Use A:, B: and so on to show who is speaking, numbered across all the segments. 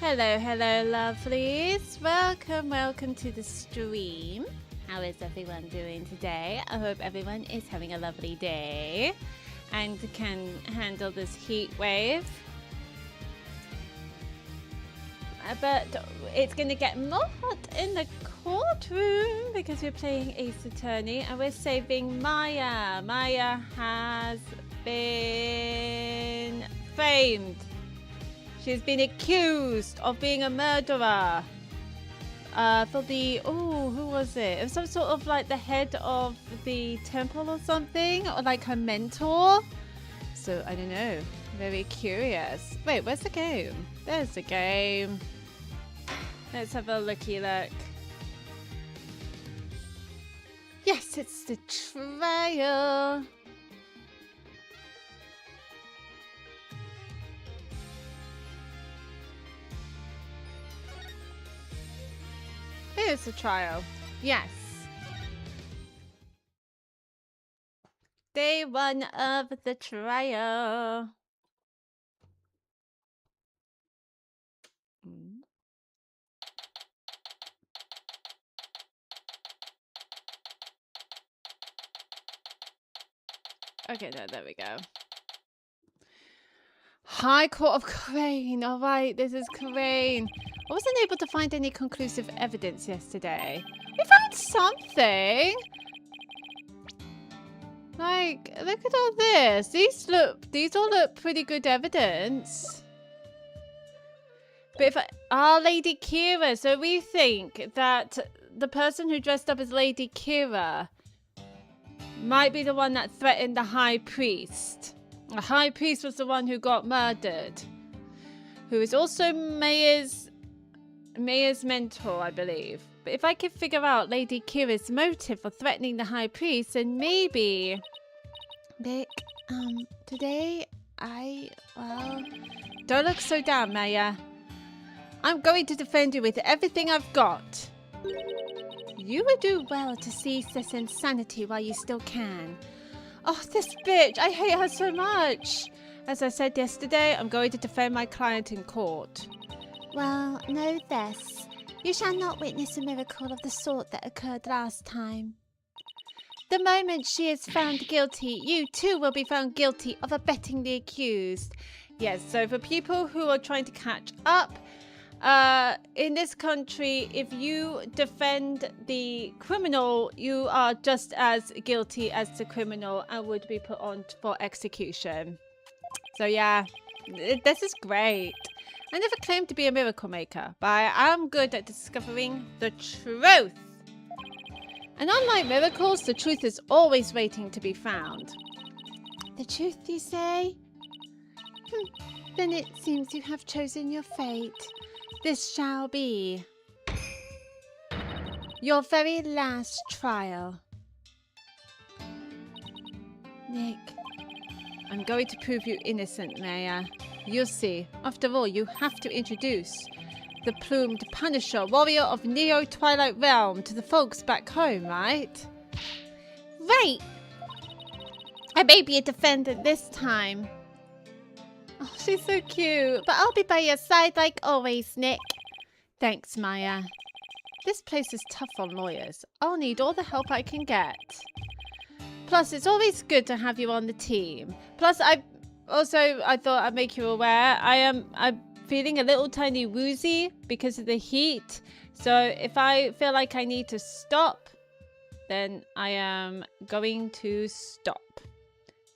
A: Hello, lovelies. Welcome to the stream. How is everyone doing today? I hope everyone is having a lovely day and can handle this heat wave. But it's going to get more hot in the courtroom because we're playing Ace Attorney and we're saving Maya. Maya has been framed. She's been accused of being a murderer for the, who was it? It was some sort of like the head of the temple or something, or like her mentor. So I don't know, very curious. Wait, where's the game? There's the game. Let's have a looky look. Yes, it's the trial. Here's the trial. Yes. Day one of the trial. Okay, there we go. High Court of Crane. All right, this is Crane. I wasn't able to find any conclusive evidence yesterday. We found something. Like, look at all this. These all look pretty good evidence. But if Lady Kira, so we think that the person who dressed up as Lady Kira might be the one that threatened the High Priest. The High Priest was the one who got murdered, who is also Maya's mentor, I believe. But if I could figure out Lady Kira's motive for threatening the High Priest, then maybe... Vic, today don't look so down, Maya. I'm going to defend you with everything I've got. You would do well to seize this insanity while you still can. Oh, this bitch! I hate her so much! As I said yesterday, I'm going to defend my client in court. Well, know this. You shall not witness a miracle of the sort that occurred last time. The moment she is found guilty, you too will be found guilty of abetting the accused. Yes, so for people who are trying to catch up, in this country, if you defend the criminal, you are just as guilty as the criminal and would be put on for execution. So yeah, this is great. I never claimed to be a miracle maker, but I am good at discovering the truth. And unlike miracles, the truth is always waiting to be found. The truth, you say? Then it seems you have chosen your fate. This shall be your very last trial. Nick, I'm going to prove you innocent, Maya. You'll see. After all, you have to introduce the plumed Punisher, warrior of Neo-Twilight Realm, to the folks back home, right? Right! I may be a defendant this time. Oh, she's so cute. But I'll be by your side like always, Nick. Thanks, Maya. This place is tough on lawyers. I'll need all the help I can get. Plus, it's always good to have you on the team. Plus, I thought I'd make you aware. I'm feeling a little tiny woozy because of the heat. So if I feel like I need to stop, then I am going to stop.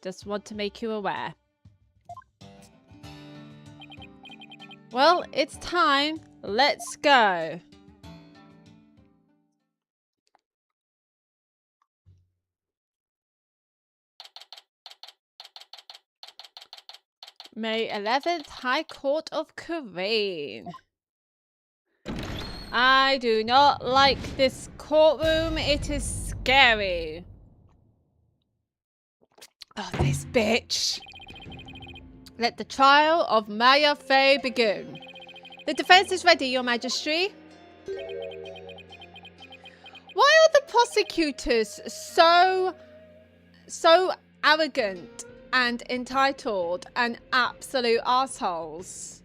A: Just want to make you aware. Well, it's time. Let's go. May 11th, High Court of Crane. I do not like this courtroom. It is scary. Oh, this bitch. Let the trial of Maya Fey begin. The defense is ready, Your Majesty. Why are the prosecutors so arrogant and entitled and absolute assholes?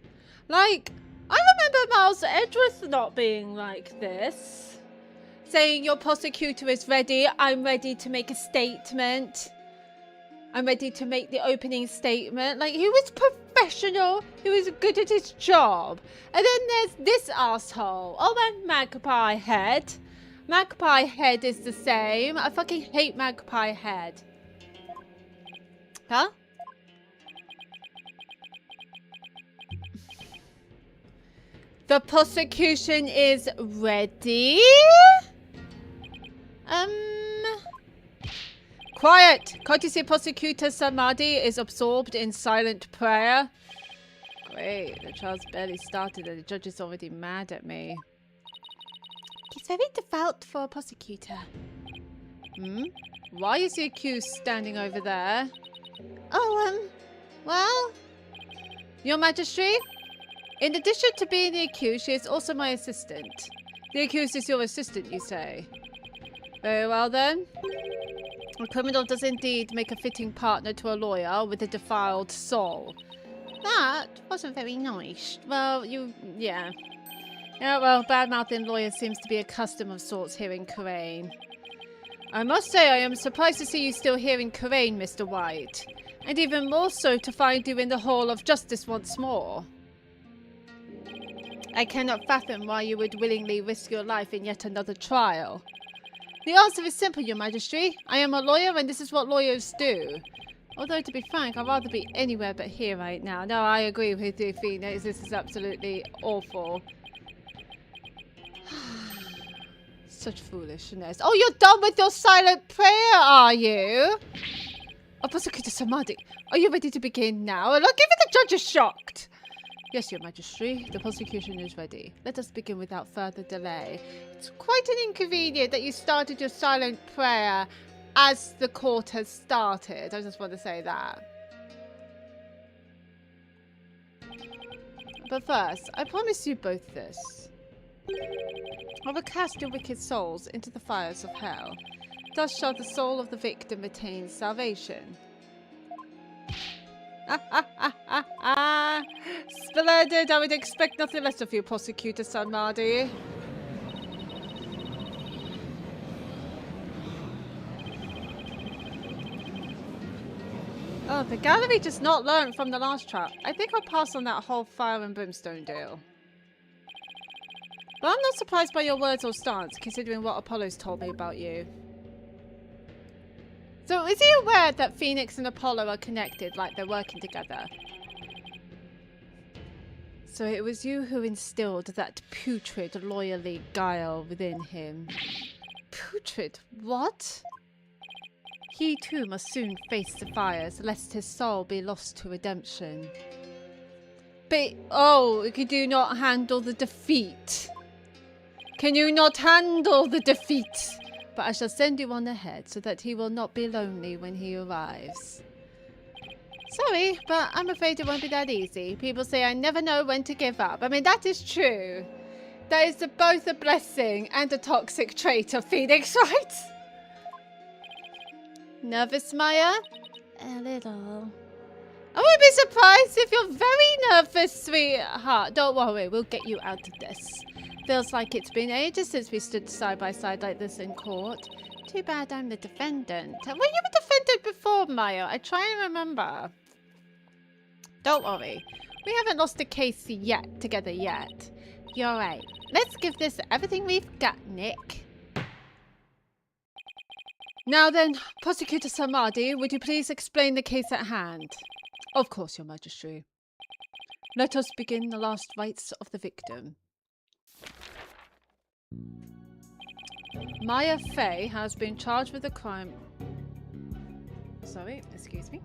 A: Like, I'm a remember Miles Edgeworth not being like this. Saying your prosecutor is ready. I'm ready to make a statement. I'm ready to make the opening statement. Like, he was professional. He was good at his job. And then there's this asshole. Oh, and Magpie Head. Magpie Head is the same. I fucking hate Magpie Head. Huh? The prosecution is ready. Quiet! Can't you see Prosecutor Samadhi is absorbed in silent prayer? Great, the trial's barely started and the judge is already mad at me. He's very devout for a prosecutor. Why is the accused standing over there? Oh, well... Your Majesty? In addition to being the accused, she is also my assistant. The accused is your assistant, you say? Very well then. A criminal does indeed make a fitting partner to a lawyer with a defiled soul. That wasn't very nice. Well, yeah. Yeah, well, bad-mouthing lawyer seems to be a custom of sorts here in Crane. I must say I am surprised to see you still here in Crane, Mr. White. And even more so to find you in the Hall of Justice once more. I cannot fathom why you would willingly risk your life in yet another trial. The answer is simple, Your Majesty. I am a lawyer and this is what lawyers do. Although, to be frank, I'd rather be anywhere but here right now. No, I agree with you, Phoenix. This is absolutely awful. Such foolishness. Oh, you're done with your silent prayer, are you? Oh, Prosecutor Samadhi, are you ready to begin now? Look, even the judge is shocked. Yes, Your Majesty. The prosecution is ready. Let us begin without further delay. It's quite an inconvenient that you started your silent prayer as the court has started. I just want to say that. But first, I promise you both this. I will cast your wicked souls into the fires of hell. Thus shall the soul of the victim attain salvation. Splendid! I would expect nothing less of you, Prosecutor Samadhi. Oh, the gallery does not learn from the last trial. I think I'll pass on that whole fire and brimstone deal. But I'm not surprised by your words or stance, considering what Apollo's told me about you. So, is he aware that Phoenix and Apollo are connected, like they're working together? So it was you who instilled that putrid, lawyerly guile within him. Putrid? What? He too must soon face the fires, lest his soul be lost to redemption. But, oh, could you not handle the defeat? Can you not handle the defeat? But I shall send you on ahead so that he will not be lonely when he arrives. Sorry, but I'm afraid it won't be that easy. People say I never know when to give up. I mean, that is true. That is both a blessing and a toxic trait of Phoenix, right? Nervous, Maya? A little. I won't be surprised if you're very nervous, sweetheart. Don't worry, we'll get you out of this. Feels like it's been ages since we stood side by side like this in court. Too bad I'm the defendant. Were you a defendant before, Maya? I try and remember. Don't worry. We haven't lost a case together yet. You're right. Let's give this everything we've got, Nick. Now then, Prosecutor Samadhi, would you please explain the case at hand? Of course, Your Majesty. Let us begin the last rites of the victim. Maya Fey has been charged with a crime. Sorry, excuse me.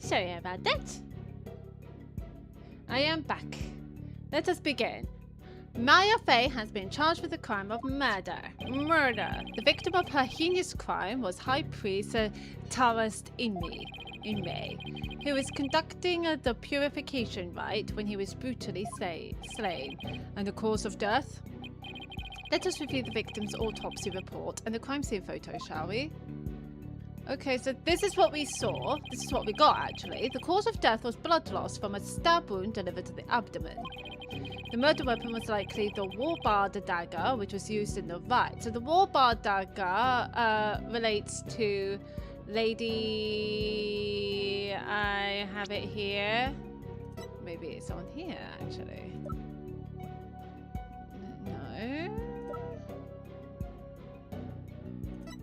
A: Sorry about that. I am back. Let us begin. Maya Fey has been charged with the crime of murder. The victim of her heinous crime was High Priest Tarist Inme, who was conducting the purification rite when he was brutally slain. And the cause of death? Let us review the victim's autopsy report and the crime scene photo, shall we? Okay, so this is what we saw. This is what we got, actually. The cause of death was blood loss from a stab wound delivered to the abdomen. The murder weapon was likely the warbarred dagger, which was used in the rite. So the warbarred dagger relates to Lady... I have it here. Maybe it's on here, actually. No.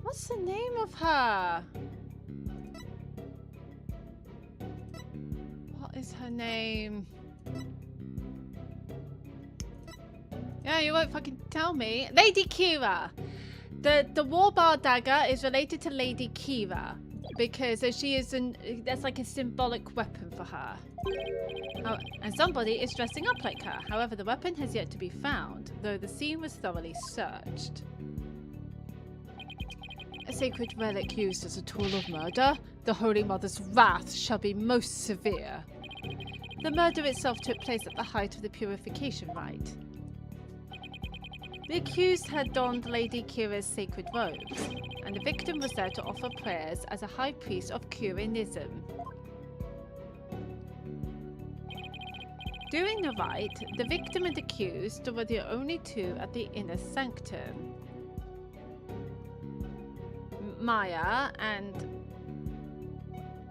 A: What's the name of her? What is her name? Yeah, you won't fucking tell me. Lady Kira. The warbar dagger is related to Lady Kira because she is that's like a symbolic weapon for her. Oh, and somebody is dressing up like her. However, the weapon has yet to be found, though the scene was thoroughly searched. A sacred relic used as a tool of murder, the Holy Mother's wrath shall be most severe. The murder itself took place at the height of the purification rite. The accused had donned Lady Kira's sacred robes, and the victim was there to offer prayers as a high priest of Curianism. During the rite, the victim and accused were the only two at the inner sanctum. Maya and...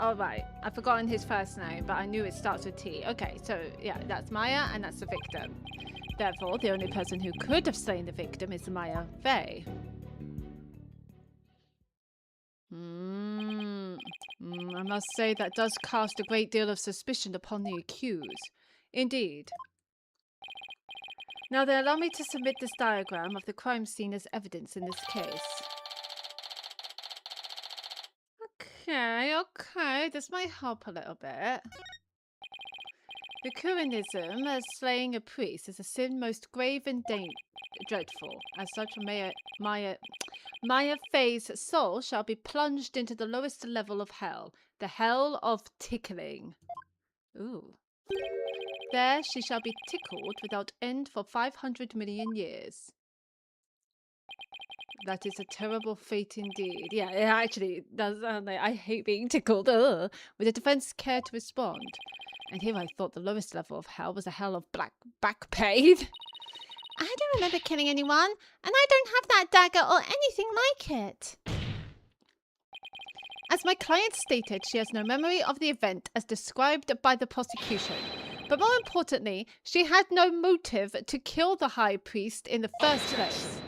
A: Oh, right. I've forgotten his first name, but I knew it starts with T. Okay, so, yeah, that's Maya, and that's the victim. Therefore, the only person who could have slain the victim is Maya Fey. I must say that does cast a great deal of suspicion upon the accused. Indeed. Now, then, allow me to submit this diagram of the crime scene as evidence in this case. Okay, this might help a little bit. The Curianism as slaying a priest is a sin most grave and dreadful. As such, Maya Fey's soul shall be plunged into the lowest level of hell, the hell of tickling. Ooh. There she shall be tickled without end for 500 million years. That is a terrible fate indeed. Yeah, it actually does sound like I hate being tickled. Ugh. With the defense care to respond. And here I thought the lowest level of hell was a hell of back pain. I don't remember killing anyone, and I don't have that dagger or anything like it. As my client stated, she has no memory of the event as described by the prosecution. But more importantly, she had no motive to kill the high priest in the first place.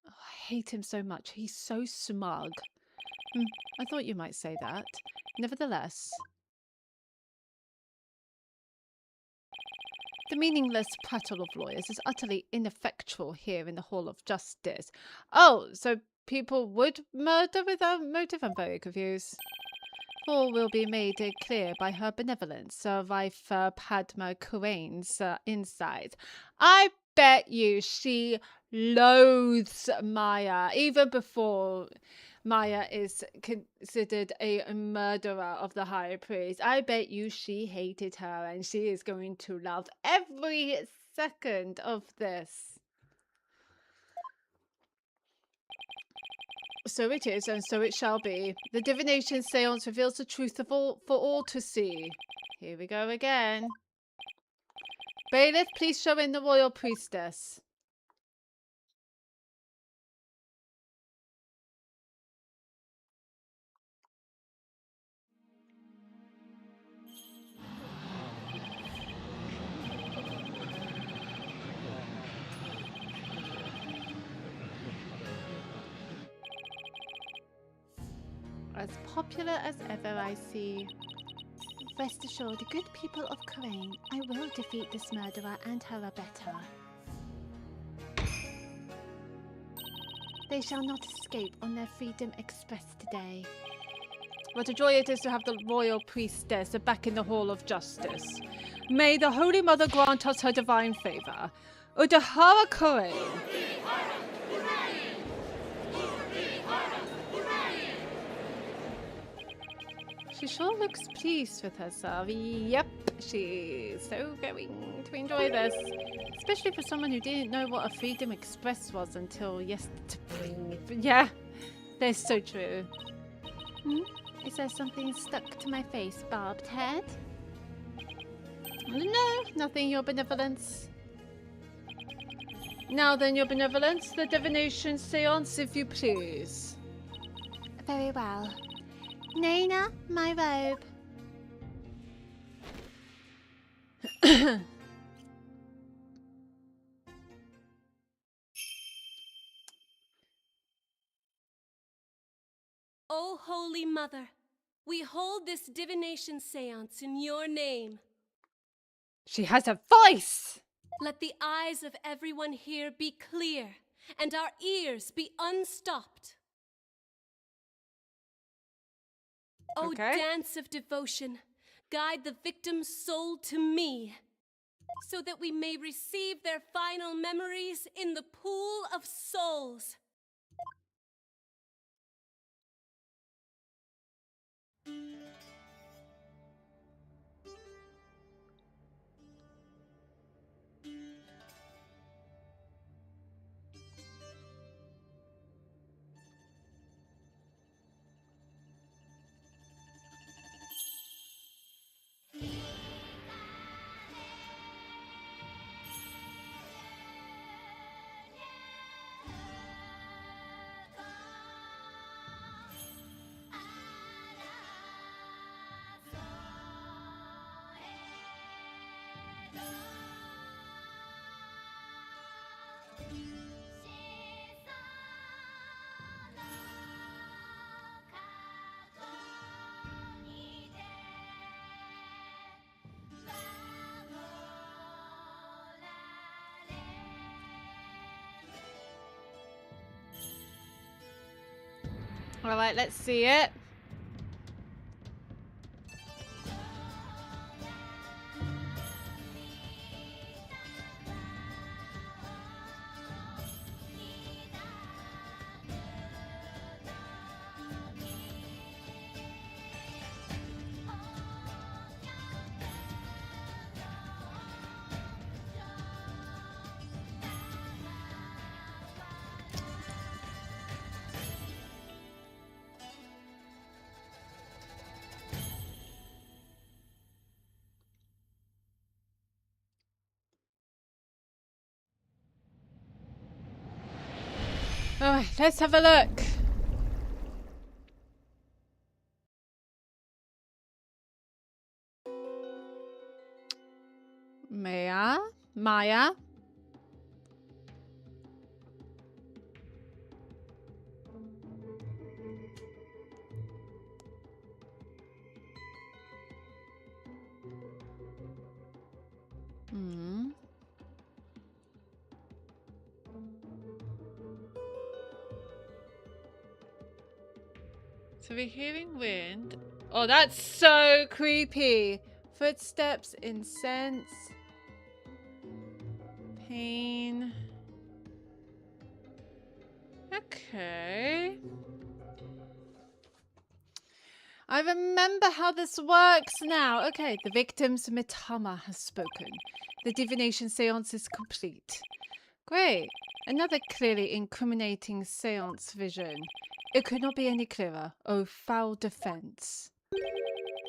A: Oh, I hate him so much. He's so smug. I thought you might say that. Nevertheless, the meaningless prattle of lawyers is utterly ineffectual here in the Hall of Justice. Oh, so people would murder without motive? I'm very confused. All will be made clear by her benevolence, wife Padma Kuain's insight. I bet you she loathes Maya, even before Maya is considered a murderer of the high priest. I bet you she hated her, and she is going to love every second of this. So it is, and so it shall be. The divination seance reveals the truth for all to see. Here we go again. Bailiff, please show in the royal priestess. As popular as ever, I see. Rest assured, good people of Kuain, I will defeat this murderer and her abettor. They shall not escape on their freedom expressed today. What a joy it is to have the royal priestess back in the Hall of Justice. May the Holy Mother grant us her divine favor. Udahara Kore. She sure looks pleased with herself. Yep, she's so going to enjoy this. Especially for someone who didn't know what a Freedom Express was until yesterday. Yeah, that's so true. Is there something stuck to my face, barbed head? No, nothing, your benevolence. Now then, your benevolence, the divination seance, if you please. Very well. Nana, my robe.
B: O Holy Mother, we hold this divination seance in your name.
A: She has a voice!
B: Let the eyes of everyone here be clear, and our ears be unstopped. O dance of devotion, guide the victim's soul to me, so that we may receive their final memories in the pool of souls.
A: Alright, let's see it. Alright, let's have a look. Maya. So we're hearing wind. Oh, that's so creepy. Footsteps, incense, pain. Okay. I remember how this works now. Okay, the victim's Mitama has spoken. The divination seance is complete. Great. Another clearly incriminating seance vision. It could not be any clearer. Oh, foul defense.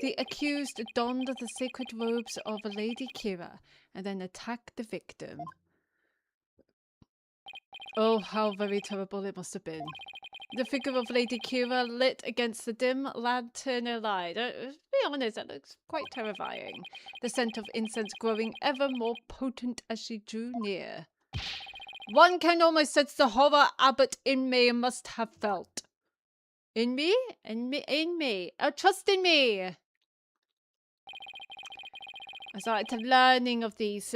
A: The accused donned the sacred robes of Lady Kira and then attacked the victim. Oh, how very terrible it must have been. The figure of Lady Kira lit against the dim lantern light. To be honest, that looks quite terrifying. The scent of incense growing ever more potent as she drew near. One can almost sense the horror Abbot in me must have felt. In me? In me. Oh, trust in me. As I started learning of these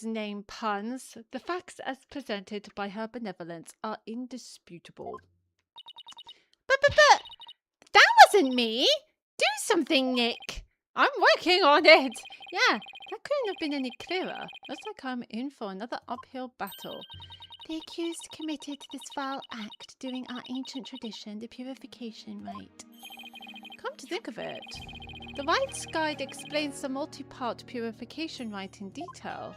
A: name puns, the facts as presented by her benevolence are indisputable. But that wasn't me. Do something, Nick. I'm working on it. Yeah, that couldn't have been any clearer. Looks like I'm in for another uphill battle. The accused committed this vile act during our ancient tradition, the purification rite. Come to think of it, the Rite's Guide explains the multi-part purification rite in detail.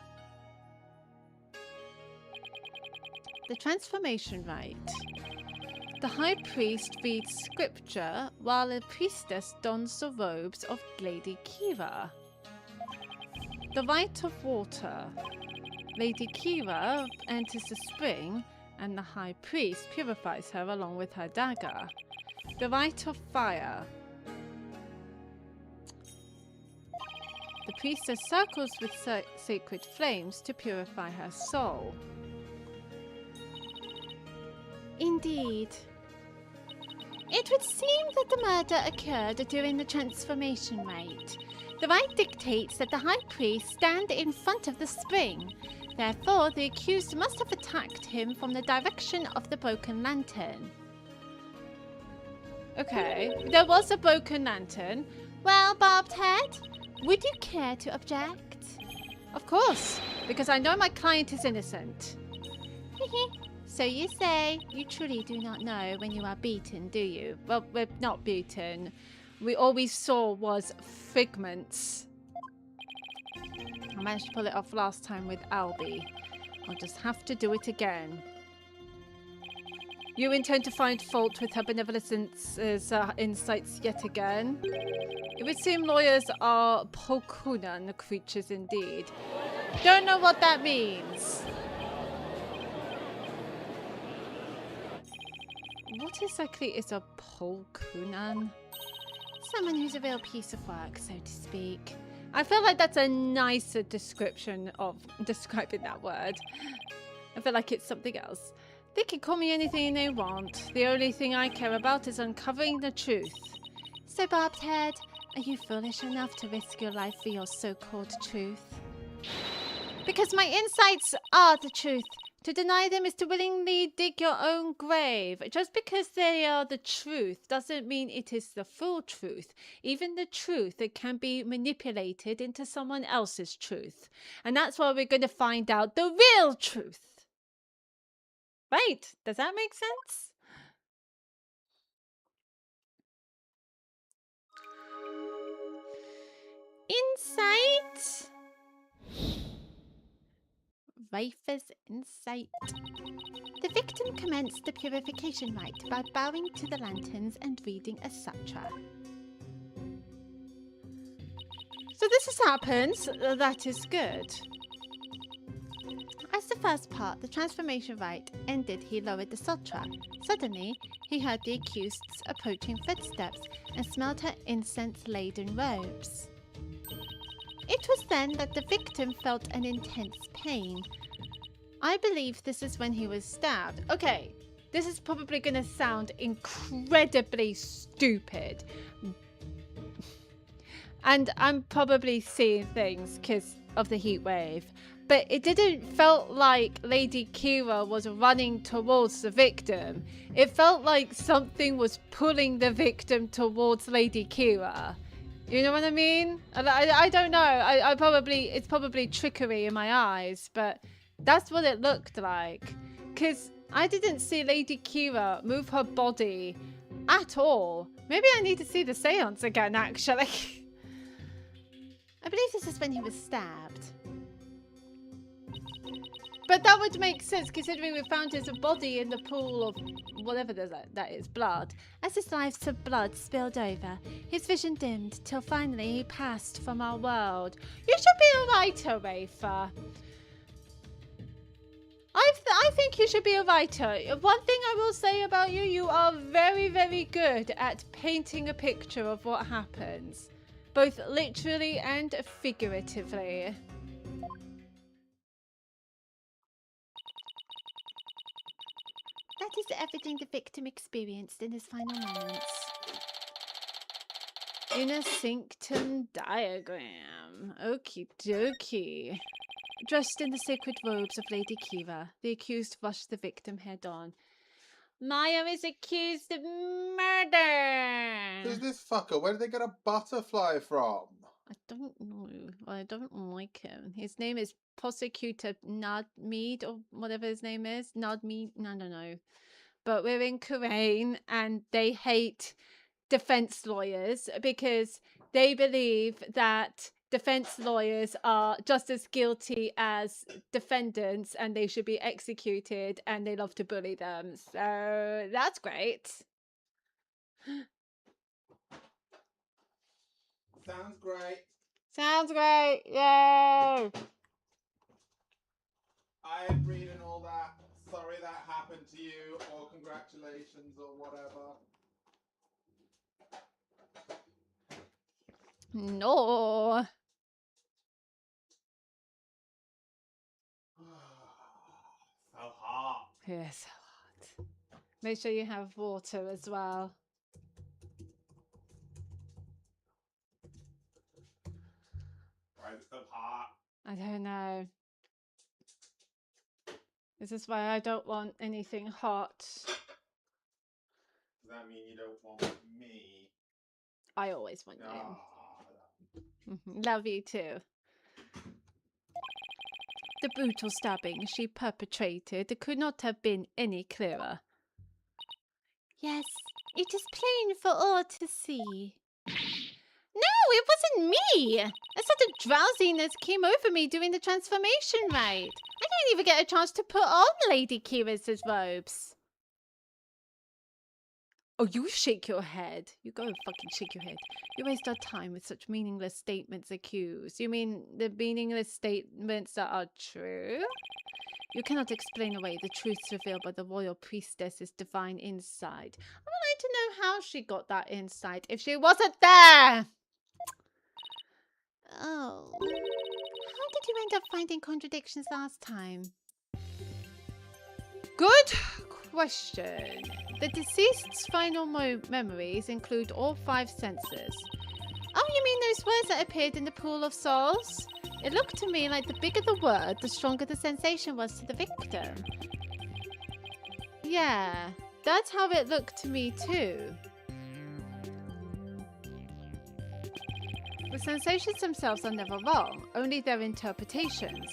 A: The transformation rite. The high priest reads scripture while the priestess dons the robes of Lady Kira. The rite of water. Lady Kira enters the spring and the high priest purifies her along with her dagger. The rite of fire. The priestess circles with sacred flames to purify her soul. Indeed. It would seem that the murder occurred during the transformation rite. The rite dictates that the high priest stand in front of the spring. Therefore, the accused must have attacked him from the direction of the broken lantern. Okay, there was a broken lantern. Well, barbed head, would you care to object? Of course, because I know my client is innocent. So you say. You truly do not know when you are beaten, do you? Well, we're not beaten. All we saw was figments. I managed to pull it off last time with Albie. I'll just have to do it again. You intend to find fault with her benevolence's insights yet again? It would seem lawyers are Pokunan creatures indeed. Don't know what that means. What exactly is a Pokunan? Someone who's a real piece of work, so to speak. I feel like that's a nicer description of describing that word. I feel like it's something else. They can call me anything they want. The only thing I care about is uncovering the truth. So, Barbed Head, are you foolish enough to risk your life for your so-called truth? Because my insights are the truth. To deny them is to willingly dig your own grave. Just because they are the truth doesn't mean it is the full truth. Even the truth, it can be manipulated into someone else's truth. And that's why we're going to find out the real truth. Right? Does that make sense? Insight. Rafer's insight. The victim commenced the purification rite by bowing to the lanterns and reading a sutra. So this has happened. That is good. As the first part, the transformation rite, ended, he lowered the sutra. Suddenly, he heard the accused's approaching footsteps and smelled her incense-laden robes. It was then that the victim felt an intense pain. I believe this is when he was stabbed. Okay, this is probably going to sound incredibly stupid. And I'm probably seeing things because of the heat wave. But it didn't felt like Lady Kira was running towards the victim. It felt like something was pulling the victim towards Lady Kira. You know what I mean? I don't know. It's probably trickery in my eyes, but that's what it looked like. Because I didn't see Lady Kira move her body at all. Maybe I need to see the seance again, actually. I believe this is when he was stabbed. But that would make sense considering we found his body in the pool of whatever that is, blood. As his life's blood spilled over, his vision dimmed till finally he passed from our world. You should be a writer, Rafer. I think you should be a writer. One thing I will say about you, you are very, very good at painting a picture of what happens. Both literally and figuratively. That is everything the victim experienced in his final moments. Inner synctum diagram. Okie dokie. Dressed in the sacred robes of Lady Kira, the accused rushed the victim head on. Maya is accused of murder.
C: Who's this fucker? Where did they get a butterfly from?
A: I don't know. I don't like him. His name is Prosecutor Nadmead or whatever his name is. Nadmead? No, no, no. But we're in Korean and they hate defense lawyers because they believe that defense lawyers are just as guilty as defendants and they should be executed, and they love to bully them. So that's great.
C: Sounds great.
A: Sounds great. Yay!
C: I agree and all that. Sorry that happened to you, or congratulations, or whatever.
A: No.
C: So hot.
A: Yes, so hot. Make sure you have water as well.
C: Why is it so hot?
A: I don't know. This is why I don't want anything hot.
C: Does that mean you don't want me?
A: I always want you.
C: Oh.
A: Love you too. The brutal stabbing she perpetrated could not have been any clearer. Yes, it is plain for all to see. No, it wasn't me! A sudden drowsiness came over me during the transformation rite. I didn't even get a chance to put on Lady Kira's robes. Oh, you shake your head. You go fucking shake your head. You waste our time with such meaningless statements accused. You mean the meaningless statements that are true? You cannot explain away the truths revealed by the royal priestess's divine insight. I would like to know how she got that insight if she wasn't there. Oh. How did you end up finding contradictions last time? Good question. The deceased's final memories include all 5 senses. Oh, you mean those words that appeared in the pool of souls? It looked to me like the bigger the word, the stronger the sensation was to the victim. Yeah, that's how it looked to me too. The sensations themselves are never wrong, only their interpretations.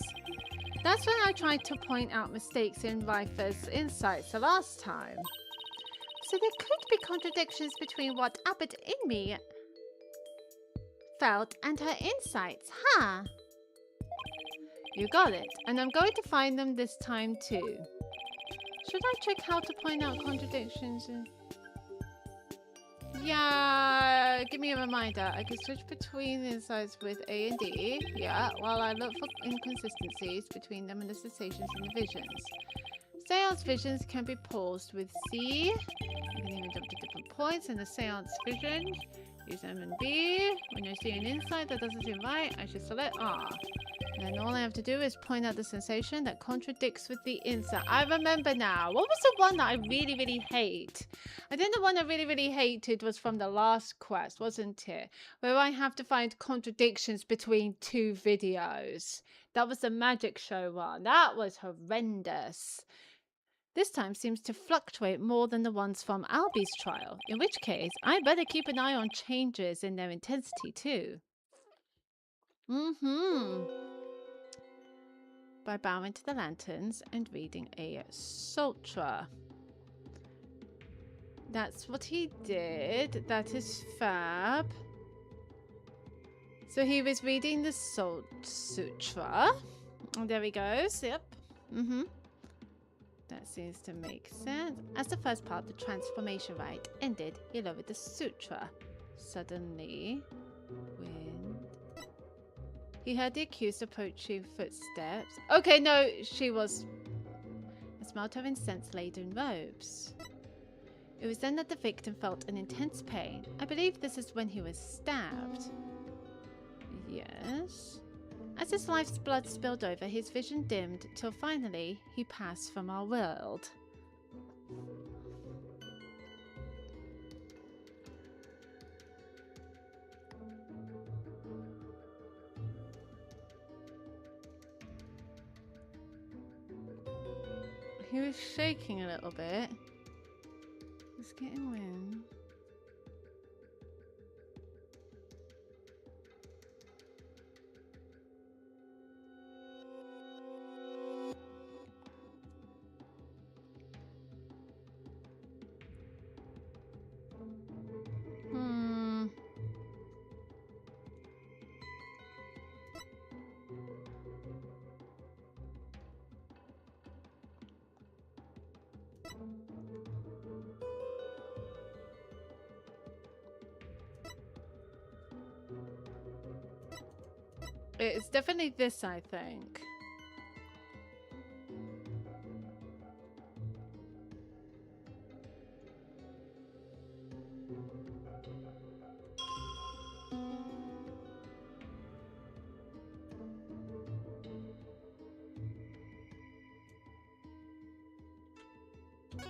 A: That's when I tried to point out mistakes in Rifer's insights the last time. So there could be contradictions between what Abbott in me felt and her insights, huh? You got it, and I'm going to find them this time too. Should I check how to point out contradictions? Yeah, give me a reminder. I can switch between insights with A and D. Yeah, while I look for inconsistencies between them and the sensations and the visions. Seance visions can be paused with C. You can even jump to different points in the seance vision. Use M and B. When I see an insight that doesn't seem right, I should select R. And then all I have to do is point out the sensation that contradicts with the insight. I remember now. What was the one that I really, really hate? I think the one I really, really hated was from the last quest, wasn't it? Where I have to find contradictions between 2 videos. That was the magic show one. That was horrendous. This time seems to fluctuate more than the ones from Albie's trial, in which case I better keep an eye on changes in their intensity too. By bowing to the lanterns and reading a sutra. That's what he did. That is fab. So he was reading the sutra. And there he goes. Yep. That seems to make sense. As the first part of the transformation rite ended, he lowered the sutra. Suddenly, he heard the accused approaching footsteps. Okay, no, she was... and smelled her incense-laden robes. It was then that the victim felt an intense pain. I believe this is when he was stabbed. Yes. As his life's blood spilled over, his vision dimmed till finally he passed from our world. He was shaking a little bit. It's getting wind. It's definitely this, I think.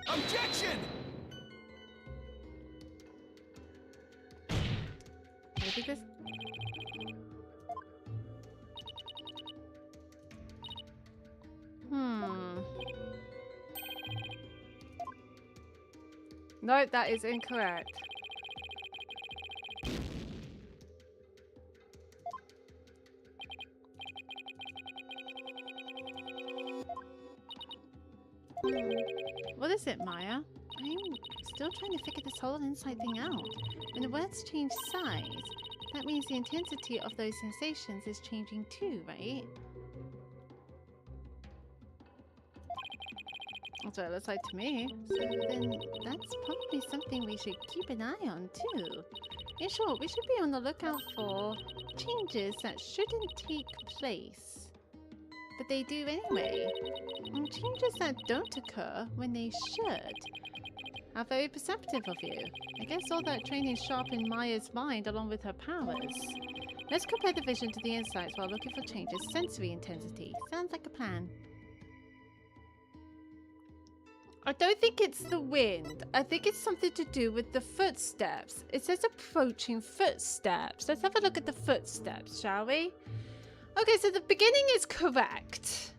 D: Objection!
A: Maybe this. No, that is incorrect. What is it, Maya? I'm still trying to figure this whole inside thing out. When the words change size, that means the intensity of those sensations is changing too, right? That's what it looks like to me. So then that's probably something we should keep an eye on too. In short, we should be on the lookout for changes that shouldn't take place, but they do anyway. And changes that don't occur when they should. How very perceptive of you. I guess all that training sharpened Maya's mind along with her powers. Let's compare the vision to the insights while looking for changes. Sensory intensity. Sounds like a plan. I don't think it's the wind. I think it's something to do with the footsteps. It says approaching footsteps. Let's have a look at the footsteps, shall we? Okay, so the beginning is correct.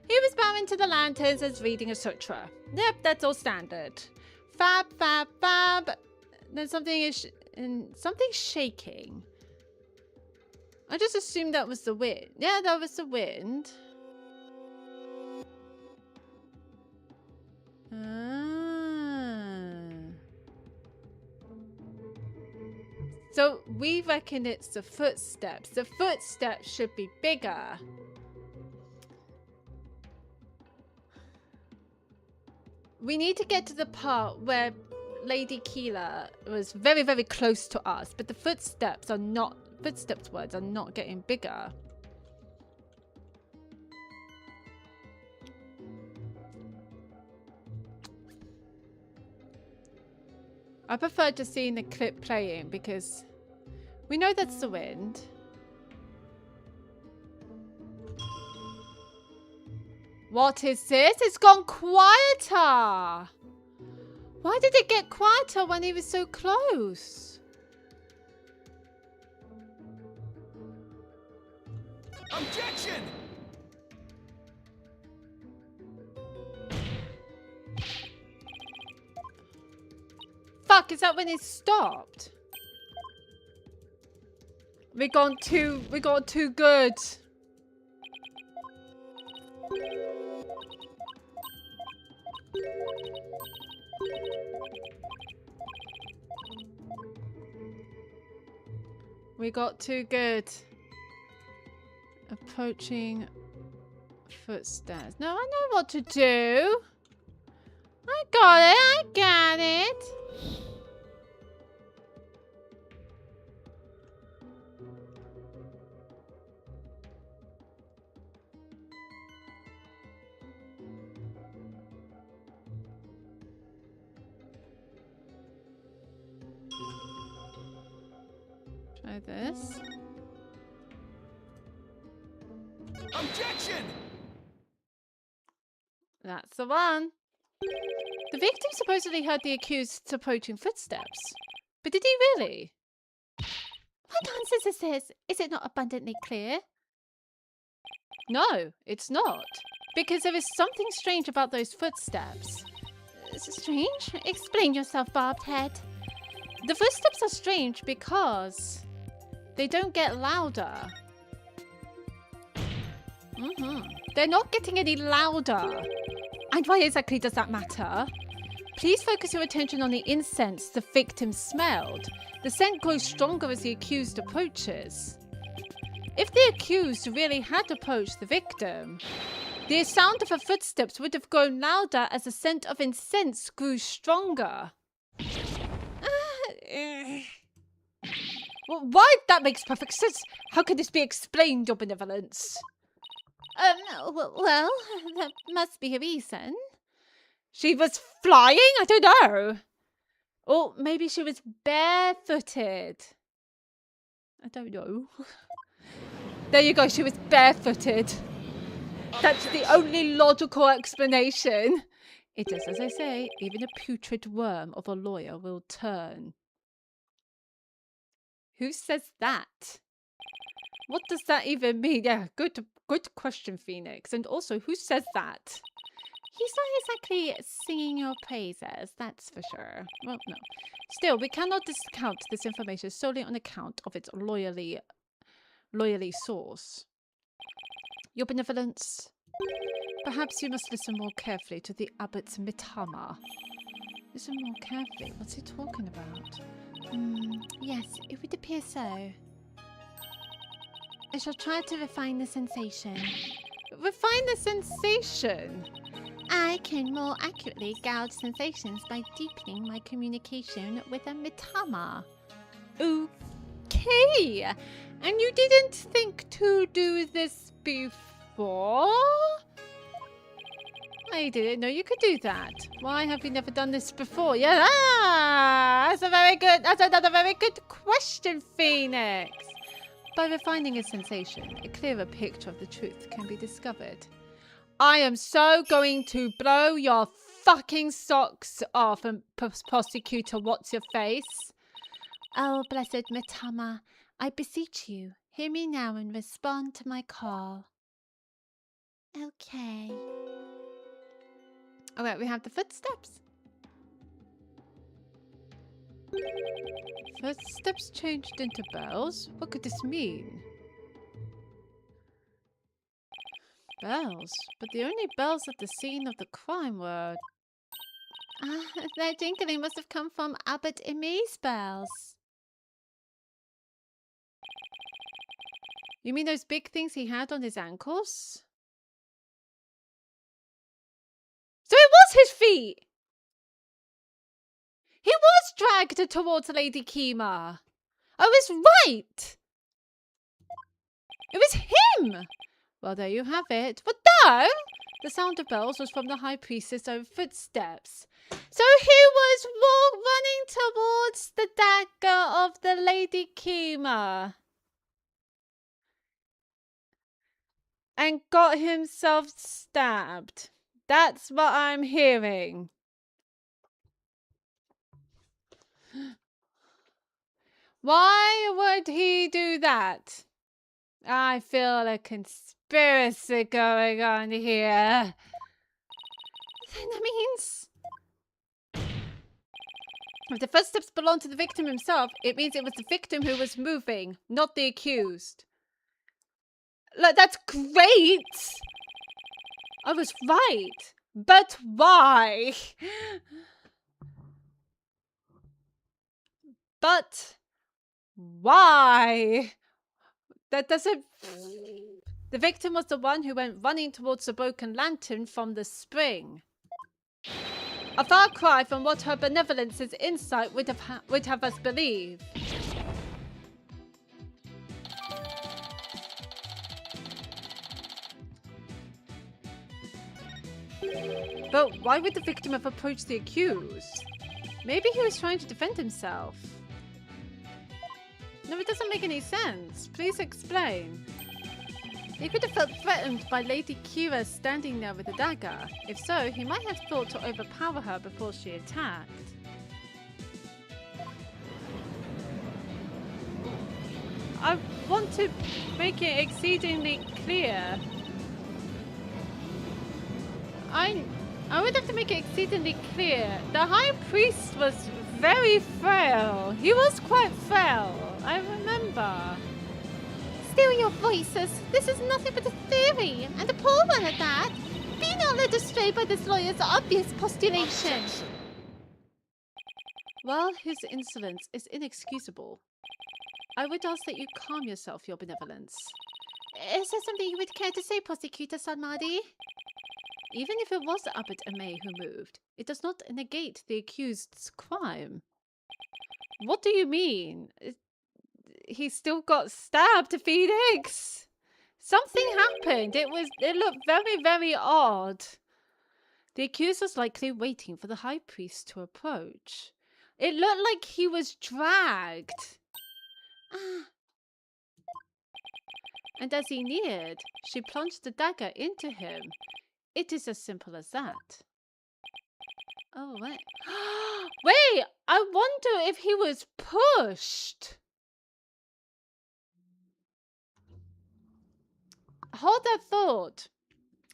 A: He was bowing to the lanterns as reading a sutra. Yep, that's all standard. Fab, fab, fab. Then something something's shaking. I just assumed that was the wind. Yeah, that was the wind. So we reckon it's the footsteps. The footsteps should be bigger. We need to get to the part where Lady Keela was very, very close to us, but the footsteps words are not getting bigger. I prefer just seeing the clip playing because we know that's the wind. What is this? It's gone quieter. Why did it get quieter when he was so close?
D: Objection!
A: Fuck, is that when it stopped? We got too good. We got too good. Approaching footsteps. No, I know what to do. I got it. Try this.
D: Objection!
A: That's the one. The victim supposedly heard the accused's approaching footsteps. But did he really? What nonsense is this? Is it not abundantly clear? No, it's not. Because there is something strange about those footsteps. Strange? Explain yourself, barbed head. The footsteps are strange because they don't get louder. They're not getting any louder. And why exactly does that matter? Please focus your attention on the incense the victim smelled. The scent grows stronger as the accused approaches. If the accused really had approached the victim, the sound of her footsteps would have grown louder as the scent of incense grew stronger. Well, why? That makes perfect sense. How can this be explained, your benevolence? Well, there must be a reason. She was flying? I don't know. Or maybe she was barefooted. I don't know. There you go, she was barefooted. That's the only logical explanation. It is, as I say, even a putrid worm of a lawyer will turn. Who says that? What does that even mean? Yeah, good question, Phoenix. And also, who says that? He's not exactly singing your praises, that's for sure. Well, no. Still, we cannot discount this information solely on account of its loyally source. Your benevolence, perhaps you must listen more carefully to the abbot's mitama. Listen more carefully? What's he talking about? Yes, it would appear so. I shall try to refine the sensation. Refine the sensation? I can more accurately gauge sensations by deepening my communication with a mitama. Okay. And you didn't think to do this before? I didn't know you could do that. Why have you never done this before? Yeah, that's another very good question, Phoenix. By refining a sensation, a clearer picture of the truth can be discovered. I am so going to blow your fucking socks off, and prosecutor, what's your face? Oh, blessed mitama, I beseech you, hear me now and respond to my call. Okay. Alright, we have the footsteps. Footsteps changed into bells? What could this mean? Bells? But the only bells at the scene of the crime were... their jingling must have come from Abbot Emi's bells. You mean those big things he had on his ankles? So it was his feet! He was dragged towards Lady Kima. I was right! It was him! Well, there you have it. But no! The sound of bells was from the High Priestess' own footsteps. So he was running towards the dagger of the Lady Kima. And got himself stabbed. That's what I'm hearing. Why would he do that? I feel a conspiracy going on here. Then that means... if the footsteps belong to the victim himself, it means it was the victim who was moving, not the accused. Like, that's great! I was right. But why? But why? That doesn't... The victim was the one who went running towards the broken lantern from the spring. A far cry from what her benevolence's insight would have us believe. But why would the victim have approached the accused? Maybe he was trying to defend himself. No, it doesn't make any sense. Please explain. He could have felt threatened by Lady Kira standing there with a dagger. If so, he might have thought to overpower her before she attacked. I want to make it exceedingly clear. I would have to make it exceedingly clear. The High Priest was very frail. He was quite frail. I remember. Still your voices. This is nothing but a theory, and a poor one at that. Be not led astray by this lawyer's obvious postulation. While his insolence is inexcusable, I would ask that you calm yourself, your benevolence. Is there something you would care to say, Prosecutor Sanmadi? Even if it was Abbot Amay who moved, it does not negate the accused's crime. What do you mean? He still got stabbed, Phoenix. Something happened. It looked very, very odd. The accused was likely waiting for the high priest to approach. It looked like he was dragged. And as he neared, she plunged the dagger into him. It is as simple as that. Oh, wait. Wait, I wonder if he was pushed. Hold that thought.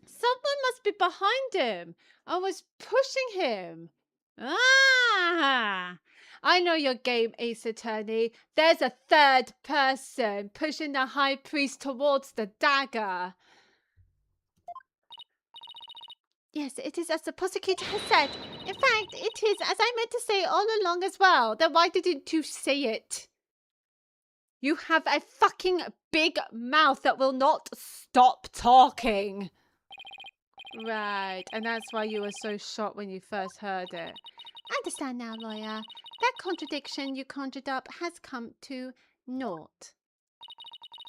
A: Someone must be behind him. I was pushing him. Ah! I know your game, Ace Attorney. There's a third person pushing the high priest towards the dagger. Yes, it is as the prosecutor has said. In fact, it is as I meant to say all along as well. Then why didn't you say it? You have a fucking big mouth that will not stop talking. Right, and that's why you were so shocked when you first heard it. I understand now, lawyer. That contradiction you conjured up has come to naught.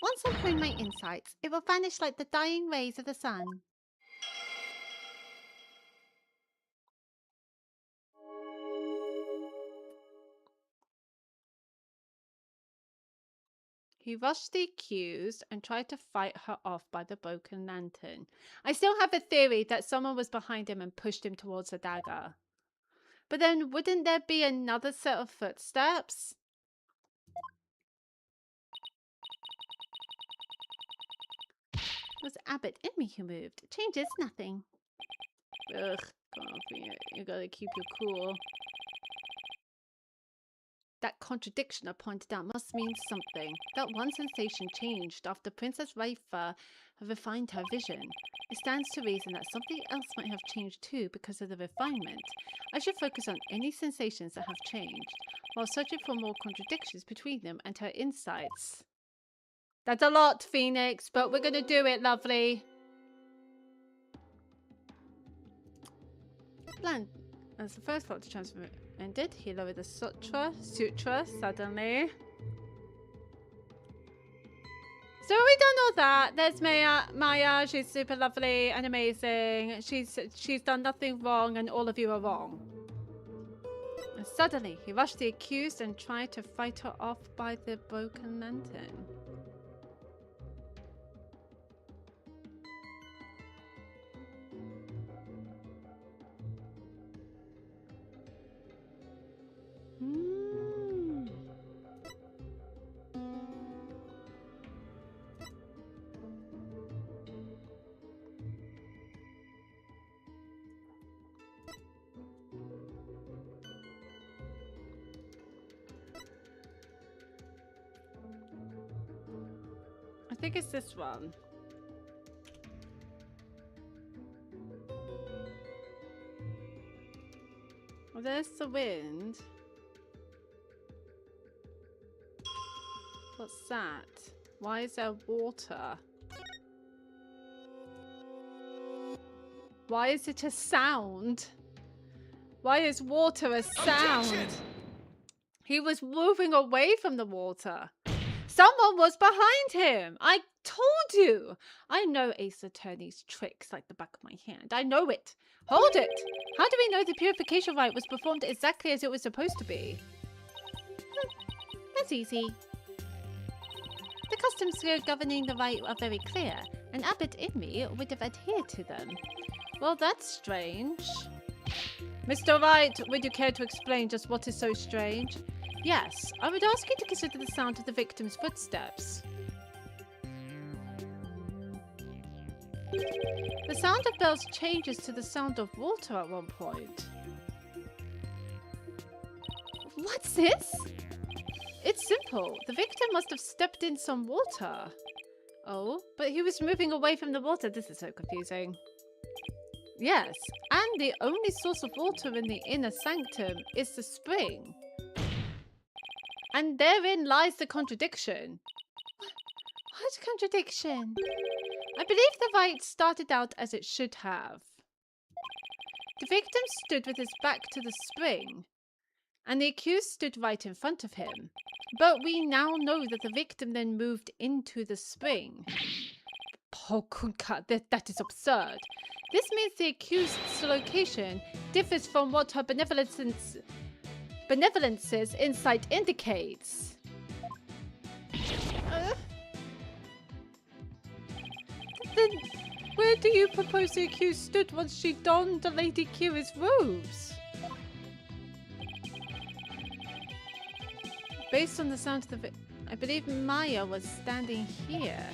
A: Once I hone my insights, it will vanish like the dying rays of the sun. He rushed the accused and tried to fight her off by the broken lantern. I still have a theory that someone was behind him and pushed him towards the dagger. But then wouldn't there be another set of footsteps? It was Abbot in me who moved. It changes nothing. Ugh, come on, you gotta keep your cool. That contradiction I pointed out must mean something. That one sensation changed after Princess Raifa refined her vision. It stands to reason that something else might have changed too because of the refinement. I should focus on any sensations that have changed, while searching for more contradictions between them and her insights. That's a lot, Phoenix, but we're gonna do it, lovely. Plan. As the first thought to transfer ended, he lowered the sutra suddenly. So we done all that. There's Maya. She's super lovely and amazing. She's done nothing wrong, and all of you are wrong. And suddenly, he rushed the accused and tried to fight her off by the broken lantern. I think it's this one. Well, there's the wind. What's that? Why is there water? Why is it a sound? Why is water a sound?
D: Objection!
A: He was moving away from the water. Someone was behind him. I told you. I know Ace Attorney's tricks like the back of my hand. I know it. Hold it. How do we know the purification rite was performed exactly as it was supposed to be? That's easy. The customs governing the rite are very clear, and Abbot Inmi would have adhered to them. Well, that's strange. Mr. Wright, would you care to explain just what is so strange? Yes, I would ask you to consider the sound of the victim's footsteps. The sound of bells changes to the sound of water at one point. What's this? It's simple. The victim must have stepped in some water. Oh, but he was moving away from the water. This is so confusing. Yes, and the only source of water in the inner sanctum is the spring. And therein lies the contradiction. What contradiction? I believe the rite started out as it should have. The victim stood with his back to the spring, and the accused stood right in front of him. But we now know that the victim then moved into the spring. Oh, Kunka, that is absurd. This means the accused's location differs from what her benevolence's insight indicates. Then where do you propose the accused stood once she donned the Lady Kira's robes? Based on the sound of the I believe Maya was standing here.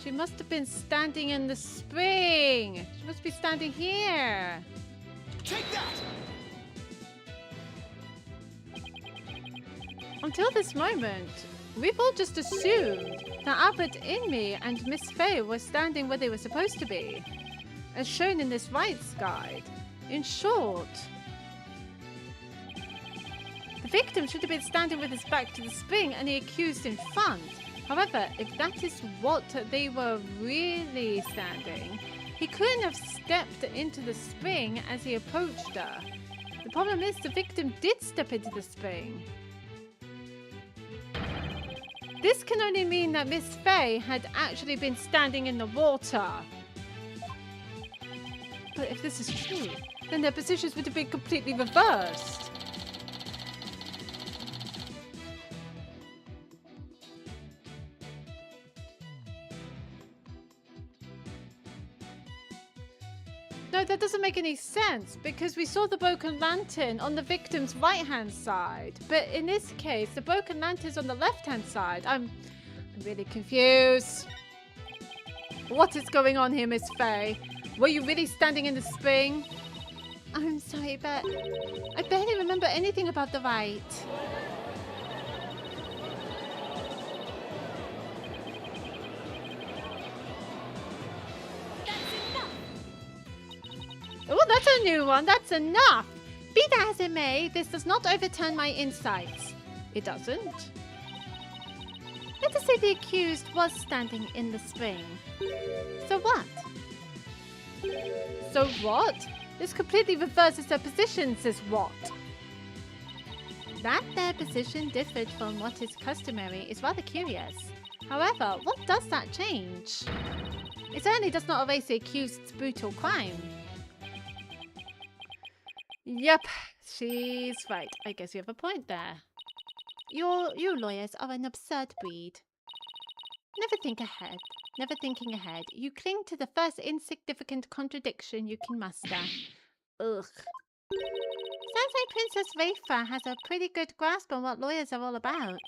A: She must have been standing in the spring. She must be standing here.
D: Take that!
A: Until this moment, we've all just assumed that Albert, Inmi, and Miss Faye were standing where they were supposed to be, as shown in this rights guide. In short, the victim should have been standing with his back to the spring and the accused in front. However, if that is what they were really standing, he couldn't have stepped into the spring as he approached her. The problem is the victim did step into the spring. This can only mean that Miss Faye had actually been standing in the water. But if this is true, then their positions would have been completely reversed. No, that doesn't make any sense, because we saw the broken lantern on the victim's right-hand side. But in this case, the broken lantern's on the left-hand side. I'm really confused. What is going on here, Miss Faye? Were you really standing in the spring? I'm sorry, but I barely remember anything about the rite. Oh, that's a new one. That's enough. Be that as it may, this does not overturn my insights. It doesn't. Let us say the accused was standing in the spring. So what? So what? This completely reverses their positions is what? That their position differed from what is customary is rather curious. However, what does that change? It certainly does not erase the accused's brutal crime. Yep, she's right. I guess you have a point there. You lawyers are an absurd breed. Never think ahead. Never thinking ahead. You cling to the first insignificant contradiction you can muster. Ugh. Sounds like Princess Rafa has a pretty good grasp on what lawyers are all about.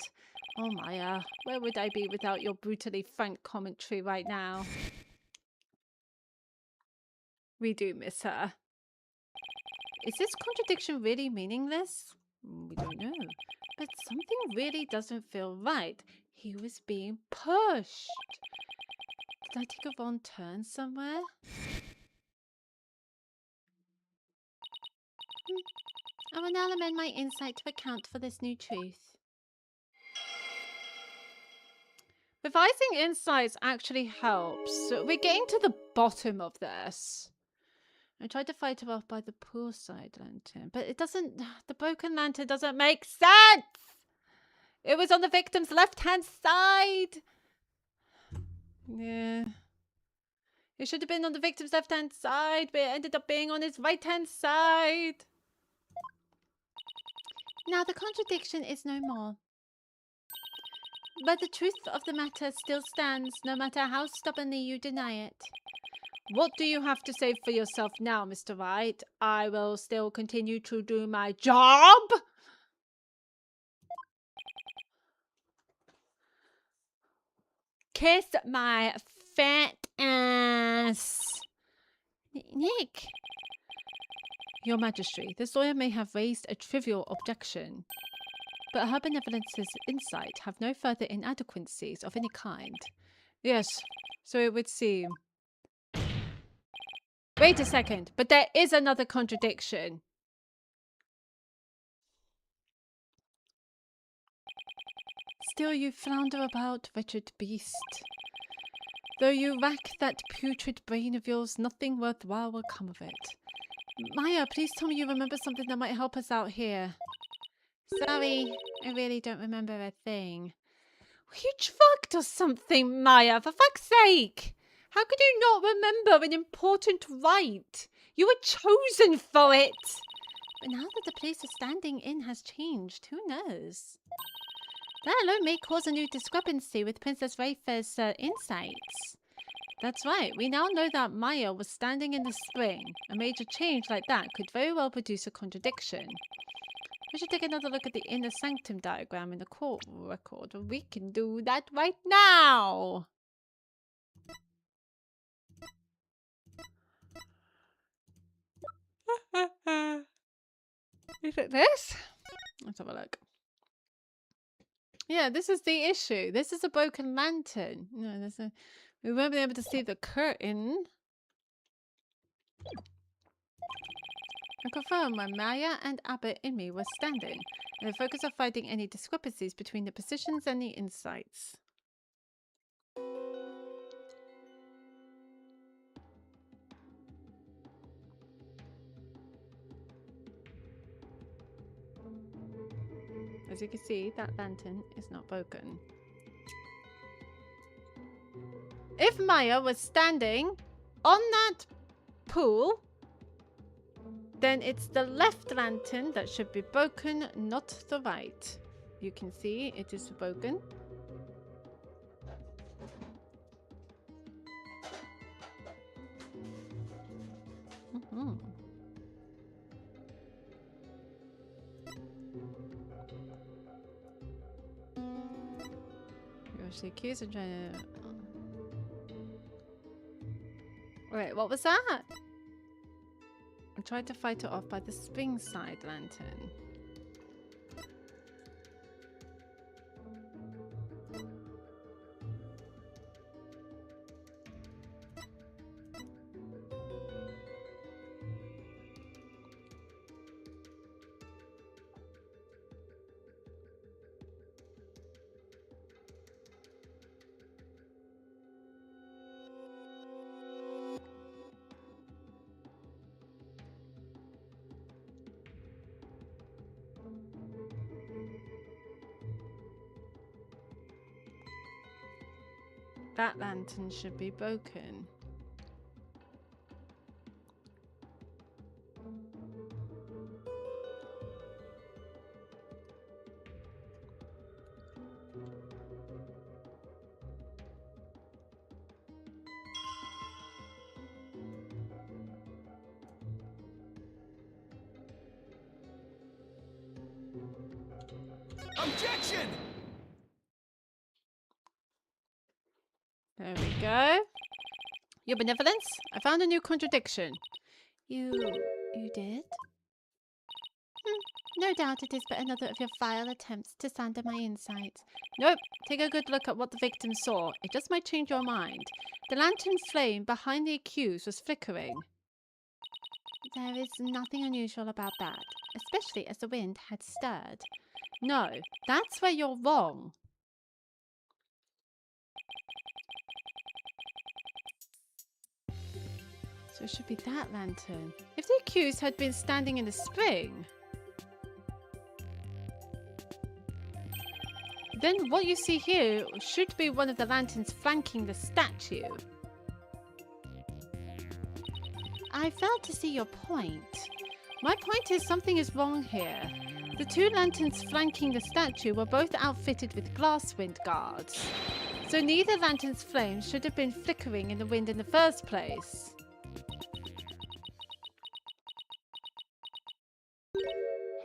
A: Oh Maya, where would I be without your brutally frank commentary right now? We do miss her. Is this contradiction really meaningless? We don't know. But something really doesn't feel right. He was being pushed. Did I take a wrong turn somewhere? I will now amend my insight to account for this new truth. Revising insights actually helps. So we're getting to the bottom of this. I tried to fight her off by the poolside lantern, but it doesn't... The broken lantern doesn't make sense! It was on the victim's left-hand side! Yeah. It should have been on the victim's left-hand side, but it ended up being on his right-hand side. Now the contradiction is no more. But the truth of the matter still stands, no matter how stubbornly you deny it. What do you have to say for yourself now, Mr. Wright? I will still continue to do my job. Kiss my fat ass. Nick. Your Majesty, this lawyer may have raised a trivial objection, but her benevolence's insight have no further inadequacies of any kind. Yes, so it would seem. Wait a second, but there is another contradiction. Still you flounder about, wretched beast. Though you rack that putrid brain of yours, nothing worthwhile will come of it. Maya, please tell me you remember something that might help us out here. Sorry, I really don't remember a thing. You drugged or something, Maya, for fuck's sake! How could you not remember an important rite? You were chosen for it! But now that the place you're standing in has changed, who knows? That alone may cause a new discrepancy with Princess Rayfair's insights. That's right, we now know that Maya was standing in the spring. A major change like that could very well produce a contradiction. We should take another look at the inner sanctum diagram in the court record. We can do that right now! Is it this? Let's have a look. Yeah, this is the issue. This is a broken lantern. No, we won't be able to see the curtain. I confirm where Maya and Abbott and me were standing, and the focus of finding any discrepancies between the positions and the insights. As you can see, that lantern is not broken. If Maya was standing on that pool, then it's the left lantern that should be broken, not the right. You can see it is broken. Gosh, the accused of trying to... Wait, what was that? I tried to fight it off by the spring side lantern. That lantern should be broken.
D: Objection!
A: There we go. Your benevolence? I found a new contradiction. You did? No doubt it is but another of your vile attempts to slander my insights. Nope. Take a good look at what the victim saw. It just might change your mind. The lantern flame behind the accused was flickering. There is nothing unusual about that, especially as the wind had stirred. No, that's where you're wrong. So it should be that lantern. If the accused had been standing in the spring, then what you see here should be one of the lanterns flanking the statue. I failed to see your point. My point is something is wrong here. The two lanterns flanking the statue were both outfitted with glass wind guards. So neither lantern's flames should have been flickering in the wind in the first place.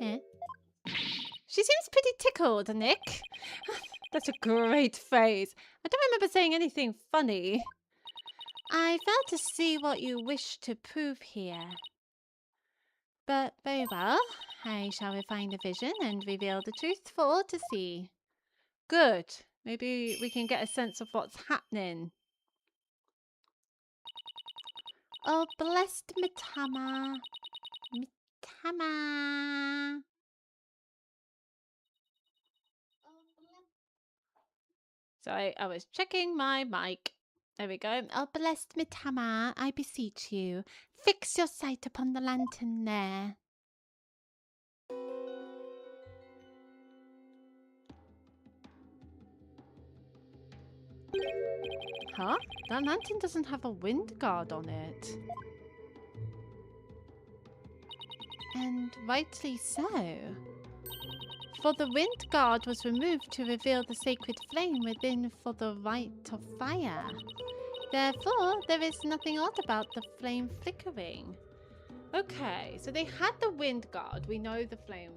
A: Huh? She seems pretty tickled, Nick. That's a great phrase. I don't remember saying anything funny. I fail to see what you wish to prove here. But very well. I shall refine the vision and reveal the truth for all to see. Good. Maybe we can get a sense of what's happening. Oh, blessed Mitama. Mitama. Sorry, I was checking my mic. There we go. Oh, blessed Mitama, I beseech you, fix your sight upon the lantern there. Huh? That lantern doesn't have a wind guard on it. And rightly so. For the wind guard was removed to reveal the sacred flame within for the rite of fire. Therefore, there is nothing odd about the flame flickering. Okay, so they had the wind guard. We know the flame.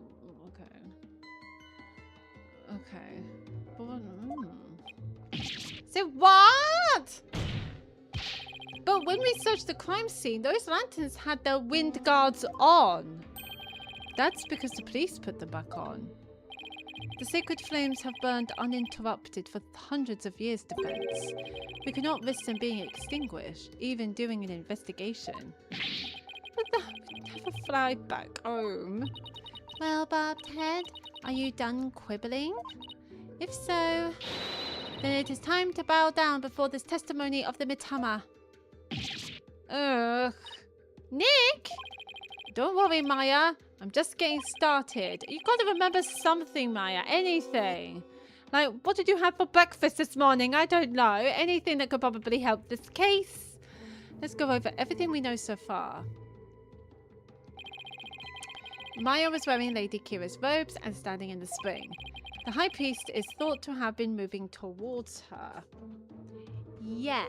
A: Okay. Okay. So what? But when we searched the crime scene, those lanterns had their wind guards on. That's because the police put them back on. The sacred flames have burned uninterrupted for hundreds of years, Defense. We cannot risk them being extinguished, even during an investigation. But we'd never fly back home. Well, barbed head, are you done quibbling? If so, then it is time to bow down before this testimony of the Mitama. Ugh. Nick! Don't worry, Maya. I'm just getting started. You gotta remember something, Maya. Anything. Like, what did you have for breakfast this morning? I don't know. Anything that could probably help this case. Let's go over everything we know so far. Maya was wearing Lady Kira's robes and standing in the spring. The High Priest is thought to have been moving towards her. Yes.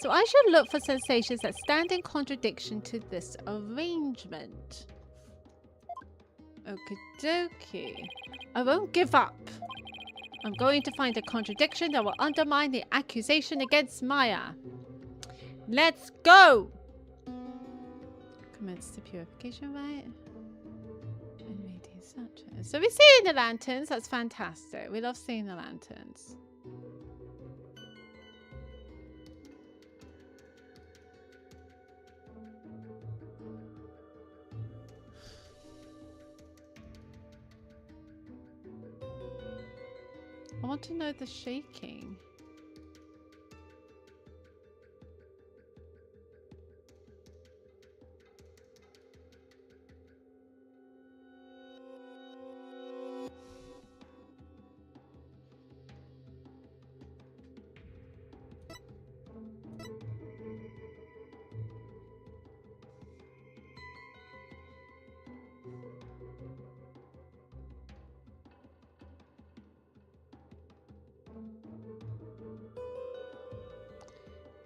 A: So I should look for sensations that stand in contradiction to this arrangement. Okie dokie. I won't give up. I'm going to find a contradiction that will undermine the accusation against Maya. Let's go! Commence the purification rite. So we're seeing the lanterns. That's fantastic. We love seeing the lanterns. I want to know the shaking.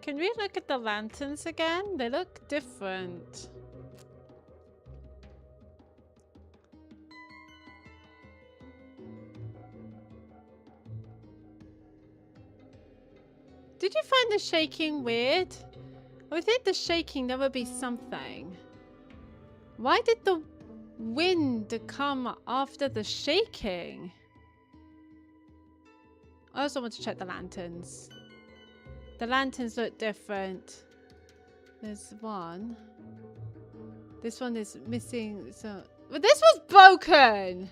A: Can we look at the lanterns again? They look different. Did you find the shaking weird? I would think the shaking, there would be something. Why did the wind come after the shaking? I also want to check the lanterns. The lanterns look different. There's one. This one is missing. So, but this was broken.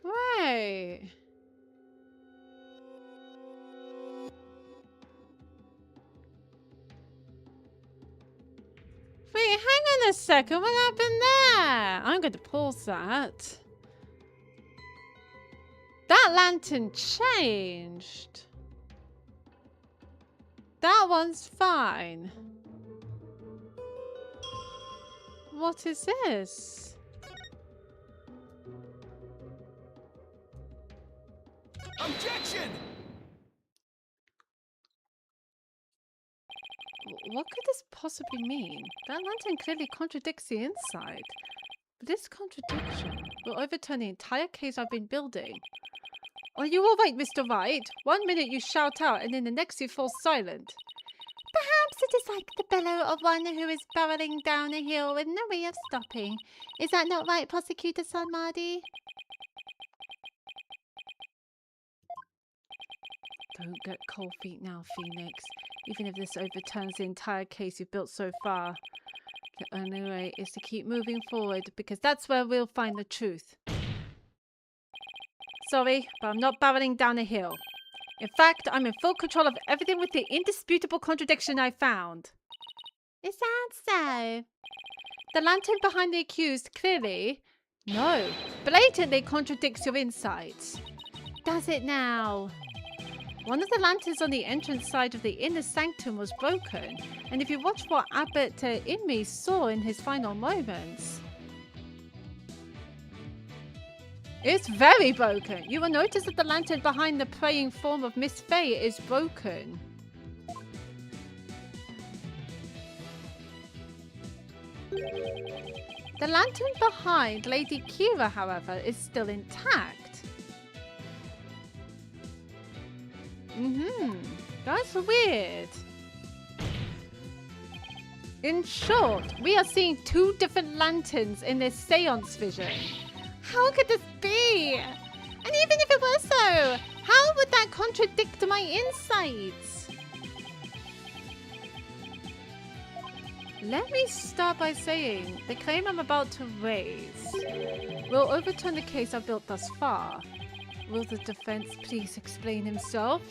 A: Right. Wait, hang on a second. What happened there? I'm going to pause that. That lantern changed. That one's fine. What is this?
D: Objection!
A: what could this possibly mean? That lantern clearly contradicts the inside. But this contradiction will overturn the entire case I've been building. Are you all right, Mr. Wright? 1 minute you shout out, and then the next you fall silent. Perhaps it is like the bellow of one who is barreling down a hill with no way of stopping. Is that not right, Prosecutor Sanmardi? Don't get cold feet now, Phoenix. Even if this overturns the entire case you've built so far, the only way is to keep moving forward, because that's where we'll find the truth. Sorry, but I'm not barreling down a hill. In fact, I'm in full control of everything with the indisputable contradiction I found. Is that so? The lantern behind the accused clearly, no, blatantly contradicts your insights. Does it now? One of the lanterns on the entrance side of the inner sanctum was broken, and if you watch what Abbot Inmi saw in his final moments, it's very broken. You will notice that the lantern behind the praying form of Miss Faye is broken. The lantern behind Lady Kira, however, is still intact. That's weird. In short, we are seeing two different lanterns in this seance vision. How could this be? And even if it were so, how would that contradict my insights? Let me start by saying the claim I'm about to raise will overturn the case I've built thus far. Will the defense please explain himself?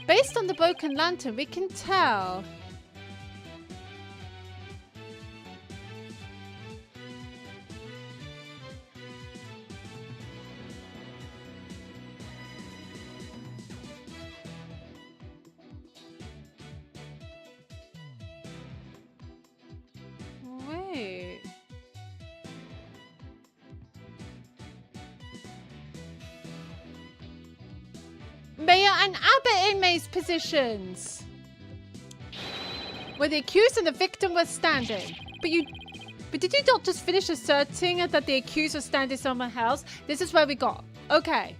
A: Based on the broken lantern, we can tell. Wait. Mayor and Abbot inmates' positions, where the accused and the victim were standing. But did you not just finish asserting that the accused was standing somewhere else? This is where we got. Okay.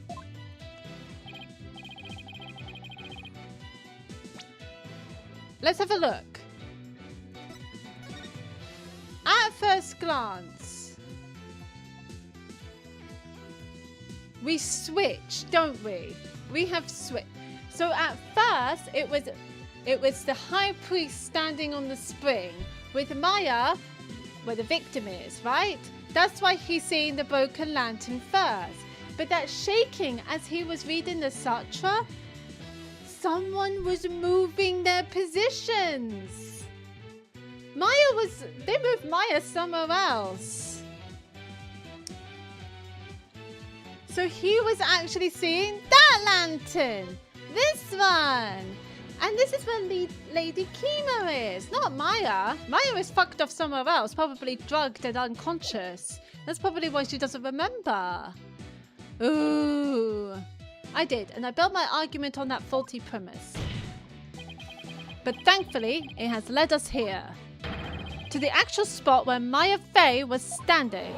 A: Let's have a look. At first glance, we switch, don't we? We have switched. So at first, it was the high priest standing on the spring with Maya where the victim is, right? That's why he's seeing the broken lantern first. But that shaking as he was reading the sutra, someone was moving their positions. They moved Maya somewhere else. So he was actually seeing that lantern. This one. And this is where Lady Kima is, not Maya. Maya is fucked off somewhere else, probably drugged and unconscious. That's probably why she doesn't remember. Ooh. I did, and I built my argument on that faulty premise. But thankfully, it has led us here. To the actual spot where Maya Fey was standing.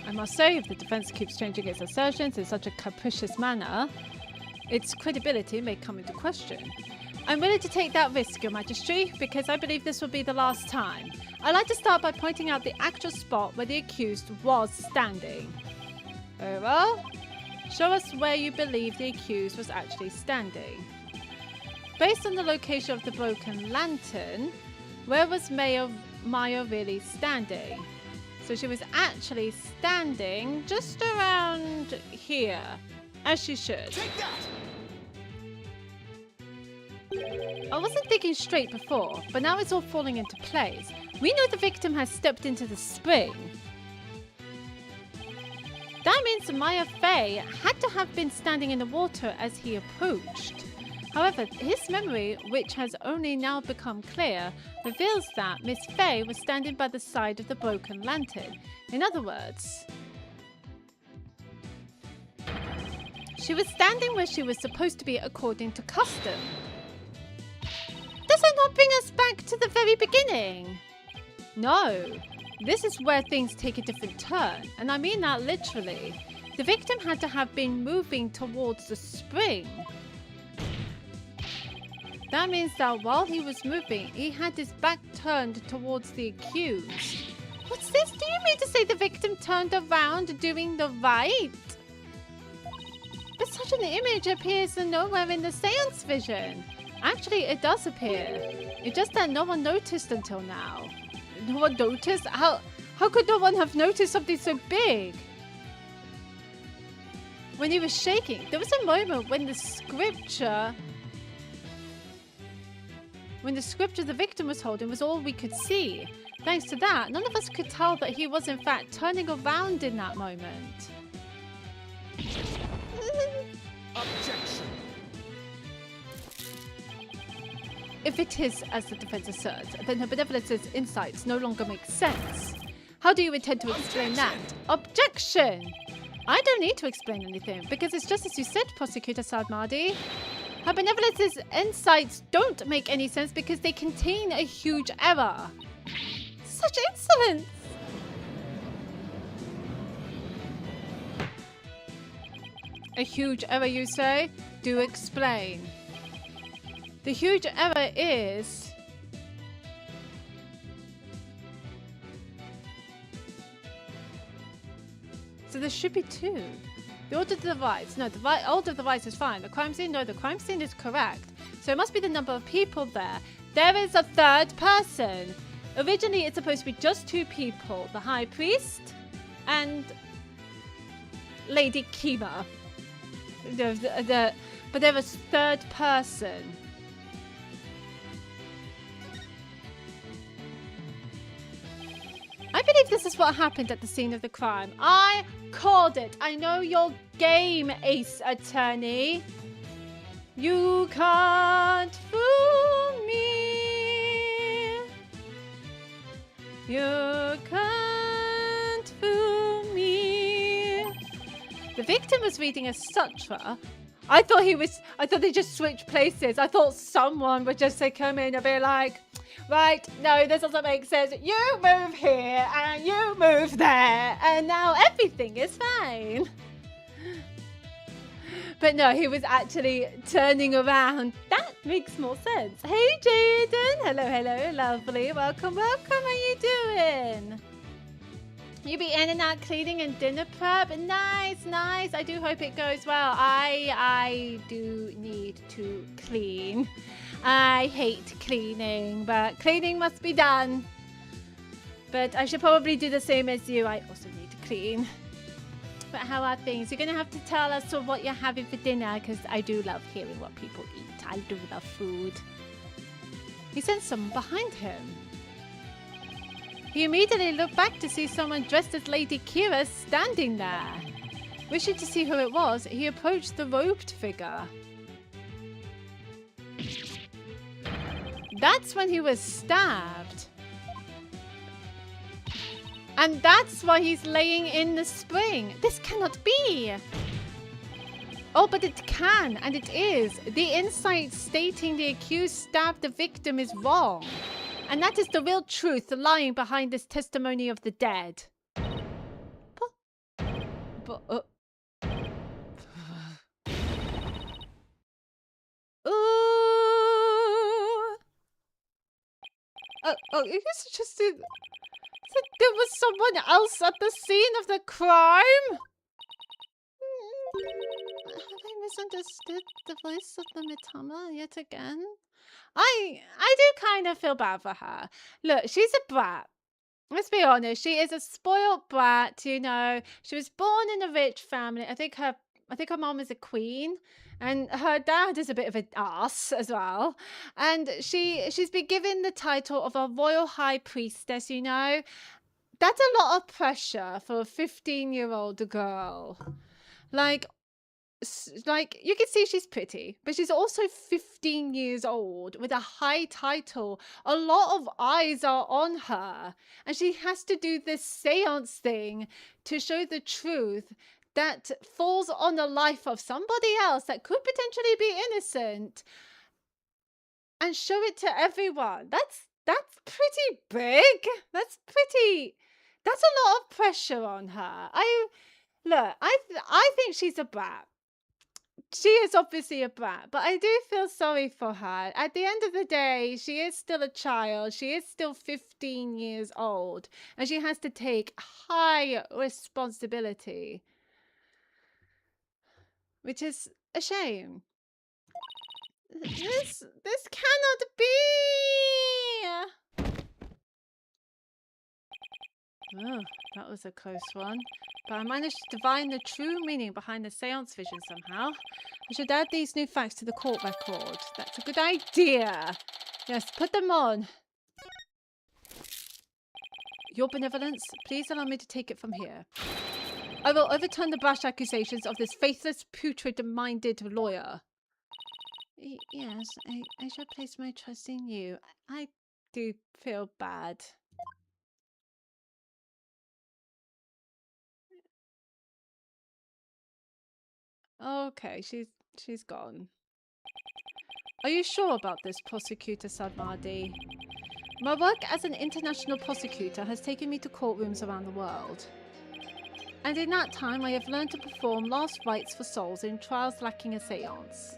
A: I must say, if the defense keeps changing its assertions in such a capricious manner, its credibility may come into question. I'm willing to take that risk, Your Majesty, because I believe this will be the last time. I'd like to start by pointing out the actual spot where the accused was standing. Very well. Show us where you believe the accused was actually standing. Based on the location of the broken lantern, where was Maya really standing? So she was actually standing just around here, as she should.
D: Take that!
A: I wasn't thinking straight before, but now it's all falling into place. We know the victim has stepped into the spring. That means Maya Fey had to have been standing in the water as he approached. However, his memory, which has only now become clear, reveals that Miss Fey was standing by the side of the broken lantern. In other words, She was standing where she was supposed to be according to custom. Does that not bring us back to the very beginning? No. This is where things take a different turn, and I mean that literally. The victim had to have been moving towards the spring. That means that while he was moving, he had his back turned towards the accused. What's this? Do you mean to say the victim turned around doing the right? But such an image appears nowhere in the seance vision. Actually, it does appear. It's just that no one noticed until now. No one noticed? How could no one have noticed something so big? When he was shaking, there was a moment when the scripture the victim was holding was all we could see. Thanks to that, none of us could tell that he was in fact turning around in that moment.
D: Objection.
A: If it is, as the defense asserts, then her benevolence's insights no longer make sense. How do you intend to explain that? Objection! I don't need to explain anything, because it's just as you said, Prosecutor Sadmadi. Her benevolence's insights don't make any sense because they contain a huge error. Such insolence! A huge error, you say? Do explain. The huge error is... So there should be two. The order of the device. No, the order of the device is fine. The crime scene? No, the crime scene is correct. So it must be the number of people there. There is a third person. Originally, it's supposed to be just two people. The High Priest and Lady Kima. But there was third person. I believe this is what happened at the scene of the crime. I called it. I know your game, Ace Attorney. You can't fool me. You can't fool me. The victim was reading a sutra. I thought they just switched places. I thought someone would just come in and be like, right, no, this doesn't make sense. You move here and you move there. And now everything is fine. But no, he was actually turning around. That makes more sense. Hey, Jaden. Hello, hello. Lovely. Welcome, welcome. How you doing? You be in and out cleaning and dinner prep. Nice, nice. I do hope it goes well. I do need to clean. I hate cleaning, but cleaning must be done. But I should probably do the same as you. I also need to clean. But how are things? You're going to have to tell us what you're having for dinner, because I do love hearing what people eat. I do love food. He sent someone behind him. He immediately looked back to see someone dressed as Lady Kira standing there. Wishing to see who it was, he approached the robed figure. That's when he was stabbed. And that's why he's laying in the spring. This cannot be. Oh, but it can, and it is. The insight stating the accused stabbed the victim is wrong. And that is the real truth lying behind this testimony of the dead. You suggested that there was someone else at the scene of the crime? Have I misunderstood the voice of the Mitama yet again? I do kind of feel bad for her. Look, she's a brat. Let's be honest. She is a spoiled brat, you know. She was born in a rich family. I think her mom is a queen. And her dad is a bit of an ass as well. And she's been given the title of a royal high priestess, you know. That's a lot of pressure for a 15-year-old girl. Like, you can see she's pretty, but she's also 15 years old with a high title. A lot of eyes are on her. And she has to do this seance thing to show the truth that falls on the life of somebody else that could potentially be innocent and show it to everyone. That's pretty big. That's a lot of pressure on her. I think she's a brat. She is obviously a brat, but I do feel sorry for her. At the end of the day, she is still a child. She is still 15 years old, and she has to take high responsibility, which is a shame. This cannot be. Oh, that was a close one. But I managed to divine the true meaning behind the seance vision somehow. I should add these new facts to the court record. That's a good idea. Yes, put them on. Your benevolence, please allow me to take it from here. I will overturn the brash accusations of this faithless, putrid-minded lawyer. Yes, I shall place my trust in you. I do feel bad. Okay, she's gone. Are you sure about this, Prosecutor Sadmardi? My work as an international prosecutor has taken me to courtrooms around the world. And in that time, I have learned to perform last rites for souls in trials lacking a seance.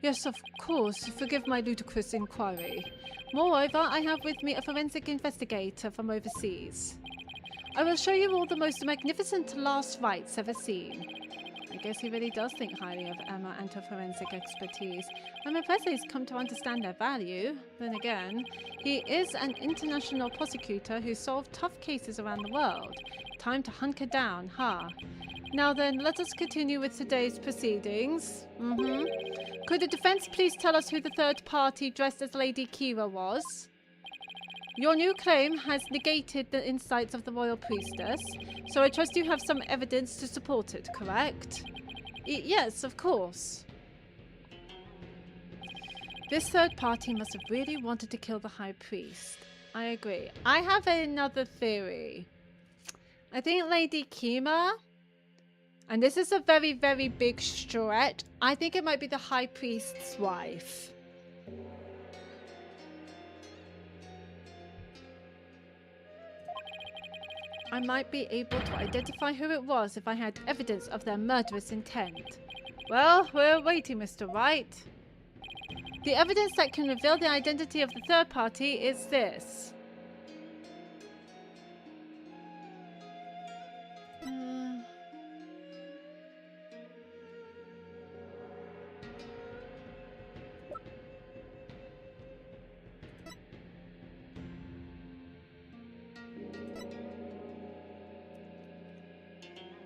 A: Yes, of course, forgive my ludicrous inquiry. Moreover, I have with me a forensic investigator from overseas. I will show you all the most magnificent last rites ever seen. I guess he really does think highly of Emma and her forensic expertise. I'm impressed he's come to understand their value. Then again, he is an international prosecutor who solved tough cases around the world. Time to hunker down, huh? Now then, let us continue with today's proceedings. Could the defense please tell us who the third party dressed as Lady Kira was? Your new claim has negated the insights of the royal priestess, so I trust you have some evidence to support it, correct? Yes, of course. This third party must have really wanted to kill the high priest. I agree. I have another theory. I think Lady Kima, and this is a very, very big stretch, I think it might be the high priest's wife. I might be able to identify who it was if I had evidence of their murderous intent. Well, we're waiting, Mr. Wright. The evidence that can reveal the identity of the third party is this.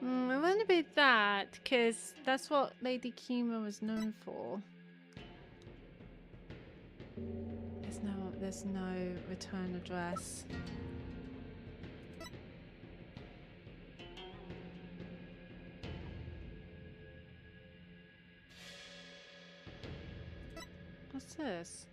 A: It wouldn't be that, because that's what Lady Kima was known for. There's no return address. What's this?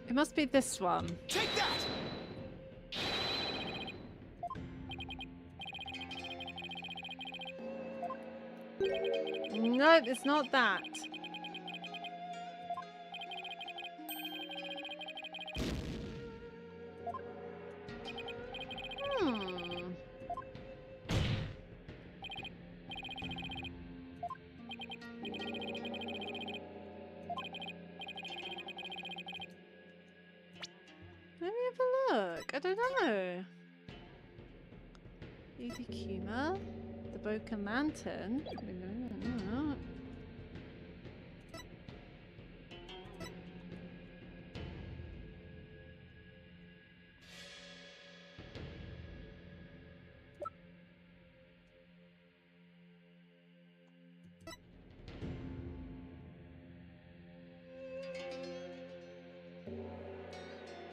A: It must be this one.
D: Take that!
A: No, it's not that. Let me have a look. I don't know. Lady Kima, the Broken Lantern.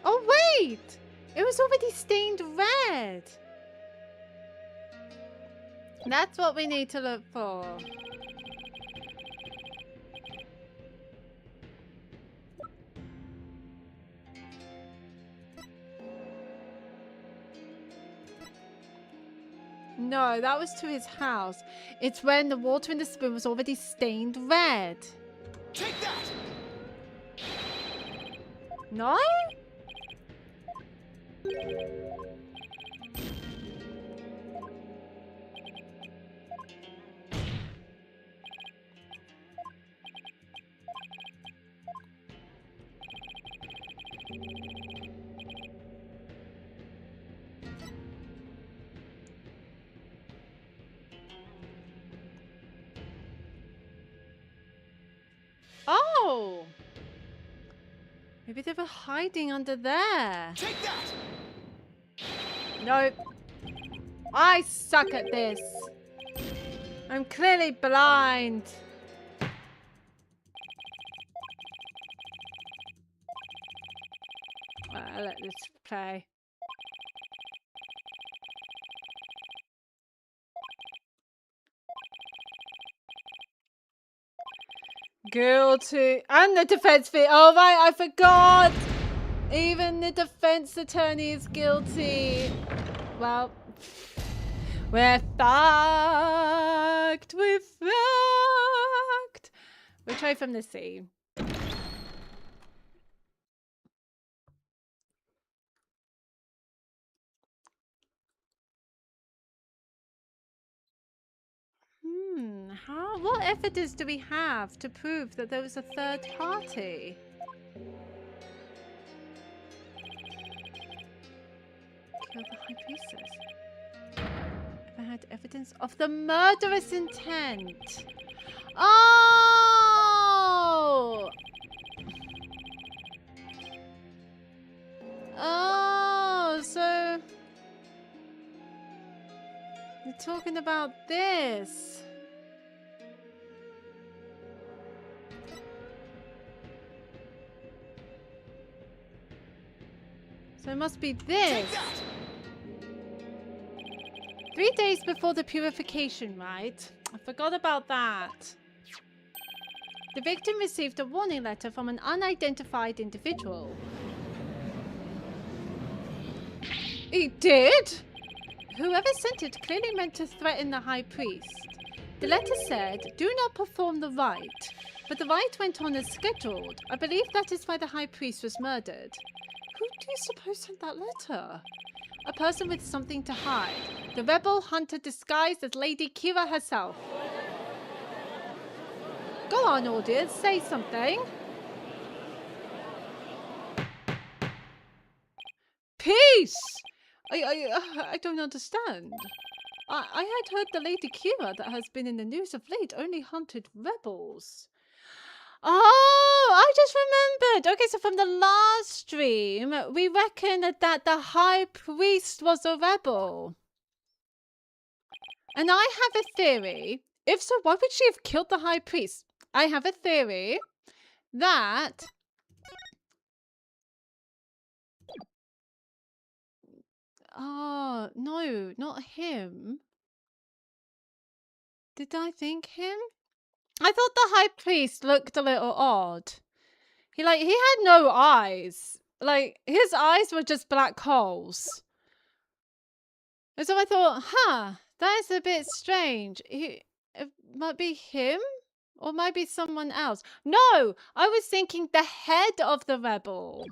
A: Oh wait! It was already stained red! That's what we need to look for. No, that was to his house. It's when the water in the spoon was already stained red.
D: Take that!
A: No? Oh! Maybe they were hiding under there.
D: Take that!
A: Nope. I suck at this. I'm clearly blind. I'll let this play. Guilty. And the defense fee. Oh, right, I forgot. Even the defense attorney is guilty. Well, we're fucked. We're fucked. We'll try from the sea. What evidence do we have to prove that there was a third party? Kill the high priestess. If I had evidence of the murderous intent. Oh! Oh, so you're talking about this. So it must be this. 3 days before the purification rite. I forgot about that. The victim received a warning letter from an unidentified individual. He did? Whoever sent it clearly meant to threaten the high priest. The letter said, "Do not perform the rite." But the rite went on as scheduled. I believe that is why the high priest was murdered. Who do you suppose sent that letter? A person with something to hide. The rebel hunter disguised as Lady Kira herself. Go on, audience, say something. Peace! I don't understand. I had heard the Lady Kira that has been in the news of late only hunted rebels. Oh, I just remembered. Okay, so from the last stream, we reckoned that the high priest was a rebel. And I have a theory. If so, why would she have killed the high priest? I have a theory that... Oh, no, not him. Did I think him? I thought the high priest looked a little odd. He had no eyes. Like, his eyes were just black holes. And so I thought, that is a bit strange. It might be him? Or might be someone else. No! I was thinking the head of the rebel.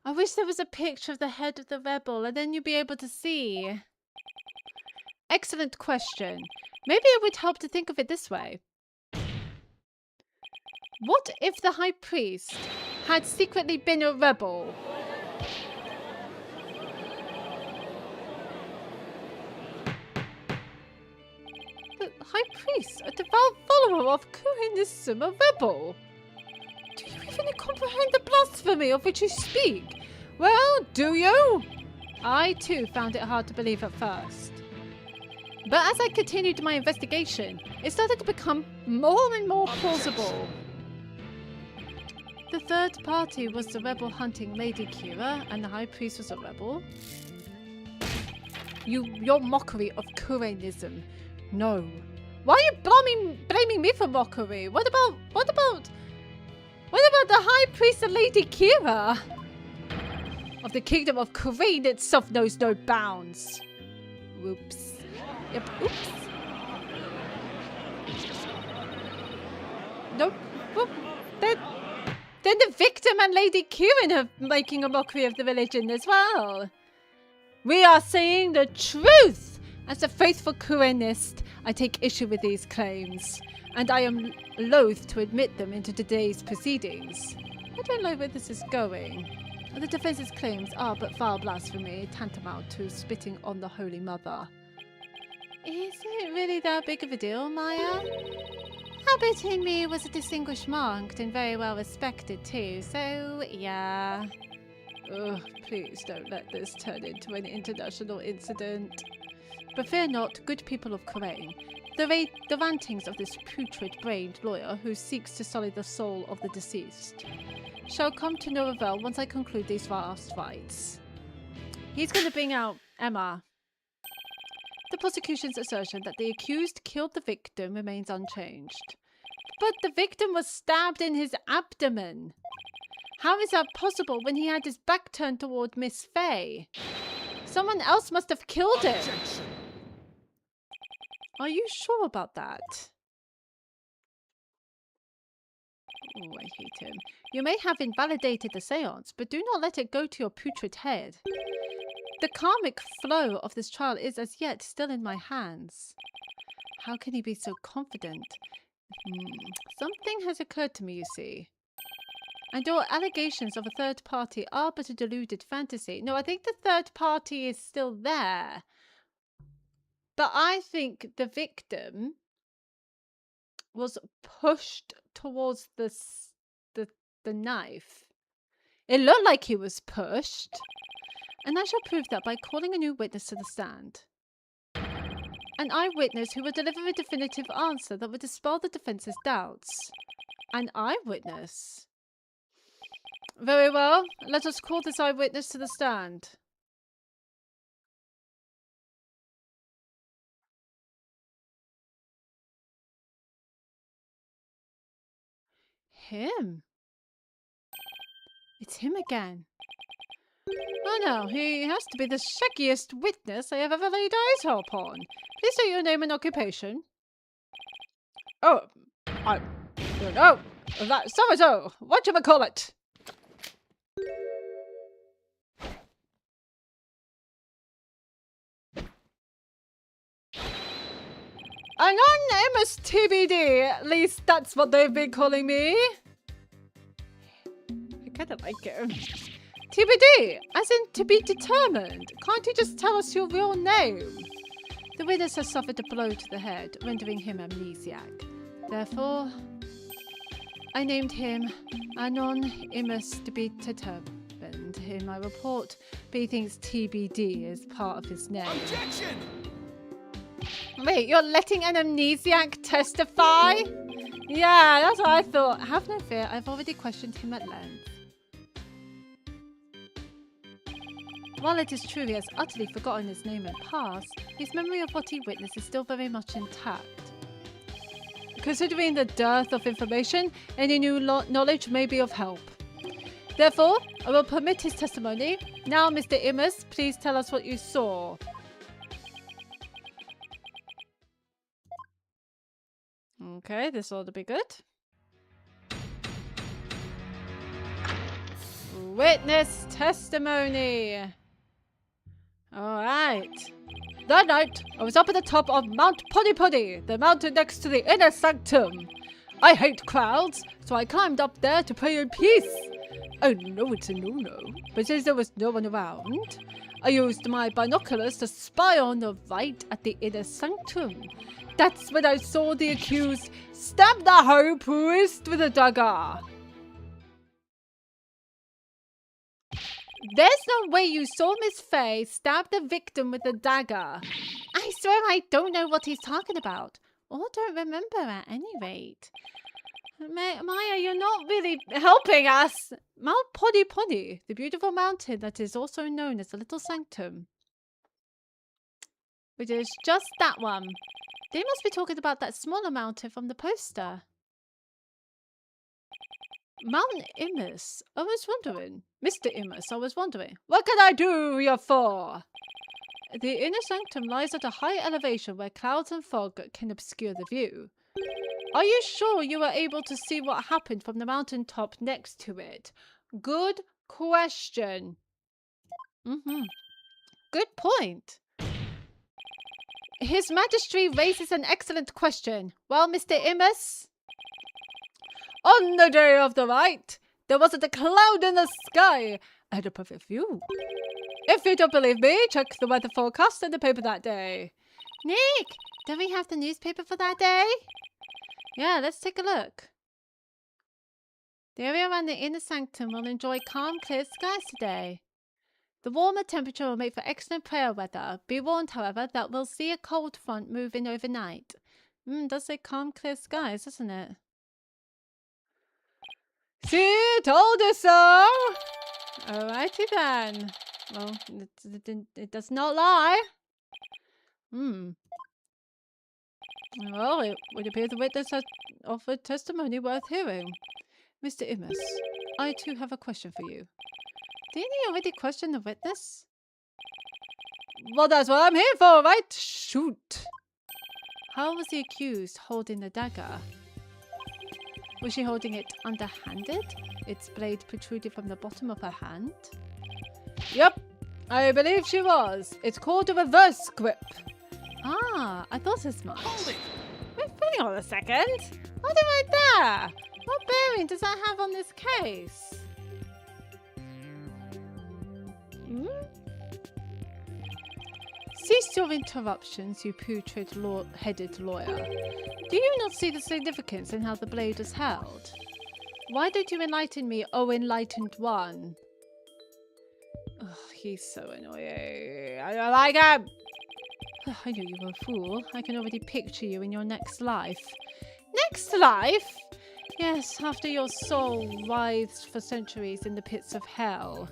A: I wish there was a picture of the head of the rebel, and then you'd be able to see. Excellent question. Maybe it would help to think of it this way. What if the high priest had secretly been a rebel? The high priest, a devout follower of Kuhinism, a rebel? Do you even comprehend the blasphemy of which you speak? Well, do you? I too found it hard to believe at first. But as I continued my investigation, it started to become more and more plausible. The third party was the rebel hunting Lady Kira, and the high priest was a rebel. Your mockery of Kuhinism. No. Why are you blaming me for mockery? What about the High Priest and Lady Kira? Of the Kingdom of Crane itself knows no bounds. Whoops. Yep, oops. Nope. Whoop. Then the victim and Lady Kieran are making a mockery of the religion as well. We are saying the truth! As a faithful Kuranist, I take issue with these claims, and I am loath to admit them into today's proceedings. I don't know where this is going. The defense's claims are but vile blasphemy, tantamount to spitting on the Holy Mother. Is it really that big of a deal, Maya? Abbot in me was a distinguished monk and very well respected too, so yeah. Ugh, please don't let this turn into an international incident. But fear not, good people of Korain. The rantings of this putrid-brained lawyer who seeks to sully the soul of the deceased shall come to no avail once I conclude these vast rites. He's going to bring out Emma. The prosecution's assertion that the accused killed the victim remains unchanged. But the victim was stabbed in his abdomen. How is that possible when he had his back turned toward Miss Faye? Someone else must have killed him.
D: Objection.
A: Are you sure about that? Oh, I hate him. You may have invalidated the seance, but do not let it go to your putrid head. The karmic flow of this trial is as yet still in my hands. How can he be so confident? Something has occurred to me, you see. And your allegations of a third party are but a deluded fantasy. No, I think the third party is still there. But I think the victim was pushed towards the knife. It looked like he was pushed. And I shall prove that by calling a new witness to the stand. An eyewitness who will deliver a definitive answer that will dispel the defense's doubts. An eyewitness? Very well. Let us call this eyewitness to the stand. Him? It's him again. Oh no, he has to be the shaggiest witness I have ever laid eyes upon. Please state your name and occupation. Oh, I don't know. That's so-and-so. Whatchamacallit? Anonymous TBD. At least that's what they've been calling me. I kind of like him. TBD, as in to be determined. Can't you just tell us your real name? The witness has suffered a blow to the head, rendering him amnesiac. Therefore, I named him Anonymous to be determined. In my report, but he thinks TBD is part of his name.
D: Objection!
A: Wait, you're letting an amnesiac testify? Yeah, that's what I thought. Have no fear, I've already questioned him at length. While it is true he has utterly forgotten his name and past, his memory of what he witnessed is still very much intact. Considering the dearth of information, any new knowledge may be of help. Therefore, I will permit his testimony. Now, Mr. Imus, please tell us what you saw. Okay, this ought to be good. Witness testimony. Alright. That night, I was up at the top of Mount Puddy Puddy, the mountain next to the inner sanctum. I hate crowds, so I climbed up there to pray in peace. I know it's a no-no, but since there was no one around, I used my binoculars to spy on the right at the inner sanctum. That's when I saw the accused stab the high priest with a dagger. There's no way you saw Miss Faye stab the victim with a dagger. I swear I don't know what he's talking about. Or don't remember at any rate. Maya, you're not really helping us. Mount Poddy Poddy, the beautiful mountain that is also known as the Little Sanctum. which is just that one. They must be talking about that smaller mountain from the poster. Mount Imus. I was wondering. Mr. Imus, I was wondering. What can I do you for? The inner sanctum lies at a high elevation where clouds and fog can obscure the view. Are you sure you were able to see what happened from the mountain top next to it? Good question. Good point. His Majesty raises an excellent question. Well, Mr. Imus? On the day of the rite, there wasn't a cloud in the sky. I had a perfect view. If you don't believe me, check the weather forecast in the paper that day. Nick, don't we have the newspaper for that day? Yeah, let's take a look. The area around the inner sanctum will enjoy calm, clear skies today. The warmer temperature will make for excellent prayer weather. Be warned, however, that we'll see a cold front move in overnight. Does say calm, clear skies, doesn't it? See, told you so! Alrighty then. Well, it does not lie. Well, it would appear the witness has offered testimony worth hearing. Mr. Imus, I too have a question for you. Didn't you already question the witness? Well, that's what I'm here for, right? Shoot. How was the accused holding the dagger? Was she holding it underhanded? Its blade protruded from the bottom of her hand? Yep, I believe she was. It's called a reverse grip. Ah, I thought as much. Wait, hang on a second. Hold it right there. What bearing does that have on this case? Cease your interruptions, you putrid-headed lawyer. Do you not see the significance in how the blade is held? Why don't you enlighten me, oh enlightened one? Ugh, he's so annoying. I don't like him. I knew you were a fool. I can already picture you in your next life. Next life? Yes, after your soul writhed for centuries in the pits of hell.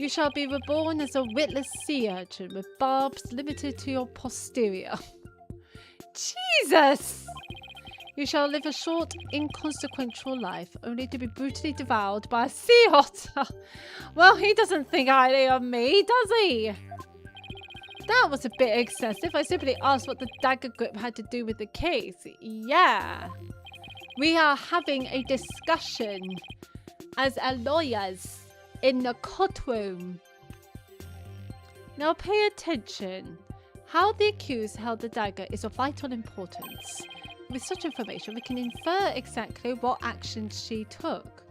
A: You shall be reborn as a witless sea urchin with barbs limited to your posterior. Jesus! You shall live a short, inconsequential life, only to be brutally devoured by a sea otter. Well, he doesn't think highly of me, does he? That was a bit excessive. I simply asked what the dagger grip had to do with the case. Yeah. We are having a discussion as lawyers in the courtroom. Now pay attention. How the accused held the dagger is of vital importance. With such information, we can infer exactly what actions she took.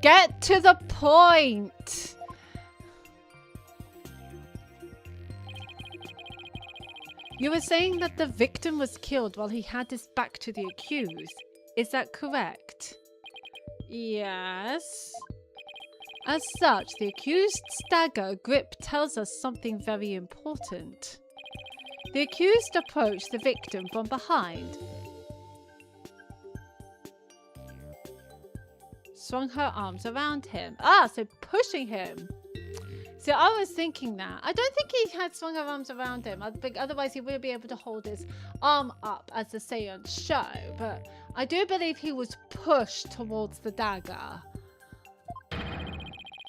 A: Get to the point! You were saying that the victim was killed while he had his back to the accused. Is that correct? Yes. As such, the accused's dagger grip tells us something very important. The accused approached the victim from behind. Swung her arms around him. Ah, so pushing him. So I was thinking that. I don't think he had swung her arms around him. I think otherwise he would be able to hold his arm up as the seance show. But I do believe he was pushed towards the dagger.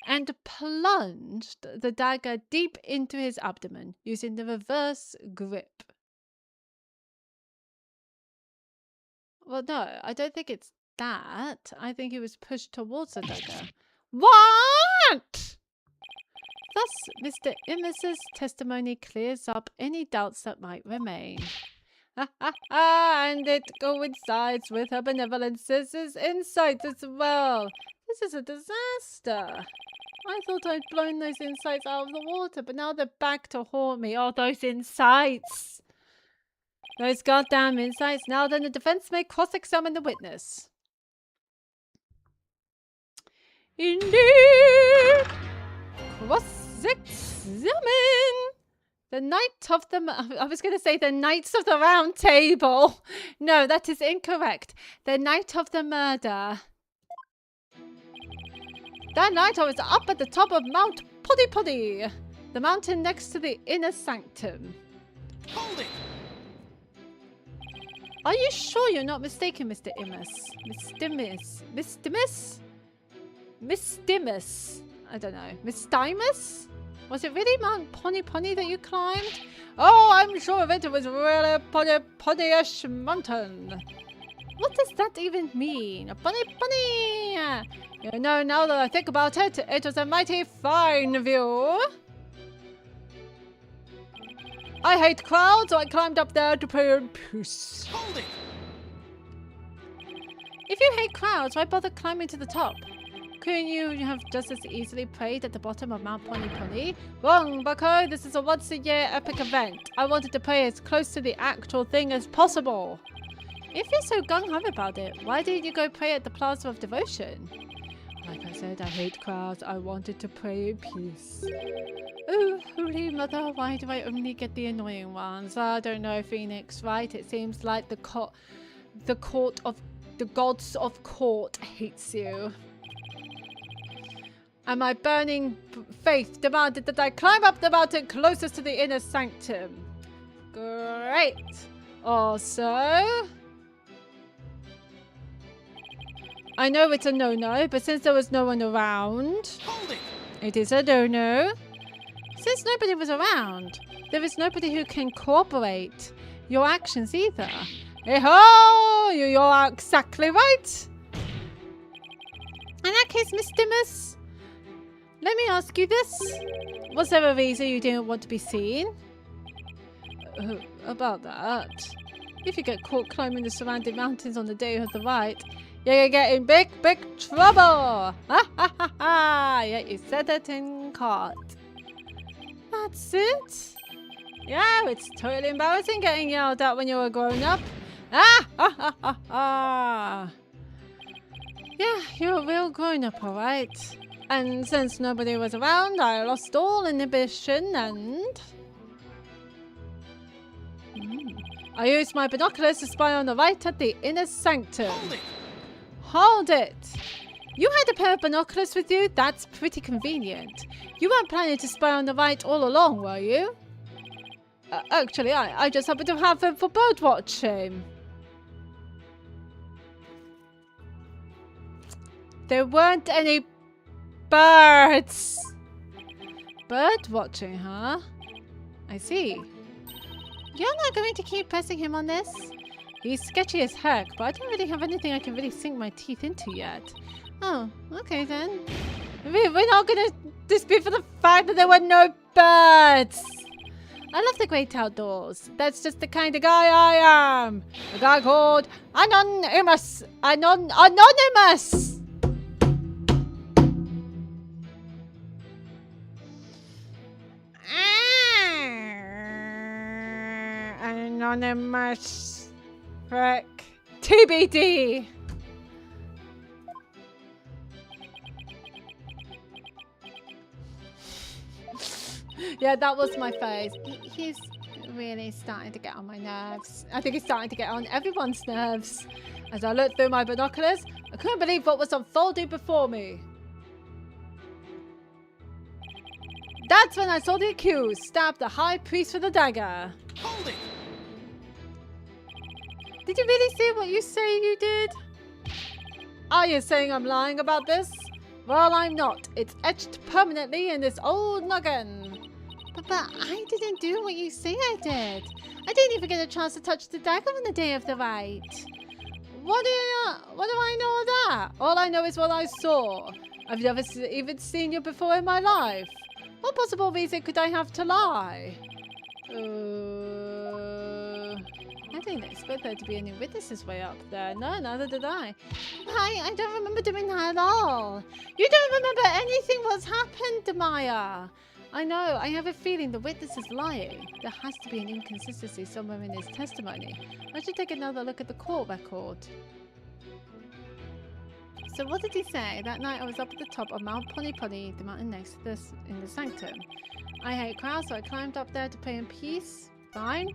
A: And plunged the dagger deep into his abdomen using the reverse grip. Well, no, I don't think it's that. I think he was pushed towards the dagger. What? Thus, Mr. Imus's testimony clears up any doubts that might remain. And it coincides with her benevolence's insights as well. This is a disaster. I thought I'd blown those insights out of the water, but now they're back to haunt me. Oh, those insights. Those goddamn insights. Now then, the defense may cross-examine the witness. Indeed. Cross-examine The Knight of the... I was going to say the Knights of the Round Table. No, that is incorrect. The Night of the Murder. That night I was up at the top of Mount Puddy Puddy, the mountain next to the inner sanctum.
D: Hold it!
A: Are you sure you're not mistaken, Mr. Immus? Miss Dimus? I don't know. Miss Dimus? Was it really Mount Pony Pony that you climbed? Oh, I'm sure of it. It was really Pony-ish mountain. What does that even mean? A bunny? You know, now that I think about it, it was a mighty fine view. I hate crowds, so I climbed up there to pray in peace.
D: Hold it!
A: If you hate crowds, why bother climbing to the top? Couldn't you have just as easily prayed at the bottom of Mount Pony Pony? Wrong, bucko. This is a once-a-year epic event. I wanted to pray as close to the actual thing as possible. If you're so gung-ho about it, why didn't you go pray at the Plaza of Devotion? Like I said, I hate crowds. I wanted to pray in peace. Oh, holy mother, why do I only get the annoying ones? I don't know, Phoenix, right? It seems like the gods of court hates you. And my burning faith demanded that I climb up the mountain closest to the inner sanctum. Great. Also, I know it's a no-no, but since there was no one around, it is a no-no. Since nobody was around, there is nobody who can corroborate your actions either. Hey-ho! You're exactly right. In that case, Miss Dimus, let me ask you this. Was there a reason you didn't want to be seen? About that. If you get caught climbing the surrounding mountains on the day of the rite, you're gonna get in big, big trouble! Ha ha ha ha! Yeah, you said it in court. That's it? Yeah, it's totally embarrassing getting yelled at when you're a grown-up. Ah ha ha ha ha! Yeah, you're a real grown-up, alright. And since nobody was around, I lost all inhibition and... I used my binoculars to spy on the right at the inner sanctum. Hold it! You had a pair of binoculars with you? That's pretty convenient. You weren't planning to spy on the right all along, were you? Actually, I just happen to have them for bird watching. There weren't any birds. Bird watching, huh? I see. You're not going to keep pressing him on this? He's sketchy as heck, but I don't really have anything I can really sink my teeth into yet. Oh, okay then. We're not going to dispute for the fact that there were no birds. I love the great outdoors. That's just the kind of guy I am. A guy called Anonymous. Anonymous! Anonymous. Frick. TBD. Yeah, that was my face. He's really starting to get on my nerves. I think he's starting to get on everyone's nerves. As I looked through my binoculars, I couldn't believe what was unfolding before me. That's when I saw the accused stab the high priest with a dagger.
D: Hold it!
A: Did you really see what you say you did? Are you saying I'm lying about this? Well, I'm not. It's etched permanently in this old noggin. But I didn't do what you say I did. I didn't even get a chance to touch the dagger on the day of the rite. What do I know of that? All I know is what I saw. I've never even seen you before in my life. What possible reason could I have to lie? I didn't expect there to be any witnesses way up there. No, neither did I. I don't remember doing that at all. You don't remember anything what's happened, Maya. I know. I have a feeling the witness is lying. There has to be an inconsistency somewhere in his testimony. I should take another look at the court record. So what did he say? That night I was up at the top of Mount Pony Pony, the mountain next to this in the sanctum. I hate crowds, so I climbed up there to pray in peace. Fine.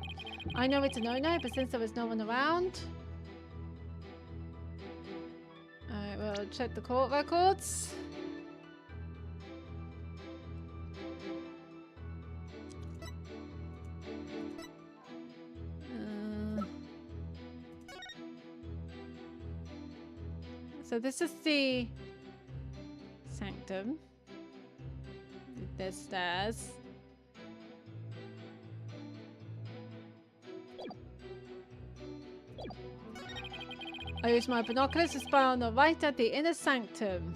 A: I know it's a no-no, but since there was no one around... Alright, we'll check the court records. So this is the sanctum. There's stairs. I use my binoculars to spy on the right at the inner sanctum.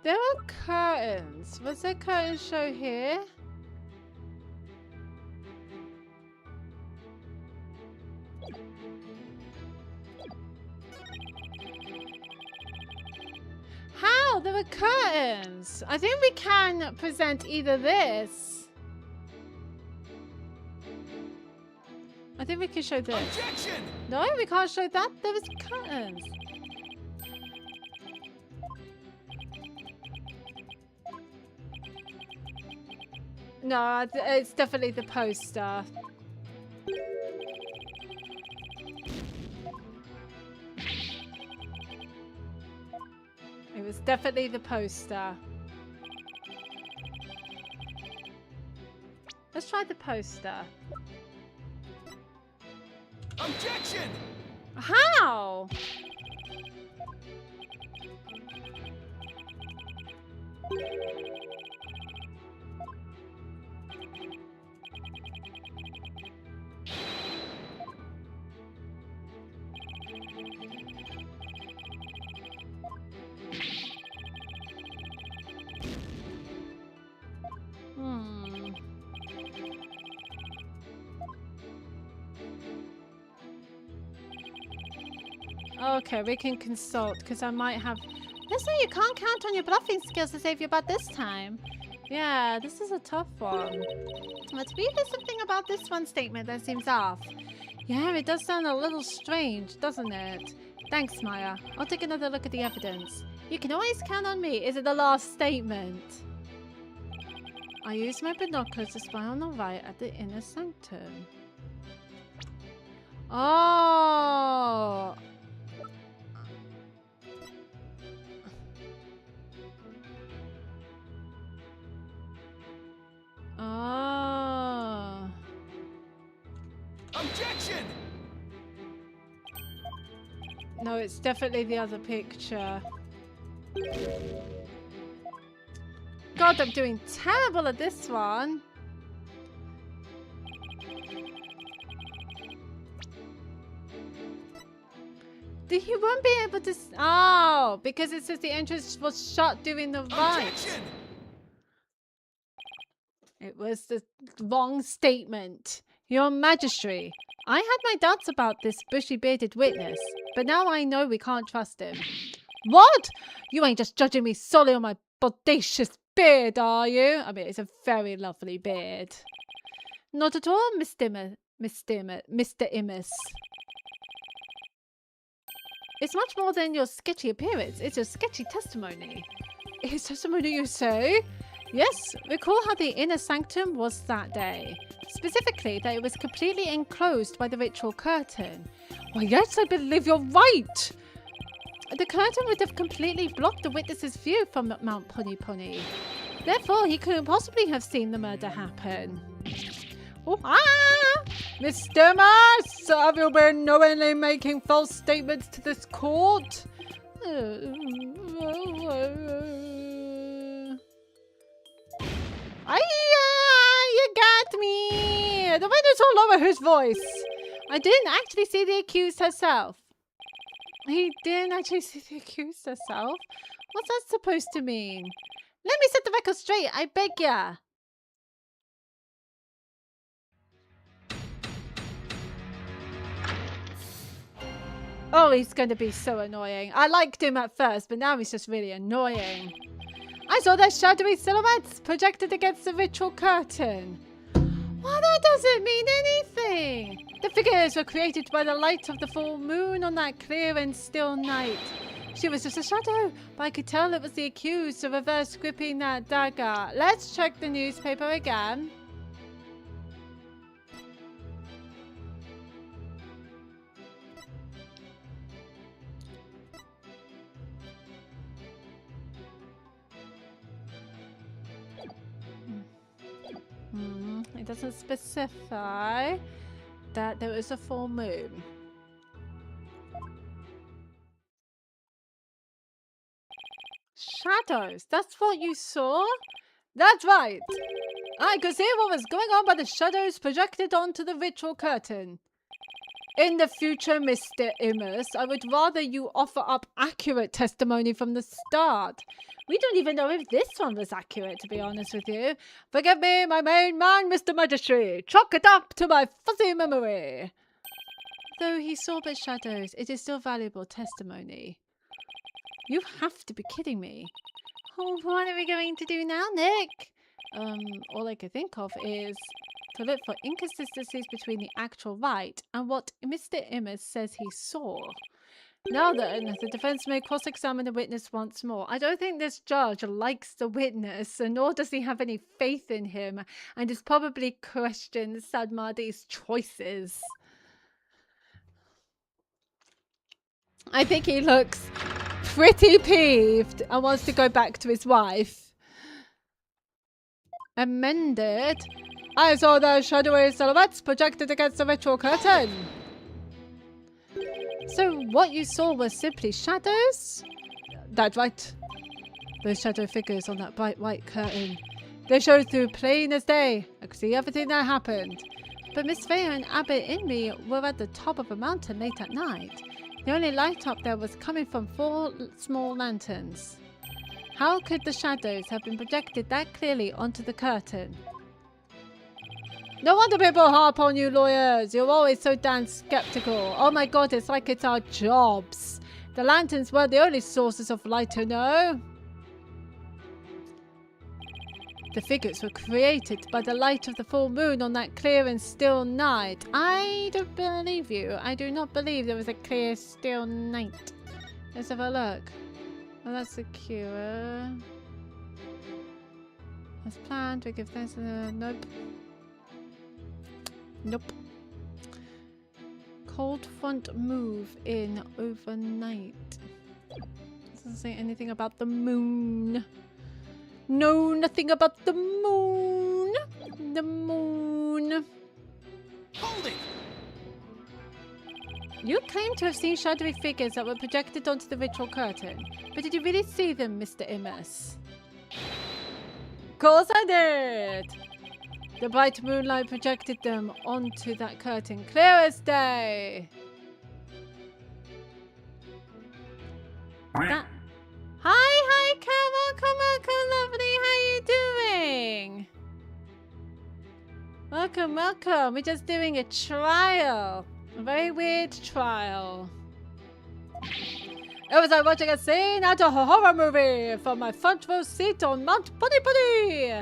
A: There are curtains. Was there curtain show here? How? There were curtains. I think we can present either this. I think we can show this.
D: Objection!
A: No, we can't show that. There was curtains. No, it's definitely the poster. It was definitely the poster. Let's try the poster.
D: Objection!
A: How? Okay, we can consult because I might have... Listen, you can't count on your bluffing skills to save your butt this time. Yeah, this is a tough one. But to me, there's something about this one statement that seems off. Yeah, it does sound a little strange, doesn't it? Thanks, Maya. I'll take another look at the evidence. You can always count on me. Is it the last statement? I use my binoculars to spy on the right at the inner sanctum. Oh! Oh.
D: Objection!
A: No, it's definitely the other picture. God, I'm doing terrible at this one. He won't be able to... Oh, because it says the entrance was shut during the rite.
D: Objection!
A: It was the wrong statement. Your Majesty, I had my doubts about this bushy-bearded witness, but now I know we can't trust him. What? You ain't just judging me solely on my bodacious beard, are you? I mean, it's a very lovely beard. Not at all, Mr. Immus. It's much more than your sketchy appearance. It's your sketchy testimony. His testimony, you say? Yes, recall how the inner sanctum was that day. Specifically, that it was completely enclosed by the ritual curtain. Why, yes, I believe you're right. The curtain would have completely blocked the witness's view from Mount Pony Pony. Therefore, he couldn't possibly have seen the murder happen. Oh, Mr. Mass, have you been knowingly making false statements to this court? You got me! The witness will lower his voice. I didn't actually see the accused herself. He didn't actually see the accused herself? What's that supposed to mean? Let me set the record straight, I beg ya. Oh, he's going to be so annoying. I liked him at first, but now he's just really annoying. I saw their shadowy silhouettes projected against the ritual curtain. Well, that doesn't mean anything. The figures were created by the light of the full moon on that clear and still night. She was just a shadow, but I could tell it was the accused of reverse gripping that dagger. Let's check the newspaper again. It doesn't specify that there is a full moon. Shadows, that's what you saw? That's right. I could see what was going on by the shadows projected onto the ritual curtain. In the future, Mr. Immers, I would rather you offer up accurate testimony from the start. We don't even know if this one was accurate, to be honest with you. Forgive me, my main man, Mr. Magistrate. Chalk it up to my fuzzy memory. Though he saw but shadows, it is still valuable testimony. You have to be kidding me. Oh, what are we going to do now, Nick? All I can think of is to look for inconsistencies between the actual right and what Mr. Immers says he saw. Now then, the defense may cross-examine the witness once more. I don't think this judge likes the witness, and nor does he have any faith in him, and is probably questioning Sadmadi's choices. I think he looks pretty peeved and wants to go back to his wife. Amended. I saw the shadowy silhouettes projected against the ritual curtain. So what you saw was simply shadows? That's right. Those shadow figures on that bright white curtain. They showed through plain as day. I could see everything that happened. But Miss Freya and Abbot Inby were at the top of a mountain late at night. The only light up there was coming from 4 small lanterns. How could the shadows have been projected that clearly onto the curtain? No wonder people harp on you lawyers. You're always so damn skeptical. Oh my god, it's like it's our jobs. The lanterns weren't the only sources of light, you know. The figures were created by the light of the full moon on that clear and still night. I don't believe you. I do not believe there was a clear, still night. Let's have a look. Oh, that's secure. As planned, we give thanks. Nope. Nope. Cold front move in overnight. Doesn't say anything about the moon. No, nothing about the moon. The moon.
D: Hold it!
A: You claim to have seen shadowy figures that were projected onto the ritual curtain. But did you really see them, Mr. Immers? Of course I did! The bright moonlight projected them onto that curtain, clear as day. Hi, welcome, lovely. How you doing? Welcome. We're just doing a trial. A very weird trial. It was like watching a scene out of a horror movie from my front row seat on Mount Buddy.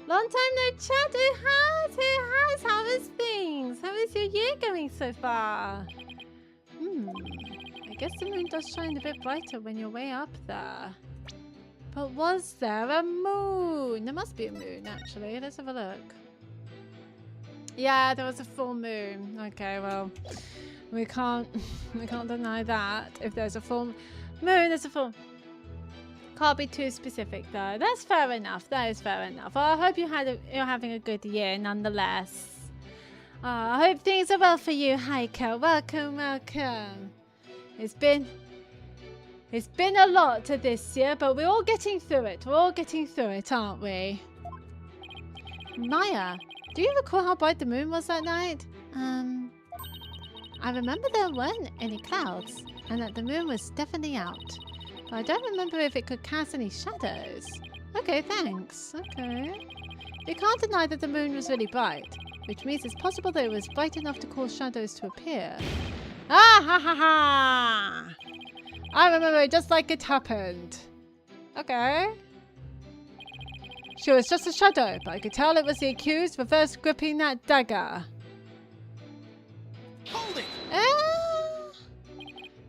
A: Long time no chat. Who has? How is things? How is your year going so far? I guess the moon does shine a bit brighter when you're way up there. But was there a moon? There must be a moon, actually. Let's have a look. Yeah, there was a full moon. Okay, well, we can't deny that. If there's a full moon, there's a full. Can't be too specific though. That's fair enough. That is fair enough. Well, I hope you're having a good year nonetheless. I hope things are well for you, Heiko. Welcome. It's been a lot to this year, but we're all getting through it. We're all getting through it, aren't we? Maya, do you recall how bright the moon was that night? I remember there weren't any clouds, and that the moon was definitely out. But I don't remember if it could cast any shadows. Okay, thanks. Okay. You can't deny that the moon was really bright, which means it's possible that it was bright enough to cause shadows to appear. Ah ha ha ha! I remember it just like it happened. Okay. She was just a shadow, but I could tell it was the accused reverse gripping that dagger.
D: Hold it!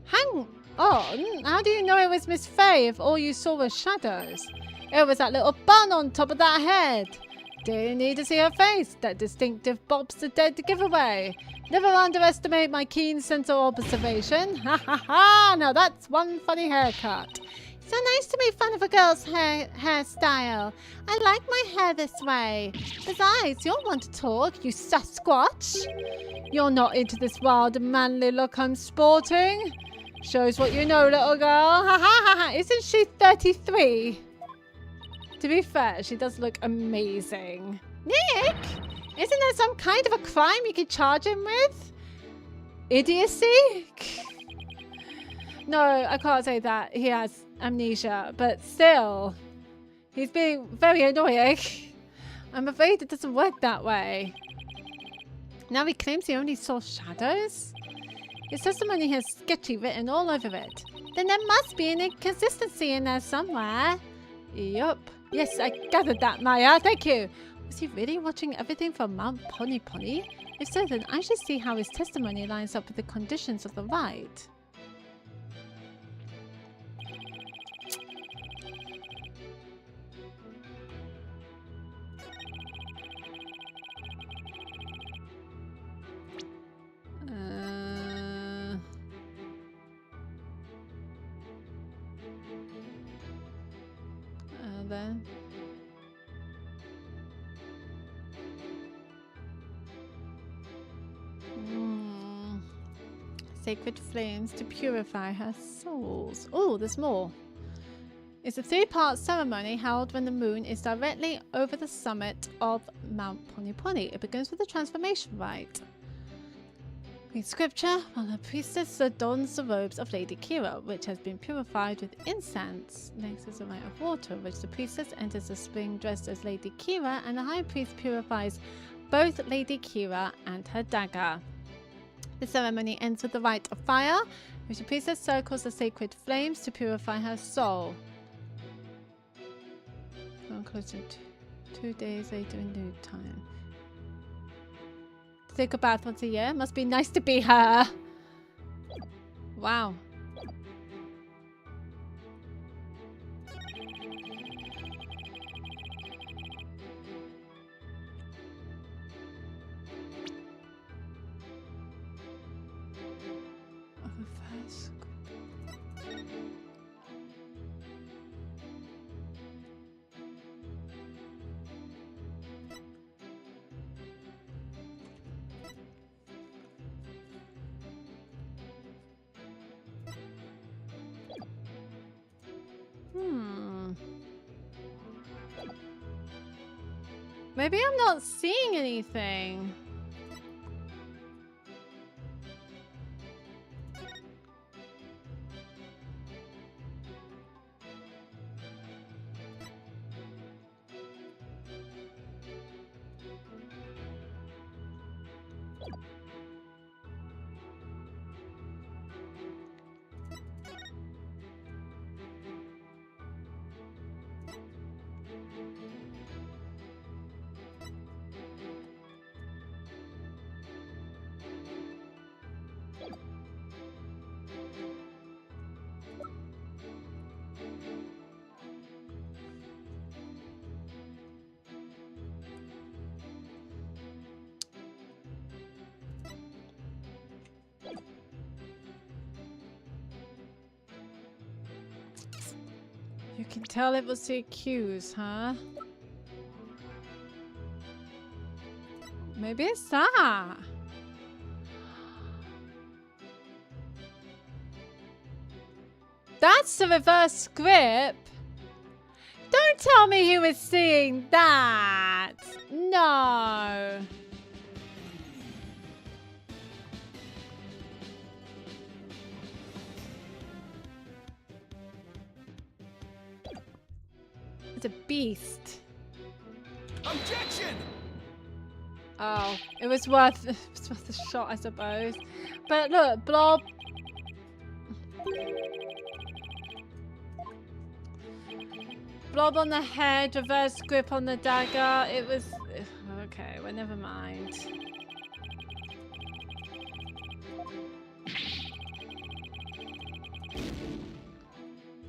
A: Hang on. How do you know it was Miss Faye if all you saw was shadows? It was that little bun on top of that head. Didn't need to see her face. That distinctive bob's the dead giveaway. Never underestimate my keen sense of observation. Ha ha ha! Now that's one funny haircut. So nice to make fun of a girl's hairstyle. I like my hair this way. Besides, you're one to talk, you Sasquatch. You're not into this wild and manly look I'm sporting. Shows what you know, little girl. Ha ha ha ha. Isn't she 33? To be fair, she does look amazing. Nick, isn't there some kind of a crime you could charge him with? Idiocy? No, I can't say that. He has amnesia, but still, he's being very annoying. I'm afraid it doesn't work that way. Now he claims he only saw shadows? His testimony has sketchy written all over it. Then there must be an inconsistency in there somewhere. Yup. Yes, I gathered that, Maya. Thank you. Was he really watching everything from Mount Pony Pony? If so, then I should see how his testimony lines up with the conditions of the rite. Then sacred flames to purify her souls. Oh, there's more. It's a 3-part ceremony held when the moon is directly over the summit of Mount Pony Pony. It begins with the transformation rite. In scripture, while a priestess adorns the robes of Lady Kira, which has been purified with incense. Next is a rite of water, which the priestess enters the spring dressed as Lady Kira, and the high priest purifies both Lady Kira and her dagger. The ceremony ends with the rite of fire, which the priestess circles the sacred flames to purify her soul. Close to 2 days later in noon time. Take a bath once a year. Must be nice to be her. Wow. Maybe I'm not seeing anything. You can tell it was the accused, huh? Maybe it's that. That's the reverse grip. Don't tell me he was seeing that. No. It's a beast.
D: Objection!
A: Oh, it was worth a shot, I suppose. But look, Blob. blob on the head, reverse grip on the dagger. It was... Okay, well, never mind.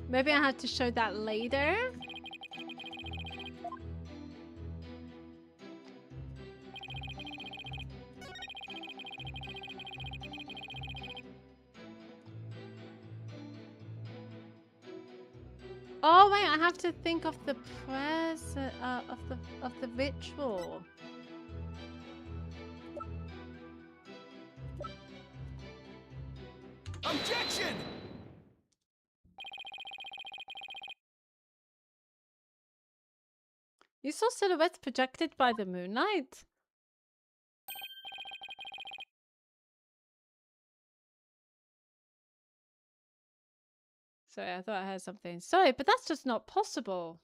A: Maybe I have to show that later. Oh wait, I have to think of the prayers of the ritual.
D: Objection!
A: You saw silhouettes projected by the moonlight? Sorry, I thought I heard something. Sorry, but that's just not possible.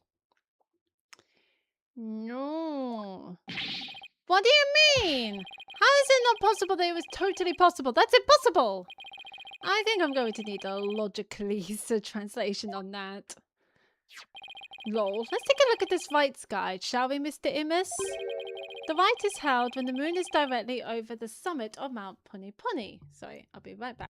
A: No. What do you mean? How is it not possible that it was totally possible? That's impossible! I think I'm going to need a logically translation on that. Lol. Let's take a look at this rites guide, shall we, Mr. Imus? The rite is held when the moon is directly over the summit of Mount Punipuni. Sorry, I'll be right back.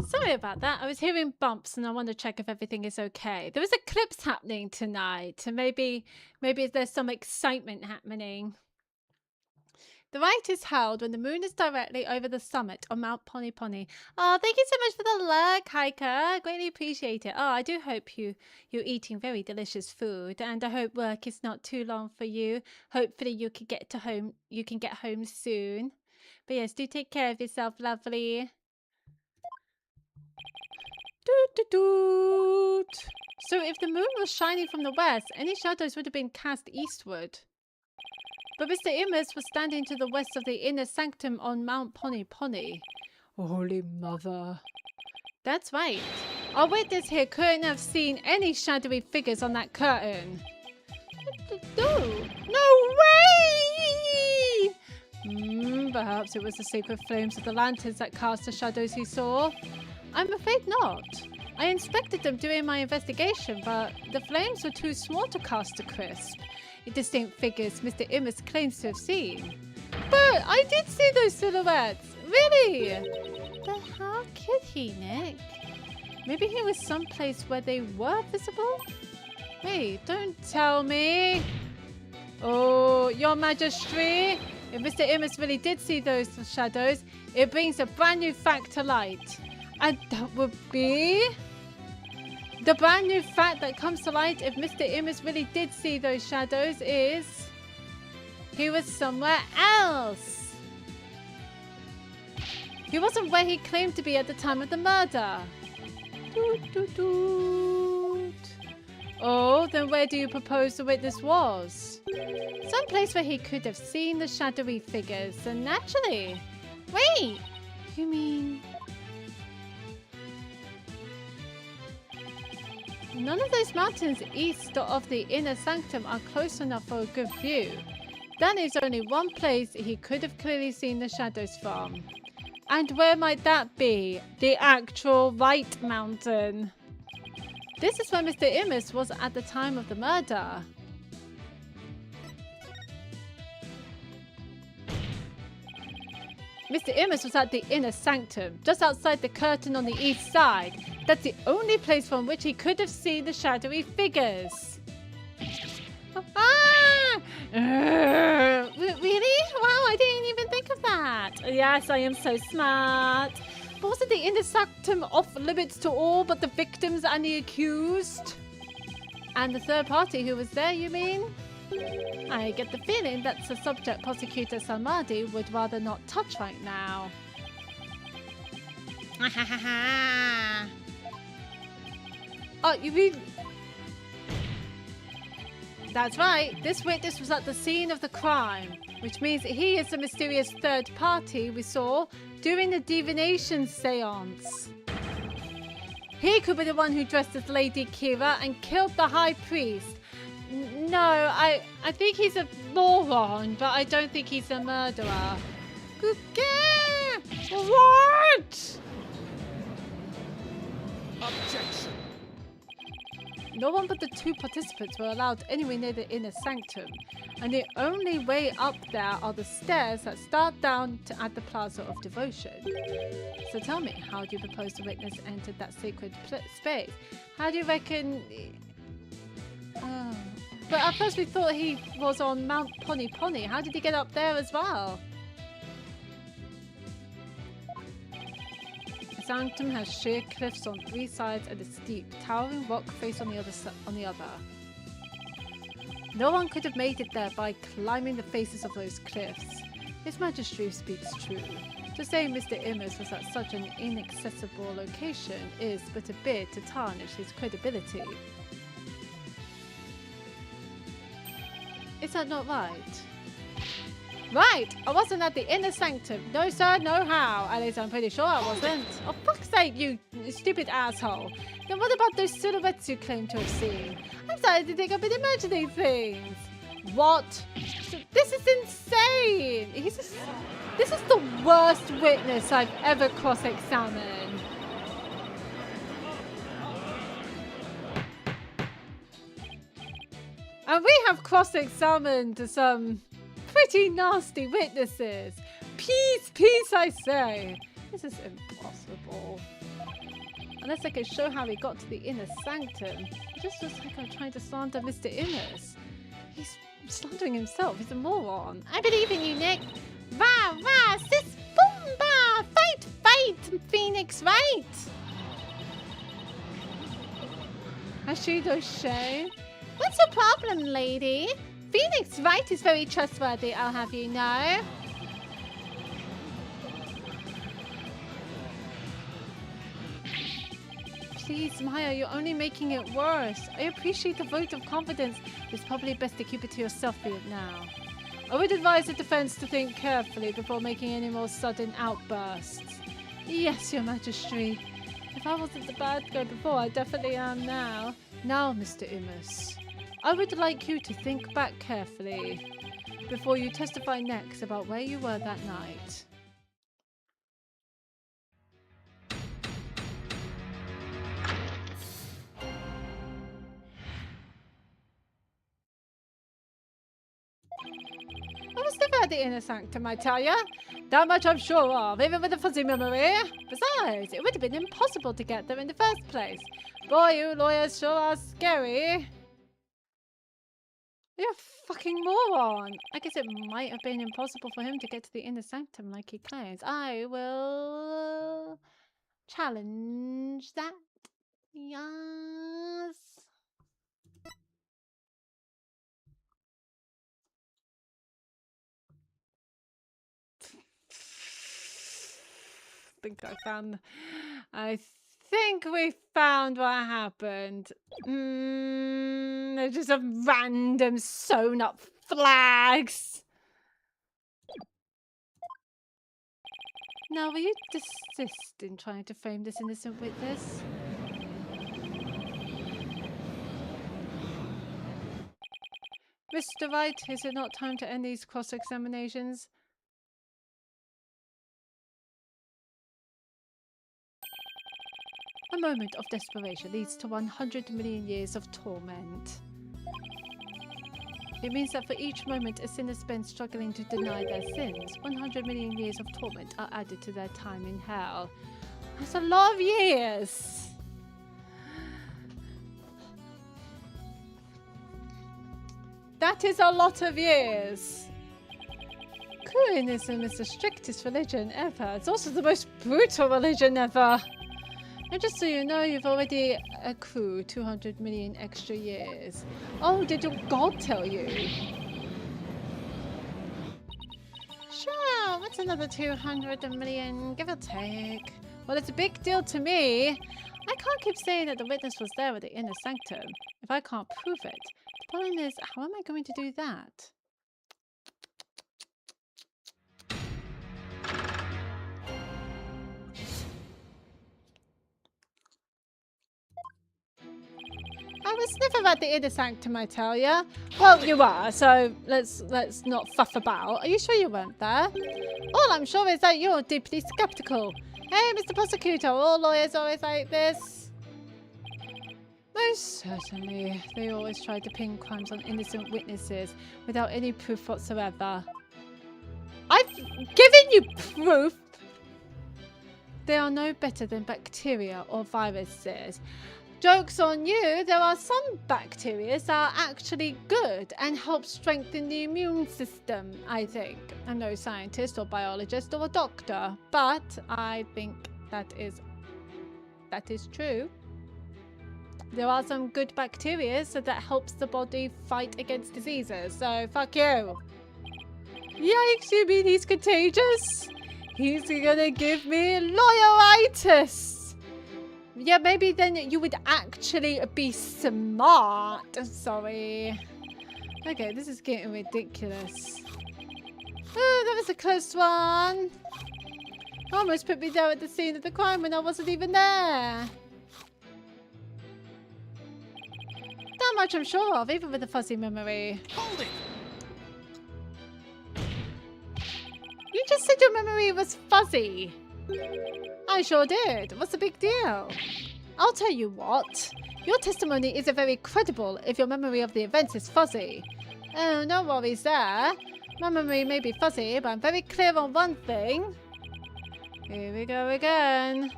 A: Sorry about that. I was hearing bumps and I want to check if everything is okay. There was eclipse happening tonight, and maybe there's some excitement happening. The rite is held when the moon is directly over the summit of Mount Punipuni. Oh, thank you so much for the lurk, Hiker. Greatly appreciate it. Oh, I do hope you're eating very delicious food, and I hope work is not too long for you. Hopefully you can get home. You can get home soon. But yes, do take care of yourself, lovely. Doot, doot, doot. So if the moon was shining from the west, any shadows would have been cast eastward. But Mr. Imus was standing to the west of the inner sanctum on Mount Punipuni. Holy Mother. That's right. Our witness here couldn't have seen any shadowy figures on that curtain. No way! Perhaps it was the sacred flames of the lanterns that cast the shadows he saw. I'm afraid not. I inspected them during my investigation, but the flames were too small to cast a crisp. Indistinct figures Mr. Imus claims to have seen. But I did see those silhouettes. Really? But how could he, Nick? Maybe he was someplace where they were visible? Wait, don't tell me. Oh, Your Majesty. If Mr. Imus really did see those shadows, it brings a brand new fact to light. And that would be... the brand new fact that comes to light if Mr. Imus really did see those shadows is... he was somewhere else. He wasn't where he claimed to be at the time of the murder. Doot, doot, doot. Oh, then where do you propose the witness was? Someplace where he could have seen the shadowy figures, and naturally... Wait! You mean... none of those mountains east of the inner sanctum are close enough for a good view. That leaves only one place he could have clearly seen the shadows from. And where might that be? The actual right mountain. This is where Mr. Imus was at the time of the murder. Mr. Imus was at the inner sanctum, just outside the curtain on the east side. That's the only place from which he could have seen the shadowy figures. Ah! Really? Wow, I didn't even think of that. Yes, I am so smart. But wasn't the inner sanctum off limits to all but the victims and the accused? And the third party who was there, you mean? I get the feeling that's a subject prosecutor Salmadi would rather not touch right now. Oh, you mean... That's right. This witness was at the scene of the crime, which means that he is the mysterious third party we saw during the divination seance. He could be the one who dressed as Lady Kira and killed the High Priest. No, I think he's a moron, but I don't think he's a murderer. What?
D: Objection.
A: No one but the two participants were allowed anywhere near the inner sanctum, and the only way up there are the stairs that start down at the Plaza of Devotion. So tell me, how do you propose the witness entered that sacred space? How do you reckon... Oh. But at first we thought he was on Mount Pony Pony. How did he get up there as well? The sanctum has sheer cliffs on three sides and a steep, towering rock face on the other. No one could have made it there by climbing the faces of those cliffs. His Majesty speaks true. To say Mr. Immers was at such an inaccessible location is but a bit to tarnish his credibility. Is that not right? Right! I wasn't at the inner sanctum. No sir, no how. At least I'm pretty sure I wasn't. Oh, fuck's sake, you stupid asshole. Then what about those silhouettes you claim to have seen? I'm starting to think I've been imagining things. What? This is insane! This is the worst witness I've ever cross-examined. And we have cross-examined some pretty nasty witnesses. Peace, peace, I say. This is impossible. Unless I can show how he got to the inner sanctum. It just looks like I'm trying to slander Mr. Immers. He's slandering himself. He's a moron. I believe in you, Nick. Rah, rah, sis, boom, bah. Fight, fight, Phoenix, right? Ashido Shay. What's your problem, lady? Phoenix Wright is very trustworthy, I'll have you know. Please, Maya, you're only making it worse. I appreciate the vote of confidence. It's probably best to keep it to yourself for now. I would advise the defense to think carefully before making any more sudden outbursts. Yes, Your Majesty. If I wasn't the bad guy before, I definitely am now. Now, Mr. Immers, I would like you to think back carefully before you testify next about where you were that night. I was never at the inner sanctum, I tell ya. That much I'm sure of, even with a fuzzy memory. Besides, it would have been impossible to get there in the first place. Boy, you lawyers sure are scary. You're a fucking moron. I guess it might have been impossible for him to get to the inner sanctum like he claims. I will challenge that. Yes. I think we found what happened. They're just some random sewn up flags. Now, will you desist in trying to frame this innocent witness? Mr. Wright, is it not time to end these cross-examinations? A moment of desperation leads to 100 million years of torment. It means that for each moment a sinner spends struggling to deny their sins, 100 million years of torment are added to their time in hell. That's a lot of years! That is a lot of years. Kuinism is the strictest religion ever. It's also the most brutal religion ever. And just so you know, you've already accrued 200 million extra years. Oh, did your god tell you? Sure, what's another 200 million, give or take? Well, it's a big deal to me. I can't keep saying that the witness was there at the inner sanctum if I can't prove it. The point is, how am I going to do that? I was never at the inner sanctum, I tell ya. Well, you were, so let's not fuff about. Are you sure you weren't there? All I'm sure is that you're deeply skeptical. Hey, Mr. Prosecutor, all lawyers always like this. Most certainly. They always try to pin crimes on innocent witnesses without any proof whatsoever. I've given you proof! They are no better than bacteria or viruses. Joke's on you, there are some bacteria that are actually good and help strengthen the immune system, I think. I'm no scientist or biologist or a doctor, but I think that is true. There are some good bacteria so that helps the body fight against diseases, so fuck you. Yikes, you mean he's contagious? He's gonna give me lawyeritis. Yeah, maybe then you would actually be smart. Sorry. Okay, this is getting ridiculous. Oh, that was a close one. Almost put me there at the scene of the crime when I wasn't even there. That much I'm sure of, even with a fuzzy memory.
D: Hold it!
A: You just said your memory was fuzzy. I sure did. What's the big deal? I'll tell you what. Your testimony isn't very credible if your memory of the events is fuzzy. Oh, no worries there. My memory may be fuzzy, but I'm very clear on one thing. Here we go again.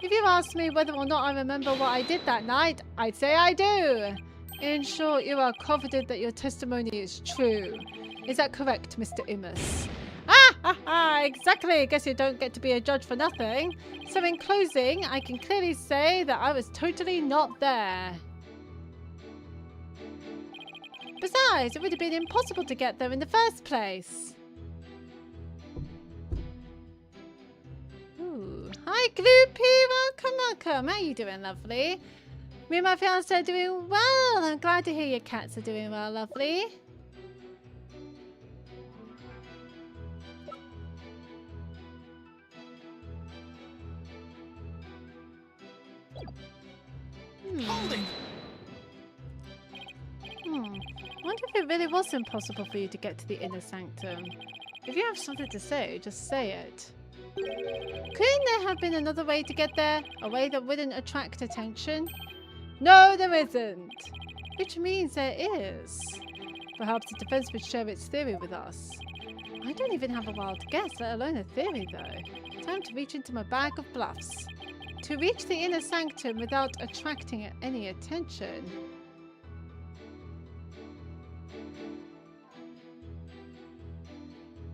A: If you asked me whether or not I remember what I did that night, I'd say I do. In short, you are confident that your testimony is true. Is that correct, Mr. Imus? Exactly. Guess you don't get to be a judge for nothing. So in closing, I can clearly say that I was totally not there. Besides, it would have been impossible to get there in the first place. Ooh. Hi, Gloopy. Welcome. How are you doing, lovely? Me and my fiance are doing well. I'm glad to hear your cats are doing well, lovely.
D: Hold it!
A: Wonder if it really was impossible for you to get to the inner sanctum. If you have something to say, just say it. Couldn't there have been another way to get there? A way that wouldn't attract attention? No, there isn't. Which means there is. Perhaps the defense would share its theory with us. I don't even have a wild guess, let alone a theory, though. Time to reach into my bag of bluffs. To reach the inner sanctum without attracting any attention.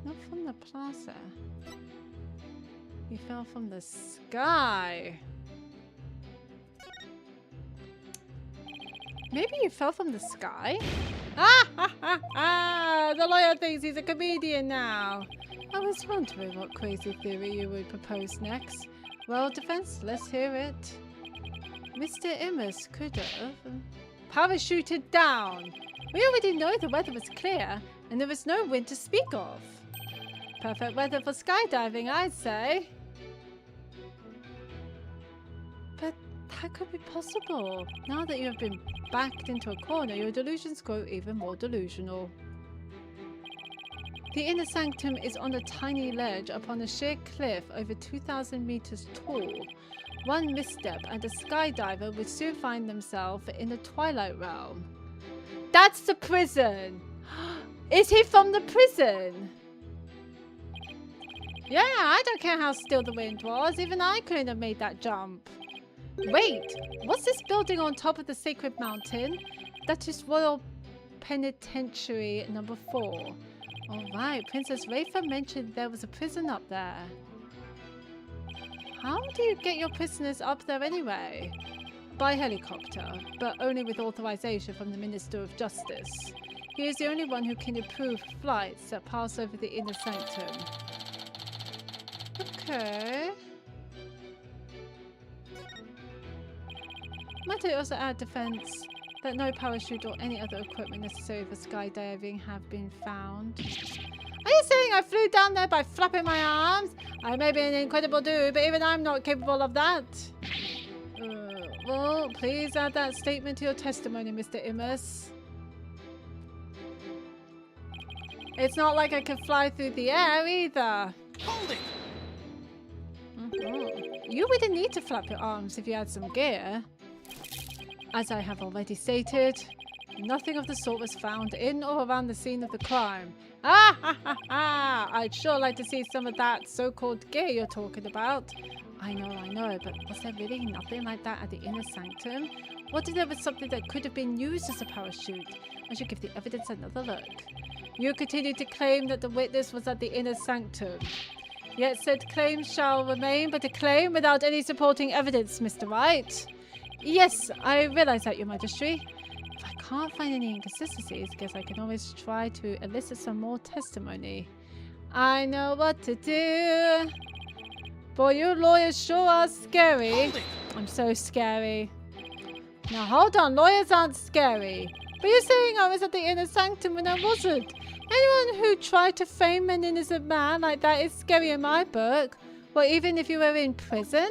A: Not from the plaza. You fell from the sky. Maybe you fell from the sky? The lawyer thinks he's a comedian now. I was wondering what crazy theory you would propose next. Well, defense, let's hear it. Mr. Imus could have parachuted down. We already know the weather was clear and there was no wind to speak of. Perfect weather for skydiving, I'd say. But that could be possible. Now that you have been backed into a corner, your delusions grow even more delusional. The inner sanctum is on a tiny ledge upon a sheer cliff over 2,000 meters tall. One misstep and a skydiver would soon find themselves in the Twilight Realm. That's the prison! Is he from the prison? Yeah, I don't care how still the wind was. Even I couldn't have made that jump. Wait, what's this building on top of the sacred mountain? That is Royal Penitentiary number 4. Alright, Princess Rafa mentioned there was a prison up there. How do you get your prisoners up there anyway? By helicopter, but only with authorization from the Minister of Justice. He is the only one who can approve flights that pass over the inner sanctum. Okay. Might I also add defense that no parachute or any other equipment necessary for skydiving have been found. Are you saying I flew down there by flapping my arms? I may be an incredible dude, but even I'm not capable of that. Well, please add that statement to your testimony, Mr. Immus. It's not like I can fly through the air either.
D: Hold it!
A: You wouldn't need to flap your arms if you had some gear. As I have already stated, nothing of the sort was found in or around the scene of the crime. Ah ha ha ha! I'd sure like to see some of that so-called gear you're talking about. I know, but was there really nothing like that at the inner sanctum? What if there was something that could have been used as a parachute? I should give the evidence another look. You continue to claim that the witness was at the inner sanctum. Yet said claim shall remain but a claim without any supporting evidence, Mr. Wright. Yes, I realize that, Your Majesty. If I can't find any inconsistencies, I guess I can always try to elicit some more testimony. I know what to do. Boy, you lawyers sure are scary. I'm so scary. Now hold on, lawyers aren't scary. But you're saying I was at the inner sanctum when I wasn't. Anyone who tried to frame an innocent man like that is scary in my book. Well, even if you were in prison?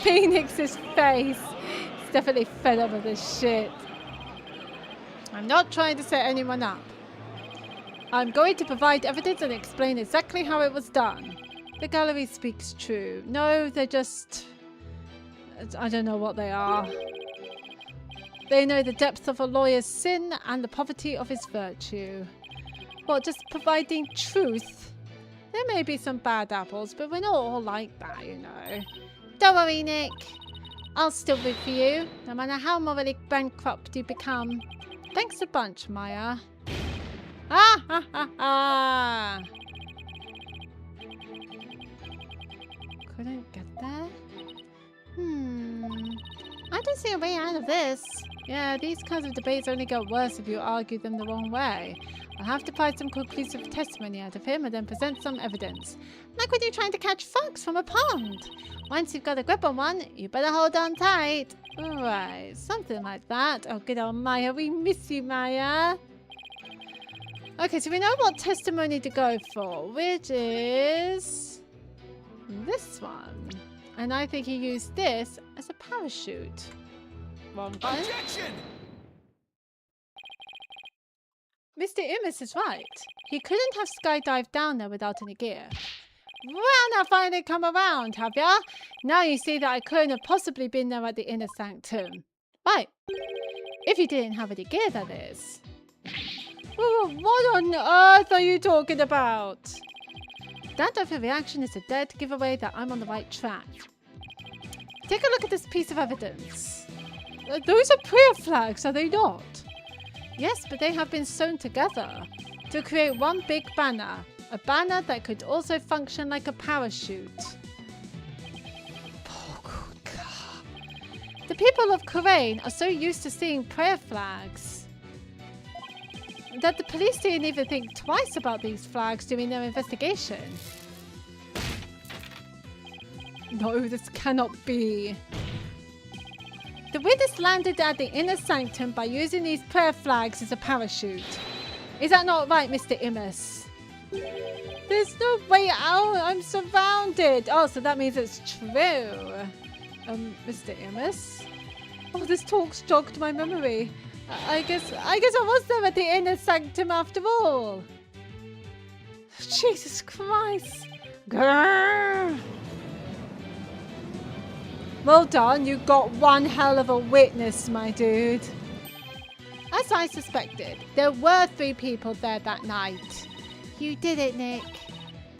A: Phoenix's face. He's definitely fed up with this shit. I'm not trying to set anyone up. I'm going to provide evidence and explain exactly how it was done. The gallery speaks true. No, they're just... I don't know what they are. They know the depth of a lawyer's sin and the poverty of his virtue. Well, just providing truth. There may be some bad apples, but we're not all like that, you know. Don't worry, Nick. I'll still root for you, no matter how morally bankrupt you become. Thanks a bunch, Maya. Ah ha ha ha! Couldn't get there? I don't see a way out of this. Yeah, these kinds of debates only get worse if you argue them the wrong way. I'll have to find some conclusive testimony out of him and then present some evidence. Like when you're trying to catch frogs from a pond. Once you've got a grip on one, you better hold on tight. Right, something like that. Oh, good old Maya. We miss you, Maya. Okay, so we know what testimony to go for, which is this one. And I think he used this as a parachute. Wrong one.
D: Objection!
A: Mr. Immus is right. He couldn't have skydived down there without any gear. Well, now finally come around, have ya? Now you see that I couldn't have possibly been there at the inner sanctum. Right. If you didn't have any gear, that is. What on earth are you talking about? That overreaction is a dead giveaway that I'm on the right track. Take a look at this piece of evidence. Those are prayer flags, are they not? Yes, but they have been sewn together to create one big banner. A banner that could also function like a parachute. Oh, good God. The people of Korean are so used to seeing prayer flags that the police didn't even think twice about these flags during their investigation. No, this cannot be. The witness landed at the inner sanctum by using these prayer flags as a parachute. Is that not right, Mr. Immus? There's no way out. I'm surrounded. Oh, so that means it's true. Mr. Immus? Oh, this talk's jogged my memory. I guess I was there at the inner sanctum after all. Jesus Christ. Grrr. Well done, you got one hell of a witness, my dude. As I suspected, there were 3 people there that night. You did it, Nick.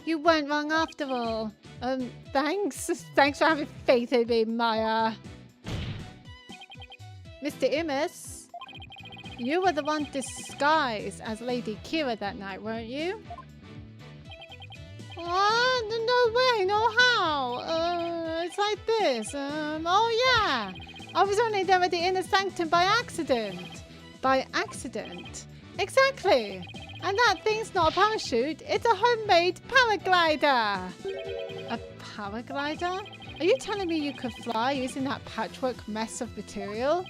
A: You weren't wrong after all. Thanks. Thanks for having faith in me, Maya. Mr. Imus, you were the one disguised as Lady Kira that night, weren't you? What? No way, no how. It's like this. Oh yeah. I was only there at the inner sanctum by accident. By accident. Exactly. And that thing's not a parachute. It's a homemade paraglider. A paraglider? Are you telling me you could fly using that patchwork mess of material?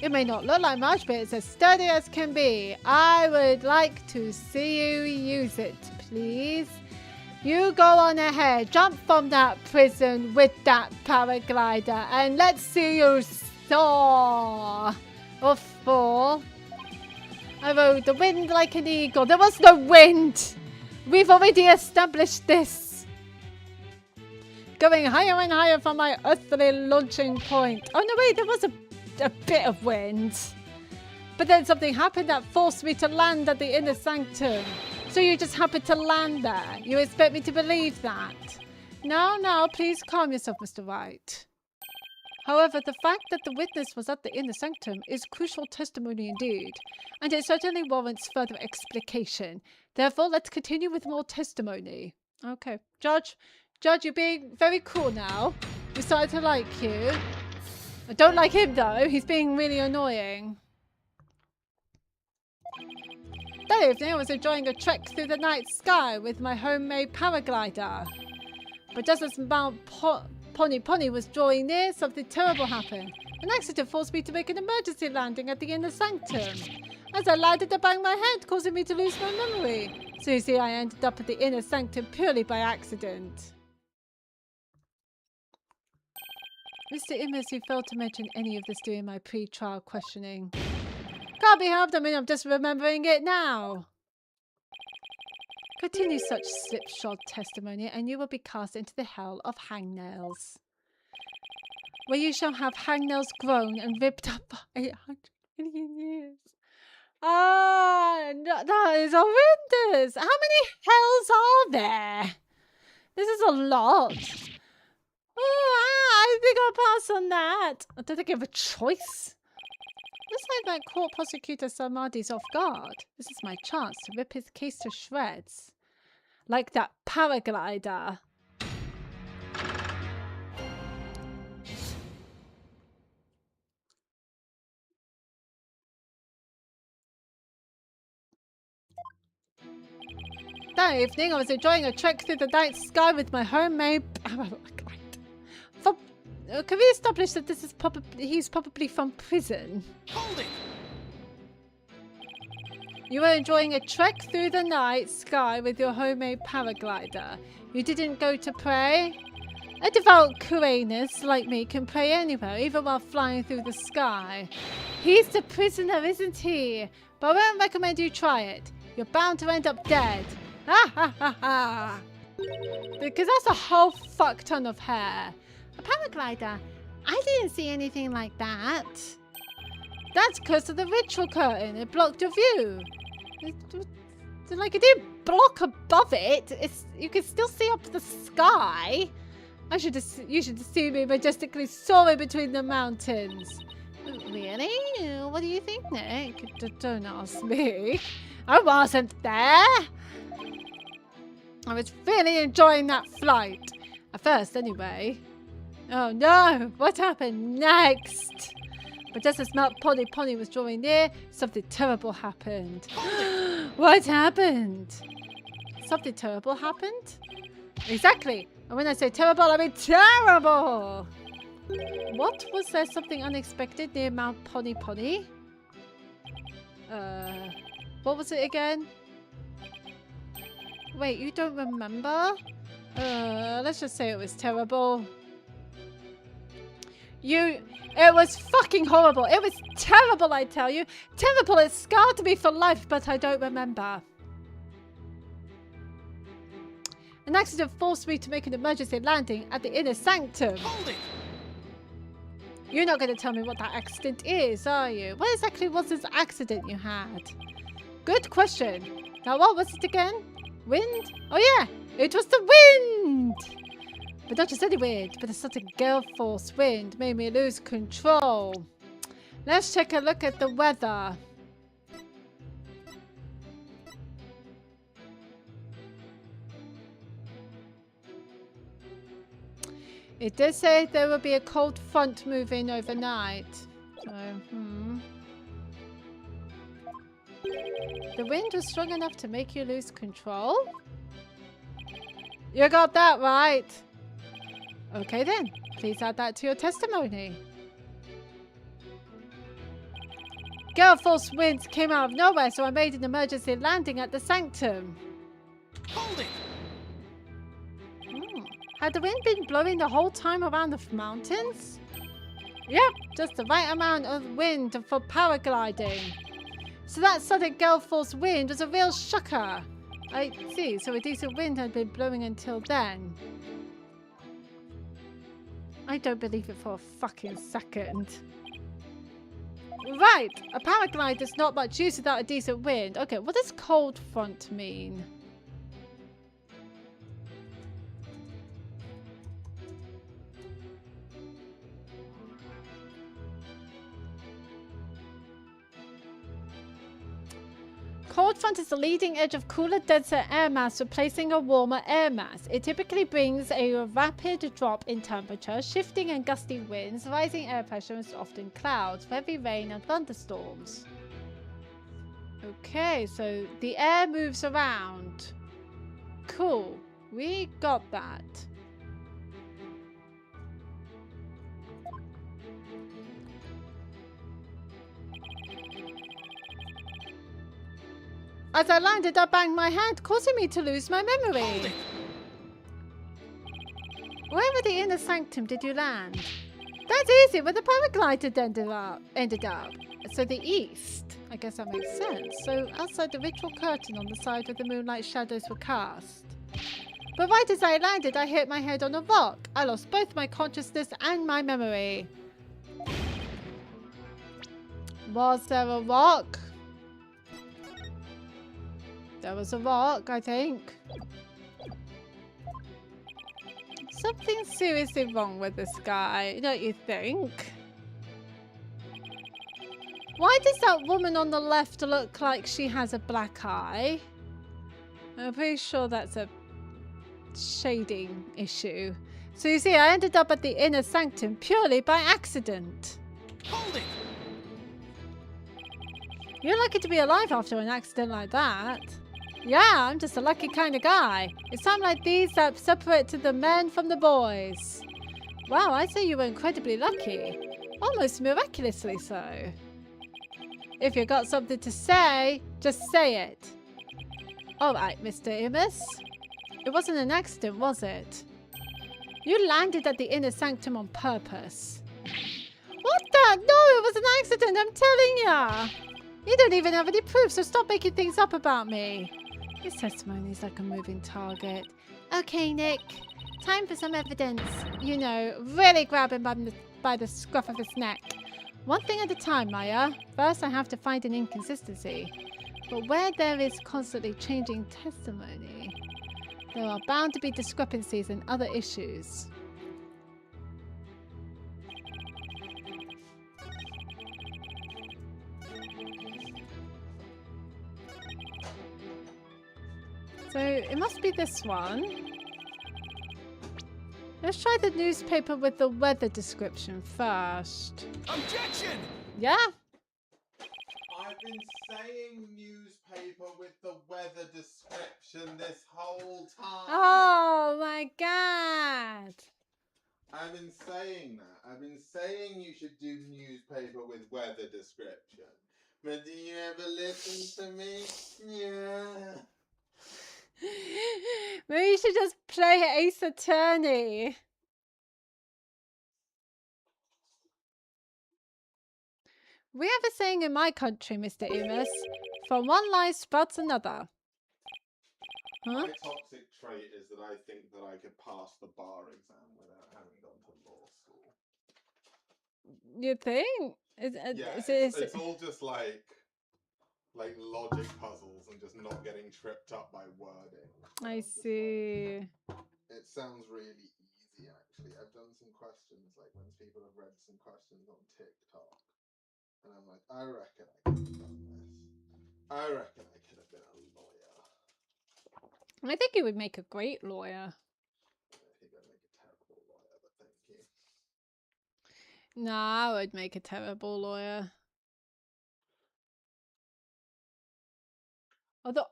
A: It may not look like much, but it's as sturdy as can be. I would like to see you use it, please. You go on ahead, jump from that prison with that paraglider, and let's see you soar or fall. I rode the wind like an eagle. There was no wind. We've already established this. Going higher and higher from my earthly launching point. Oh no, wait, there was a bit of wind. But then something happened that forced me to land at the inner sanctum. So you just happened to land there. You expect me to believe that? No, please calm yourself, Mr. Wright. However, the fact that the witness was at the inner sanctum is crucial testimony indeed, and it certainly warrants further explication. Therefore, let's continue with more testimony. Okay. Judge, you're being very cool now. We started to like you. I don't like him, though. He's being really annoying. That evening, I was enjoying a trek through the night sky with my homemade paraglider. But just as Mount Pony was drawing near, something terrible happened. An accident forced me to make an emergency landing at the inner sanctum. As I landed, I banged my head, causing me to lose my memory. So you see, I ended up at the inner sanctum purely by accident. Mr. Imus, you failed to mention any of this during my pre-trial questioning. Can't be helped, I mean, I'm just remembering it now. Continue such slipshod testimony, and you will be cast into the hell of hangnails, where you shall have hangnails grown and ripped up for 800 million years. Ah, that is horrendous. How many hells are there? This is a lot. Oh, I think I'll pass on that. I don't think I have a choice. Looks like that court prosecutor Samadhi's off guard. This is my chance to rip his case to shreds. Like that paraglider. That evening, I was enjoying a trek through the night sky with my homemade paraglider. Can we establish that this is he's probably from prison?
D: Hold it!
A: You were enjoying a trek through the night sky with your homemade paraglider. You didn't go to pray? A devout Kuranus like me can pray anywhere, even while flying through the sky. He's the prisoner, isn't he? But I won't recommend you try it. You're bound to end up dead. Ha ha ha ha! Because that's a whole fuck ton of hair. A paraglider? I didn't see anything like that. That's because of the ritual curtain. It blocked your view. Like, it didn't block above it. You can still see up the sky. You should have seen me majestically soaring between the mountains. Really? What do you think, Nick? Don't ask me. I wasn't there. I was really enjoying that flight. At first, anyway. Oh no! What happened next? But just as Mount Pony was drawing near, something terrible happened. What happened? Something terrible happened? Exactly. And when I say terrible, I mean terrible! What? Was there something unexpected near Mount Pony? What was it again? Wait, you don't remember? Let's just say it was terrible. It was fucking horrible. It was terrible, I tell you. Terrible. It scarred me for life, but I don't remember. An accident forced me to make an emergency landing at the inner sanctum.
D: Hold it!
A: You're not going to tell me what that accident is, are you? What exactly was this accident you had? Good question. Now, what was it again? Wind? Oh, yeah. It was the wind! But not just any wind, but a sudden gale force wind made me lose control. Let's take a look at the weather. It did say there will be a cold front moving overnight. So, The wind was strong enough to make you lose control? You got that right. Okay then, please add that to your testimony. Gale force winds came out of nowhere, so I made an emergency landing at the sanctum.
D: Hold it!
A: Had the wind been blowing the whole time around the mountains? Yep, just the right amount of wind for paragliding. So that sudden gale force wind was a real shocker. I see, so a decent wind had been blowing until then. I don't believe it for a fucking second. Right, a paraglider's not much use without a decent wind. Okay, what does cold front mean? Cold front is the leading edge of cooler, denser air mass replacing a warmer air mass. It typically brings a rapid drop in temperature, shifting and gusty winds, rising air pressure, and often clouds, heavy rain and thunderstorms. Okay, so the air moves around. Cool, we got that. As I landed, I banged my head, causing me to lose my memory. Where in the inner sanctum did you land? That's easy, where the paraglider ended up. So the east. I guess that makes sense. So outside the ritual curtain on the side where the moonlight shadows were cast. But right as I landed, I hit my head on a rock. I lost both my consciousness and my memory. Was there a rock? There was a rock, I think. Something seriously wrong with this guy, don't you think? Why does that woman on the left look like she has a black eye? I'm pretty sure that's a shading issue. So you see, I ended up at the inner sanctum purely by accident.
D: Hold it!
A: You're lucky to be alive after an accident like that. Yeah, I'm just a lucky kind of guy. It's times like these that separate the men from the boys. Wow, I'd say you were incredibly lucky. Almost miraculously so. If you got something to say, just say it. Alright, Mr. Imus. It wasn't an accident, was it? You landed at the inner sanctum on purpose. What the? No, it was an accident, I'm telling ya. You don't even have any proof, so stop making things up about me. His testimony is like a moving target. Okay, Nick. Time for some evidence. You know, really grab him by the scruff of his neck. One thing at a time, Maya. First, I have to find an inconsistency. But where there is constantly changing testimony, there are bound to be discrepancies and other issues. So it must be this one. Let's try the newspaper with the weather description first.
D: Objection!
A: Yeah?
C: I've been saying newspaper with the weather description this whole time.
A: Oh my god!
C: I've been saying that. I've been saying you should do newspaper with weather description. But do you ever listen to me? Yeah.
A: Maybe you should just play Ace Attorney. We have a saying in my country, Mr. Imus. From one lie sprouts another. Huh?
C: My toxic trait is that I think that I could pass the bar exam without having gone to law school.
A: You think?
C: It's all just like logic puzzles and just not getting tripped up by wording.
A: I see.
C: It sounds really easy, actually. I've done some questions, like when people have read some questions on TikTok. And I'm like, I reckon I could have done this. I reckon I could have been a lawyer.
A: I think you would make a great lawyer.
C: I think I'd make a terrible lawyer, but thank you.
A: No, I would make a terrible lawyer. Although,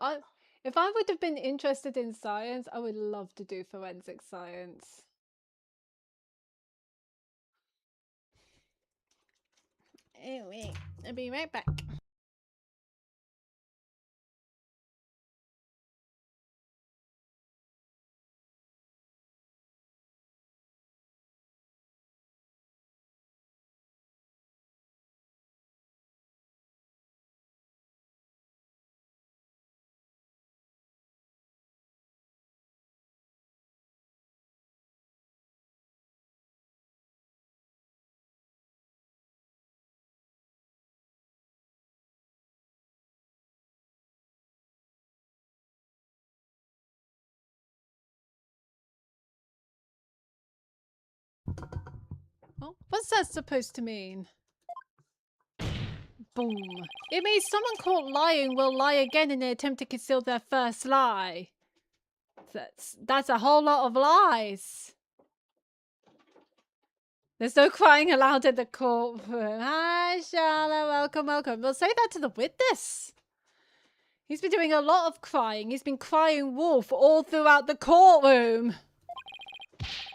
A: if I would have been interested in science, I would love to do forensic science. Anyway, I'll be right back. Oh, what's that supposed to mean? Boom. It means someone caught lying will lie again in an attempt to conceal their first lie. That's a whole lot of lies. There's no crying aloud in the courtroom. Hi, Charlotte. Welcome, welcome. We'll say that to the witness. He's been doing a lot of crying. He's been crying wolf all throughout the courtroom.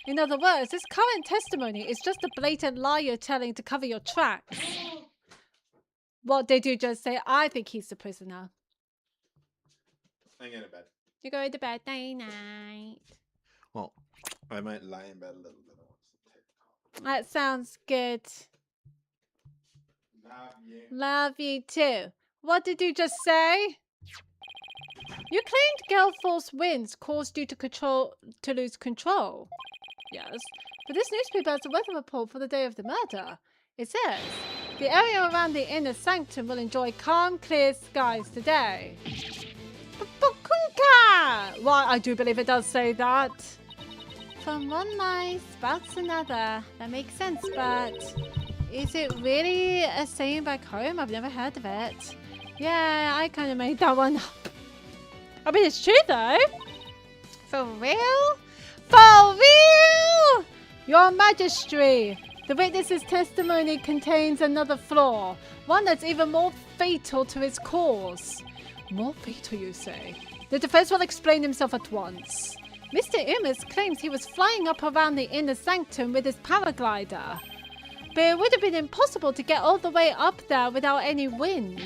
A: In other words, this current testimony is just a blatant lie you're telling to cover your tracks. What did you just say? I think he's the prisoner.
C: I'm going to bed.
A: You go to bed. Night.
C: Well, I might lie in bed a little bit. I watch some TikTok.
A: That sounds good.
C: Love you.
A: Love you too. What did you just say? You claimed Gelforce winds caused you to lose control. Yes. But this newspaper has a weather report for the day of the murder. It says, the area around the inner sanctum will enjoy calm, clear skies today. Why, I do believe it does say that. From one lie spouts another. That makes sense, but is it really a saying back home? I've never heard of it. Yeah, I kind of made that one up. I mean, it's true though. For real? For real? Your Majesty, the witness's testimony contains another flaw. One that's even more fatal to its cause. More fatal, you say? The defense will explain himself at once. Mr. Imus claims he was flying up around the inner sanctum with his paraglider. But it would have been impossible to get all the way up there without any wind.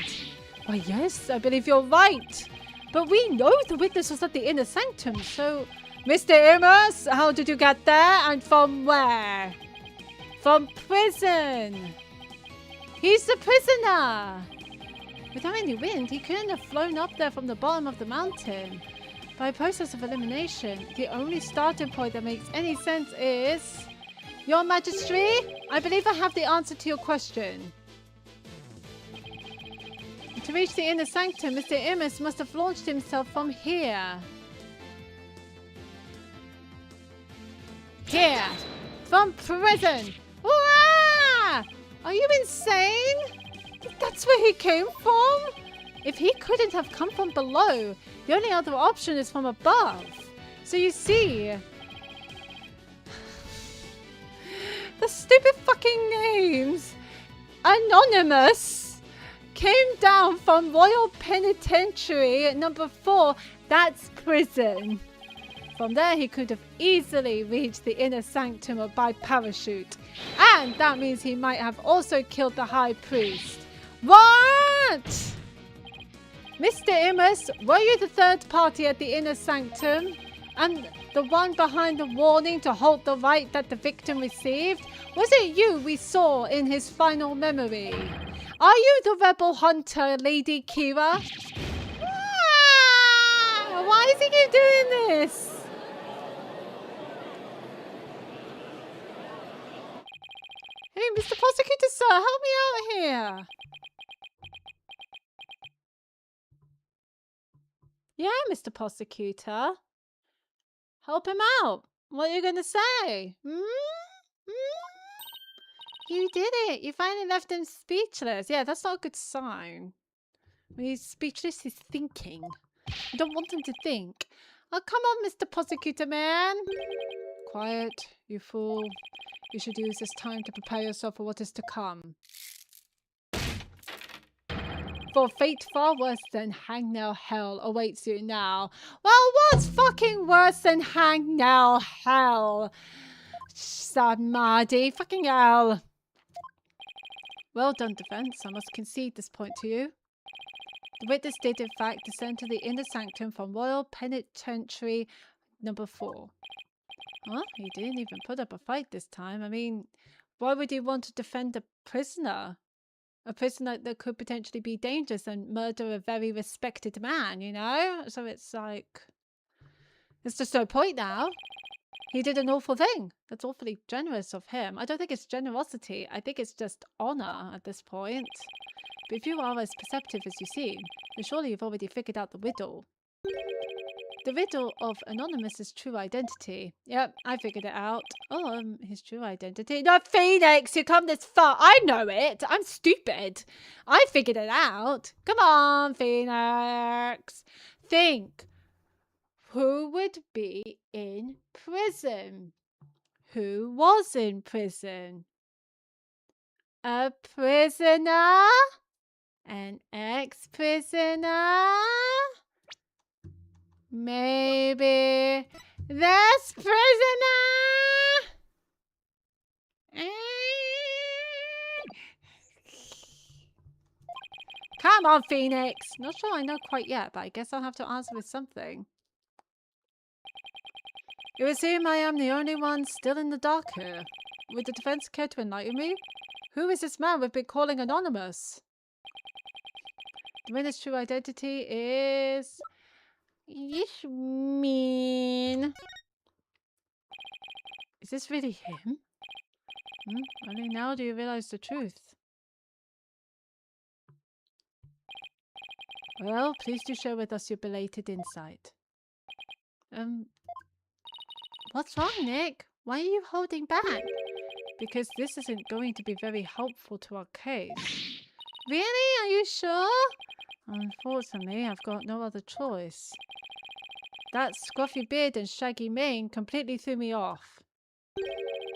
A: Why, yes, I believe you're right. But we know the witness was at the inner sanctum, so... Mr. Imus, how did you get there and from where? From prison. He's the prisoner. Without any wind, he couldn't have flown up there from the bottom of the mountain. By a process of elimination, the only starting point that makes any sense is... Your Majesty, I believe I have the answer to your question. To reach the inner sanctum, Mr. Imus must have launched himself from here. Here! From prison! Wah! Are you insane? That's where he came from? If he couldn't have come from below, the only other option is from above. So you see... The stupid fucking names! Anonymous! Came down from Royal Penitentiary at number 4. That's prison. From there, he could have easily reached the inner sanctum by parachute. And that means he might have also killed the high priest. What? Mr. Imus, were you the third party at the inner sanctum? And the one behind the warning to halt the right that the victim received? Was it you we saw in his final memory? Are you the rebel hunter, Lady Kira? Ah! Why is he keep doing this? Hey, Mr. Prosecutor, sir, help me out here. Yeah, Mr. Prosecutor. Help him out. What are you going to say? You did it! You finally left him speechless. Yeah, that's not a good sign. When he's speechless, he's thinking. You don't want him to think. Oh, come on, Mr. Prosecutor Man. Quiet, you fool. You should use this time to prepare yourself for what is to come. For fate far worse than hangnail hell awaits you now. Well, what's fucking worse than hangnail hell? Samadhi, fucking hell. Well done, defense. I must concede this point to you. The witness did, in fact, descend to the inner sanctum from Royal Penitentiary number 4. Huh? He didn't even put up a fight this time. I mean, why would he want to defend a prisoner? A prisoner that could potentially be dangerous and murder a very respected man, you know? So it's like, there's just no point now. He did an awful thing. That's awfully generous of him. I don't think it's generosity. I think it's just honor at this point. But if you are as perceptive as you seem, then surely you've already figured out the riddle. The riddle of Anonymous's true identity. Yep, I figured it out. Oh, his true identity. No, Phoenix, you come this far. I know it. I'm stupid. I figured it out. Come on, Phoenix. Think. Who would be in prison? Who was in prison? A prisoner? An ex-prisoner? Maybe this prisoner? Come on, Phoenix. Not sure I know quite yet, but I guess I'll have to answer with something. It would seem I am the only one still in the dark here. Would the defense care to enlighten me? Who is this man we've been calling Anonymous? The witness' true identity is... Yishmin. Is this really him? Only now do you realize the truth. Well, please do share with us your belated insight. What's wrong, Nick? Why are you holding back? Because this isn't going to be very helpful to our case. Really? Are you sure? Unfortunately, I've got no other choice. That scruffy beard and shaggy mane completely threw me off.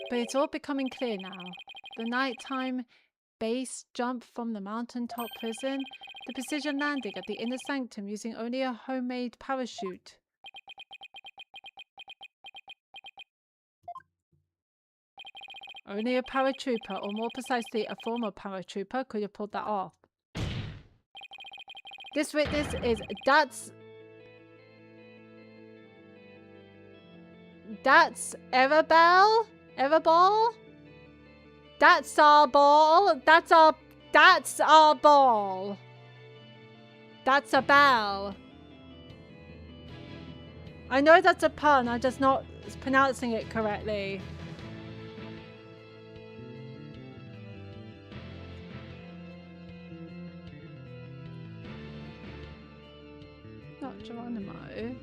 A: But it's all becoming clear now. The nighttime base jump from the mountaintop prison, the precision landing at the inner sanctum using only a homemade parachute. Only a paratrooper, or more precisely a former paratrooper, could have pulled that off. This witness is... That's Erebal? Erebal? That's our ball. That's our ball. That's a bell. I know that's a pun, I'm just not pronouncing it correctly. Not Geronimo.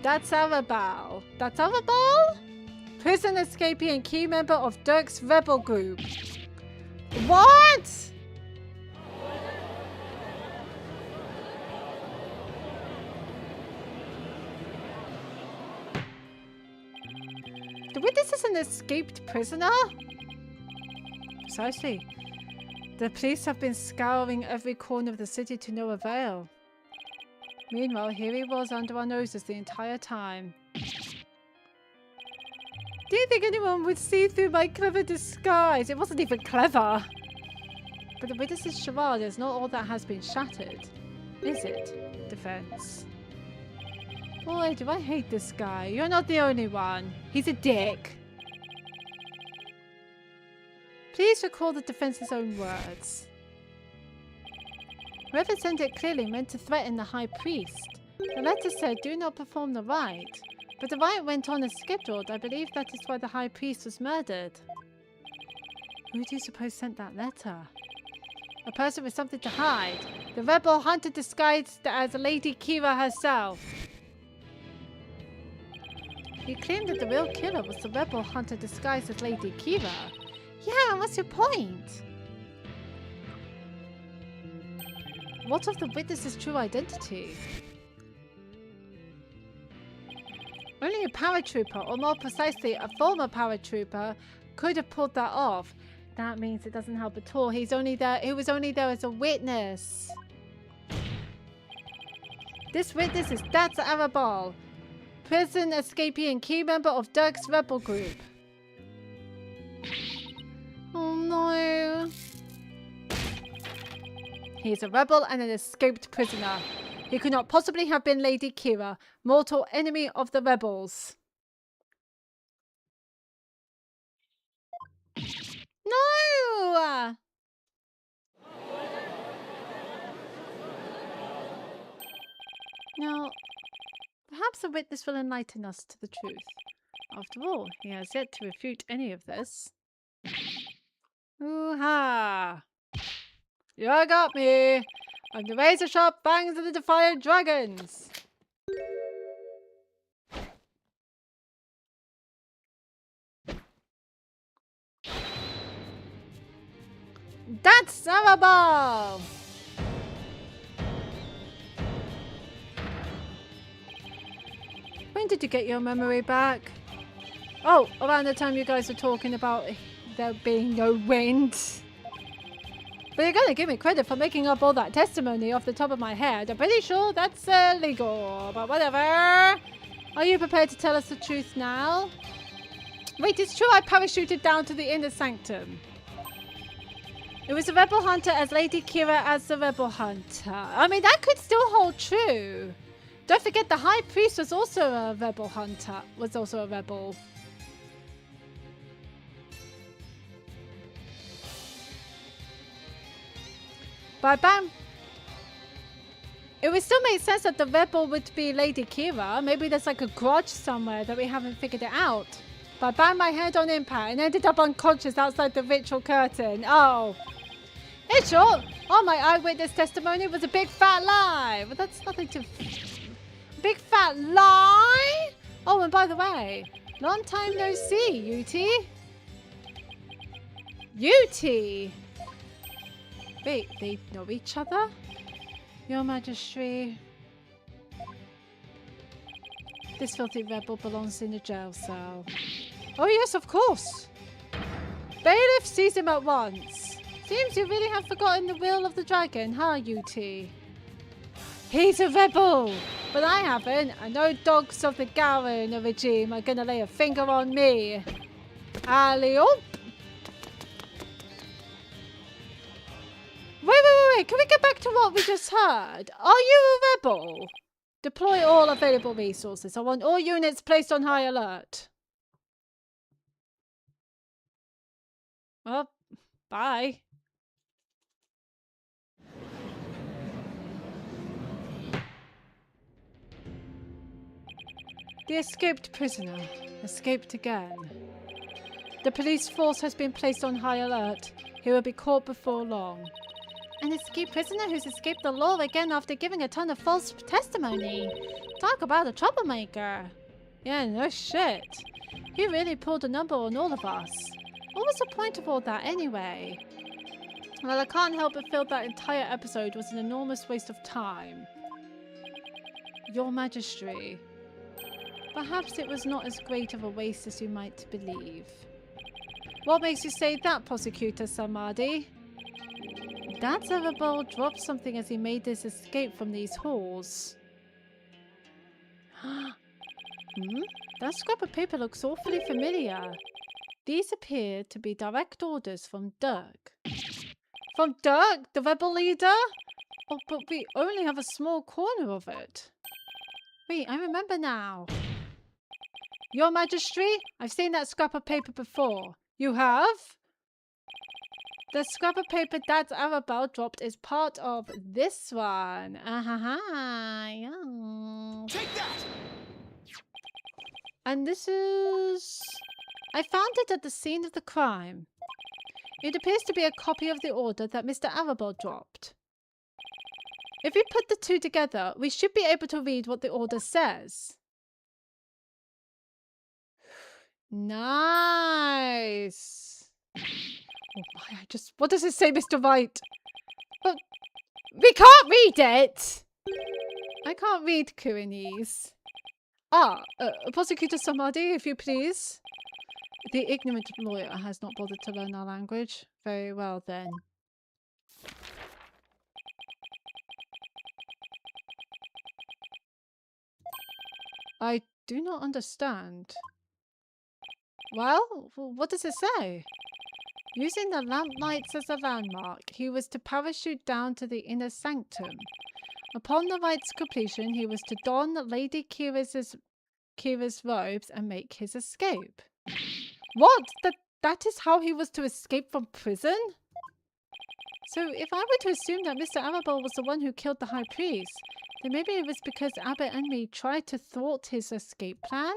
A: That's Arabal. That's Arabal? Prison escapee and key member of Dirk's rebel group. What? The witness is an escaped prisoner? Precisely. The police have been scouring every corner of the city to no avail. Meanwhile, here he was under our noses the entire time. Do you think anyone would see through my clever disguise? It wasn't even clever. But the witness's charade is not all that has been shattered, is it, defense? Boy, do I hate this guy. You're not the only one. He's a dick. Please recall the defense's own words. Whoever sent it clearly meant to threaten the high priest. The letter said, do not perform the rite. But the rite went on as scheduled. I believe that is why the high priest was murdered. Who do you suppose sent that letter? A person with something to hide. The rebel hunter disguised as Lady Kira herself. He claimed that the real killer was the rebel hunter disguised as Lady Kira. Yeah, what's your point? What of the witness's true identity? Only a paratrooper, or more precisely, a former paratrooper, could have pulled that off. That means it doesn't help at all. He was only there as a witness. This witness is That's Arabal, prison escapee and key member of Dirk's rebel group. Oh no. He is a rebel and an escaped prisoner. He could not possibly have been Lady Kira, mortal enemy of the rebels. No! Now, perhaps a witness will enlighten us to the truth. After all, he has yet to refute any of this. Ooh-ha! You got me! I'm the razor-sharp fangs of the defiant dragons! That's Arabal! When did you get your memory back? Oh, around the time you guys were talking about there being no wind. But you're gonna give me credit for making up all that testimony off the top of my head. I'm pretty sure that's illegal, but whatever. Are you prepared to tell us the truth now? Wait, it's true I parachuted down to the inner sanctum. It was a rebel hunter as Lady Kira as the rebel hunter. I mean, that could still hold true. Don't forget the high priest was also a rebel hunter. Was also a rebel. But bam. It would still make sense that the rebel would be Lady Kira. Maybe there's like a grudge somewhere that we haven't figured it out. But I banged my head on impact and ended up unconscious outside the ritual curtain. Oh. In short, all my eyewitness testimony was a big fat lie. But that's nothing to... Big fat lie? Oh, and by the way, long time no see, Uti. Uti? Wait, they know each other? Your Majesty. This filthy rebel belongs in a jail cell. Oh yes, of course. Bailiff sees him at once. Seems you really have forgotten the will of the dragon, huh, Uti? He's a rebel, but I haven't, and no dogs of the Garen regime are gonna lay a finger on me. Alley-oop. Wait, can we get back to what we just heard? Are you a rebel? Deploy all available resources. I want all units placed on high alert. Well, bye. The escaped prisoner escaped again. The police force has been placed on high alert. He will be caught before long. An escaped prisoner who's escaped the law again after giving a ton of false testimony. Talk about a troublemaker. Yeah, no shit. He really pulled a number on all of us. What was the point of all that anyway? Well, I can't help but feel that entire episode was an enormous waste of time. Your Majesty. Perhaps it was not as great of a waste as you might believe. What makes you say that, Prosecutor Samadhi? That's Arabal dropped something as he made his escape from these halls. That scrap of paper looks awfully familiar. These appear to be direct orders from Dirk. From Dirk, the rebel leader? Oh, but we only have a small corner of it. Wait, I remember now. Your Majesty, I've seen that scrap of paper before. You have? The scrap of paper that Arabal dropped is part of this one. Yeah.
D: Take that!
A: And this is... I found it at the scene of the crime. It appears to be a copy of the order that Mr. Arabal dropped. If we put the two together, we should be able to read what the order says. Nice. Oh my, what does it say, Mr. White? But we can't read it! I can't read Kuinese. Prosecutor Samadhi, if you please. The ignorant lawyer has not bothered to learn our language. Very well, then. I do not understand. Well, what does it say? Using the lamplights as a landmark, he was to parachute down to the inner sanctum. Upon the rite's completion, he was to don Lady Kira's robes and make his escape. What? That is how he was to escape from prison? So if I were to assume that Mr. Arabelle was the one who killed the high priest, then maybe it was because Abbott and me tried to thwart his escape plan?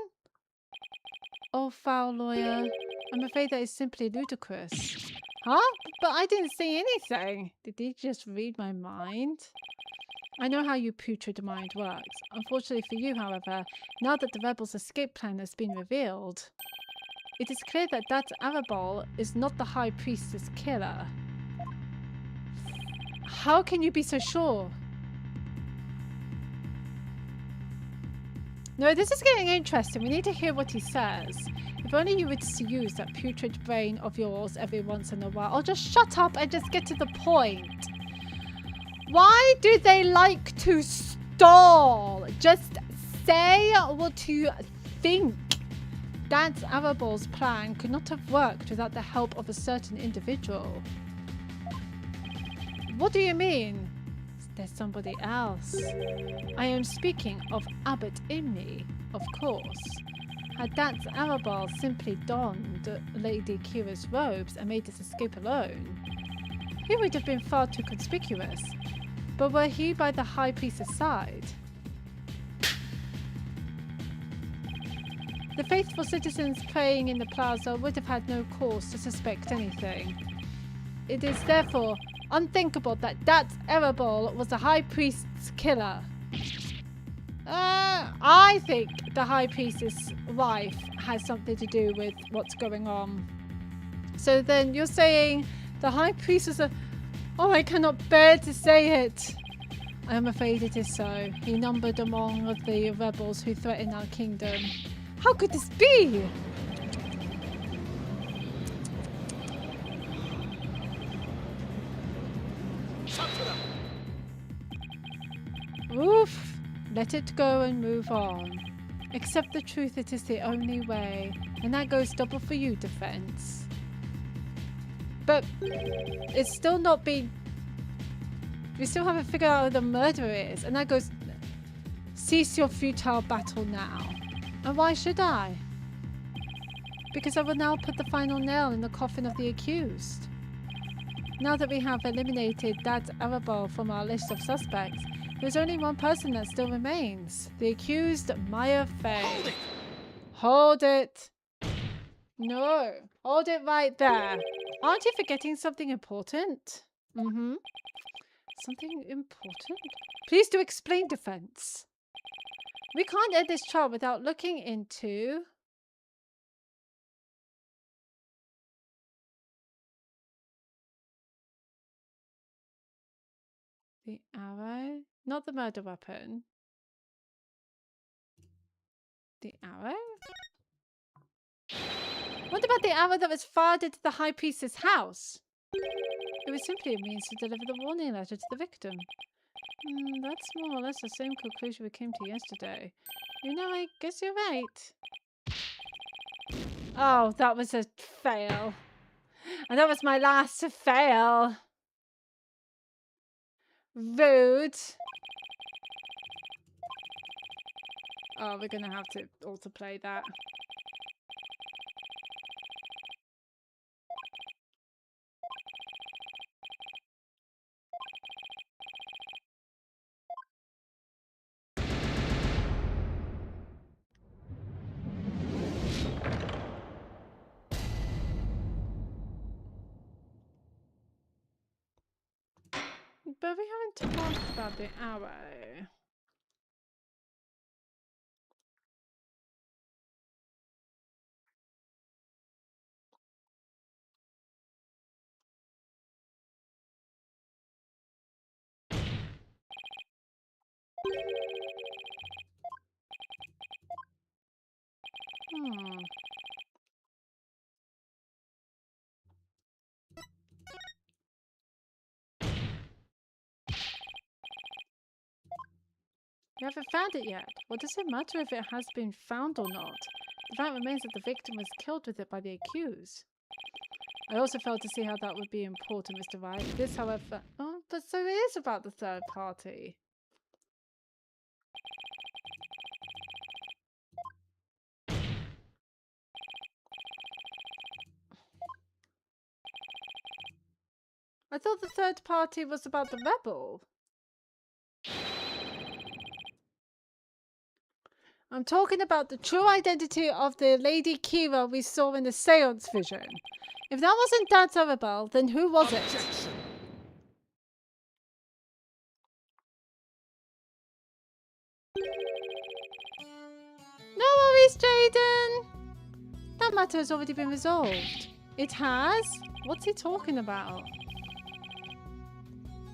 A: Oh, foul lawyer. I'm afraid that is simply ludicrous. Huh? But I didn't say anything. Did he just read my mind? I know how your putrid mind works. Unfortunately for you, however, now that the rebels' escape plan has been revealed, it is clear that Arabelle is not the high priestess killer. How can you be so sure? No, this is getting interesting. We need to hear what he says. If only you would use that putrid brain of yours every once in a while. Oh, just shut up and just get to the point. Why do they like to stall? Just say what you think. That Arabelle's plan could not have worked without the help of a certain individual. What do you mean? There's somebody else. I am speaking of Abbot Imni, of course. Had that Arabelle simply donned Lady Kira's robes and made his escape alone, he would have been far too conspicuous. But were he by the high priest's side, the faithful citizens praying in the plaza would have had no cause to suspect anything. It is therefore unthinkable that Arabelle was the high priest's killer. I think the high priestess wife has something to do with what's going on. So then you're saying the high priest is a... Oh, I cannot bear to say it. I am afraid it is so. He numbered among the rebels who threaten our kingdom. How could this be? Oof. Let it go and move on. Accept the truth, it is the only way. And that goes double for you, defense. But it's still not been... We still haven't figured out who the murderer is. And that goes... Cease your futile battle now. And why should I? Because I will now put the final nail in the coffin of the accused. Now that we have eliminated that Arabelle from our list of suspects, there's only one person that still remains. The accused, Maya Fey.
D: Hold it!
A: Hold it! No. Hold it right there. Aren't you forgetting something important? Mm-hmm. Something important? Please do explain, defense. We can't end this trial without looking into... the arrow? Not the murder weapon. The arrow? What about the arrow that was fired into the high priestess house? It was simply a means to deliver the warning letter to the victim. That's more or less the same conclusion we came to yesterday. You know, I guess you're right. Oh, that was a fail. And that was my last fail. Rude. Oh, we're going to have to autoplay that. But we haven't talked about the arrow. You haven't found it yet. What does it matter if it has been found or not? The fact remains that the victim was killed with it by the accused. I also failed to see how that would be important, Mr. Wright. This, however... Oh, but so it is about the third party. I thought the third party was about the rebel. I'm talking about the true identity of the Lady Kira we saw in the seance vision. If that wasn't Dad's rebel, then who was it? No worries, Jaden. That matter has already been resolved. It has? What's he talking about?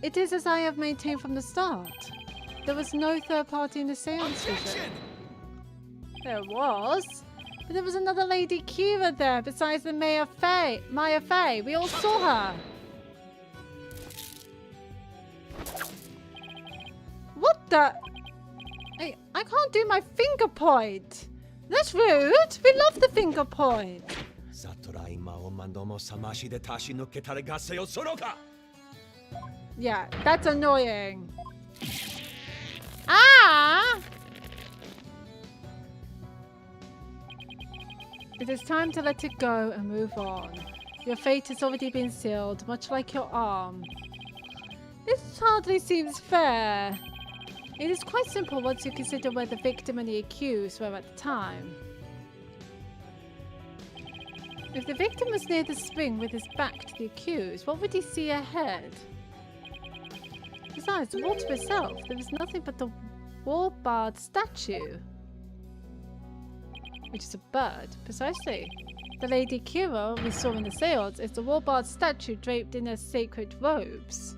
A: It is as I have maintained from the start. There was no third party in the seance vision. There was. But there was another Lady Kira there besides the Maya Fey. We all saw her. What the? I can't do my finger point. That's rude. We love the finger point. Yeah, that's annoying. Ah! It is time to let it go and move on. Your fate has already been sealed, much like your arm. This hardly seems fair. It is quite simple once you consider where the victim and the accused were at the time. If the victim was near the spring with his back to the accused, what would he see ahead? Besides, the water itself, there is nothing but the wall-barred statue. Which is a bird, precisely. The Lady Kira we saw in the seance is the wall-barred statue draped in her sacred robes.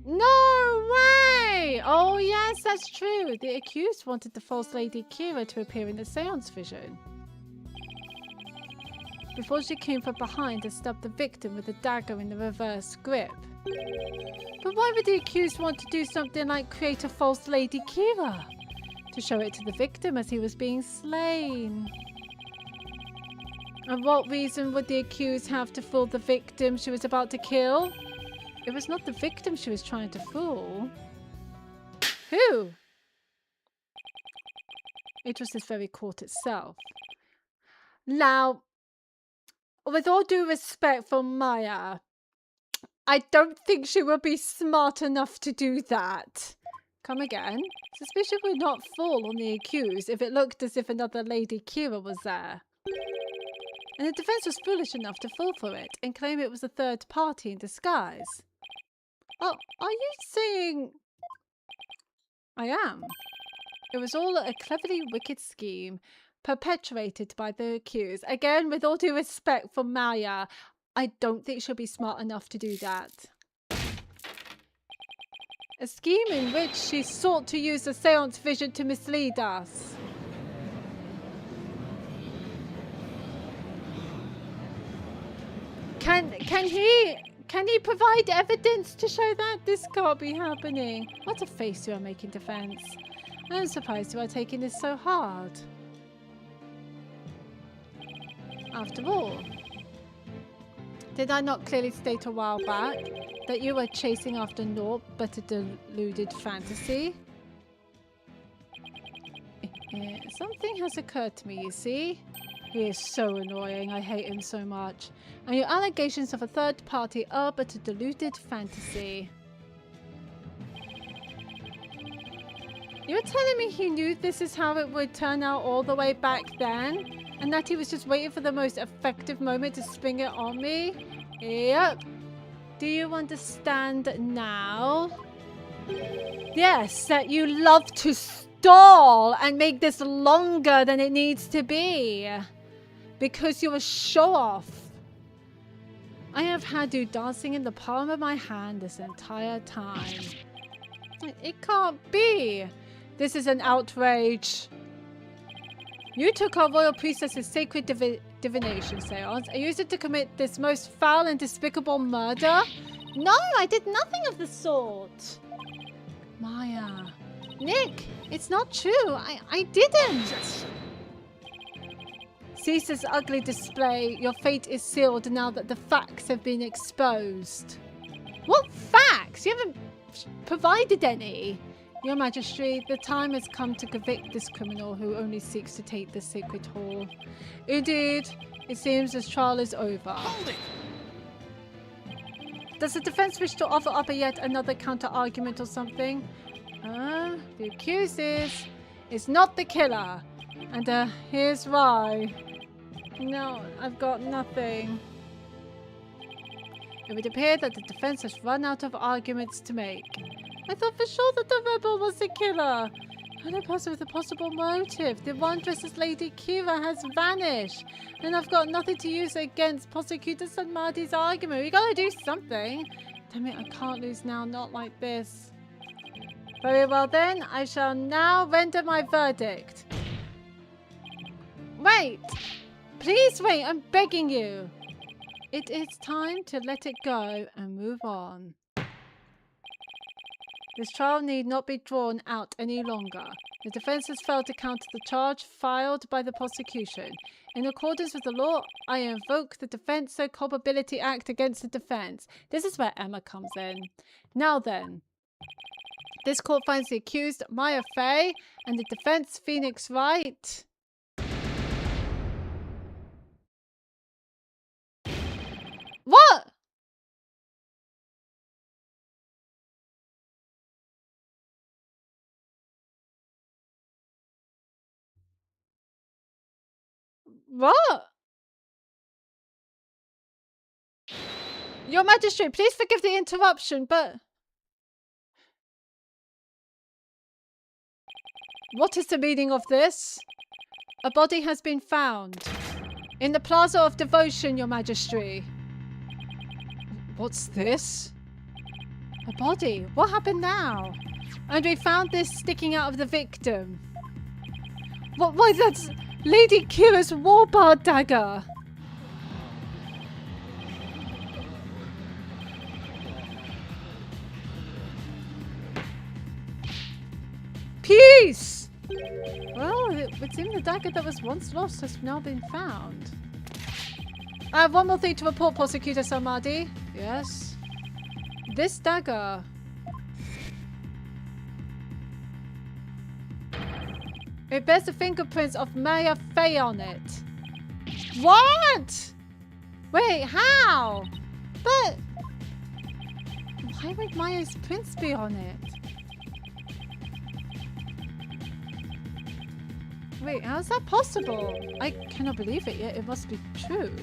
A: No way! Oh yes, that's true. The accused wanted the false Lady Kira to appear in the seance vision. Before she came from behind and stabbed the victim with a dagger in the reverse grip. But why would the accused want to do something like create a false Lady Kira? To show it to the victim as he was being slain. And what reason would the accused have to fool the victim she was about to kill? It was not the victim she was trying to fool. Who? It was this very court itself. Now, with all due respect for Maya, I don't think she would be smart enough to do that. Come again. Suspicion would not fall on the accused if it looked as if another Lady Kira was there. And the defense was foolish enough to fall for it and claim it was a third party in disguise. Oh, are you saying... I am. It was all a cleverly wicked scheme perpetuated by the accused. Again, with all due respect for Maya, I don't think she'll be smart enough to do that. A scheme in which she sought to use the seance vision to mislead us. Can he provide evidence to show that? This can't be happening. What a face you are making, defense. I'm surprised you are taking this so hard. After all, did I not clearly state a while back that you were chasing after naught but a deluded fantasy? Something has occurred to me, you see. He is so annoying, I hate him so much. And your allegations of a third party are but a deluded fantasy. You were telling me he knew this is how it would turn out all the way back then? And that he was just waiting for the most effective moment to spring it on me? Yep. Do you understand now? Yes, that you love to stall and make this longer than it needs to be. Because you're a show-off. I have had you dancing in the palm of my hand this entire time. It can't be. This is an outrage. You took our royal priestess's sacred divination seance and used it to commit this most foul and despicable murder? No, I did nothing of the sort. Maya. Nick, it's not true. I didn't. Cease this ugly display. Your fate is sealed now that the facts have been exposed. What facts? You haven't provided any. Your Majesty, the time has come to convict this criminal who only seeks to take the sacred hall. Indeed, it seems this trial is over.
D: Hold it!
A: Does the defense wish to offer up yet another counter-argument or something? The accused is not the killer. And here's why. No, I've got nothing. It would appear that the defense has run out of arguments to make. I thought for sure that the rebel was the killer. And a person with a possible motive. The one dressed as Lady Kira has vanished. And I've got nothing to use against Prosecutor Sanmadi's argument. We gotta do something. Damn it, I can't lose now, not like this. Very well then, I shall now render my verdict. Wait! Please wait, I'm begging you. It is time to let it go and move on. This trial need not be drawn out any longer. The defense has failed to counter the charge filed by the prosecution. In accordance with the law, I invoke the Defense Culpability Act against the defense. This is where Emma comes in. Now then, this court finds the accused Maya Fey and the defense Phoenix Wright. What? What? Your Majesty, please forgive the interruption, but... What is the meaning of this? A body has been found. In the Plaza of Devotion, Your Majesty. What's this? A body? What happened now? And we found this sticking out of the victim. What? Why, that's Lady Kira's warbar dagger. Peace! Well, it would seem the dagger that was once lost has now been found. I have one more thing to report, Prosecutor Samadi. Yes? This dagger... It bears the fingerprints of Maya Fey on it. What? Wait, how? But... Why would Maya's prints be on it? Wait, how is that possible? I cannot believe it yet. It must be true.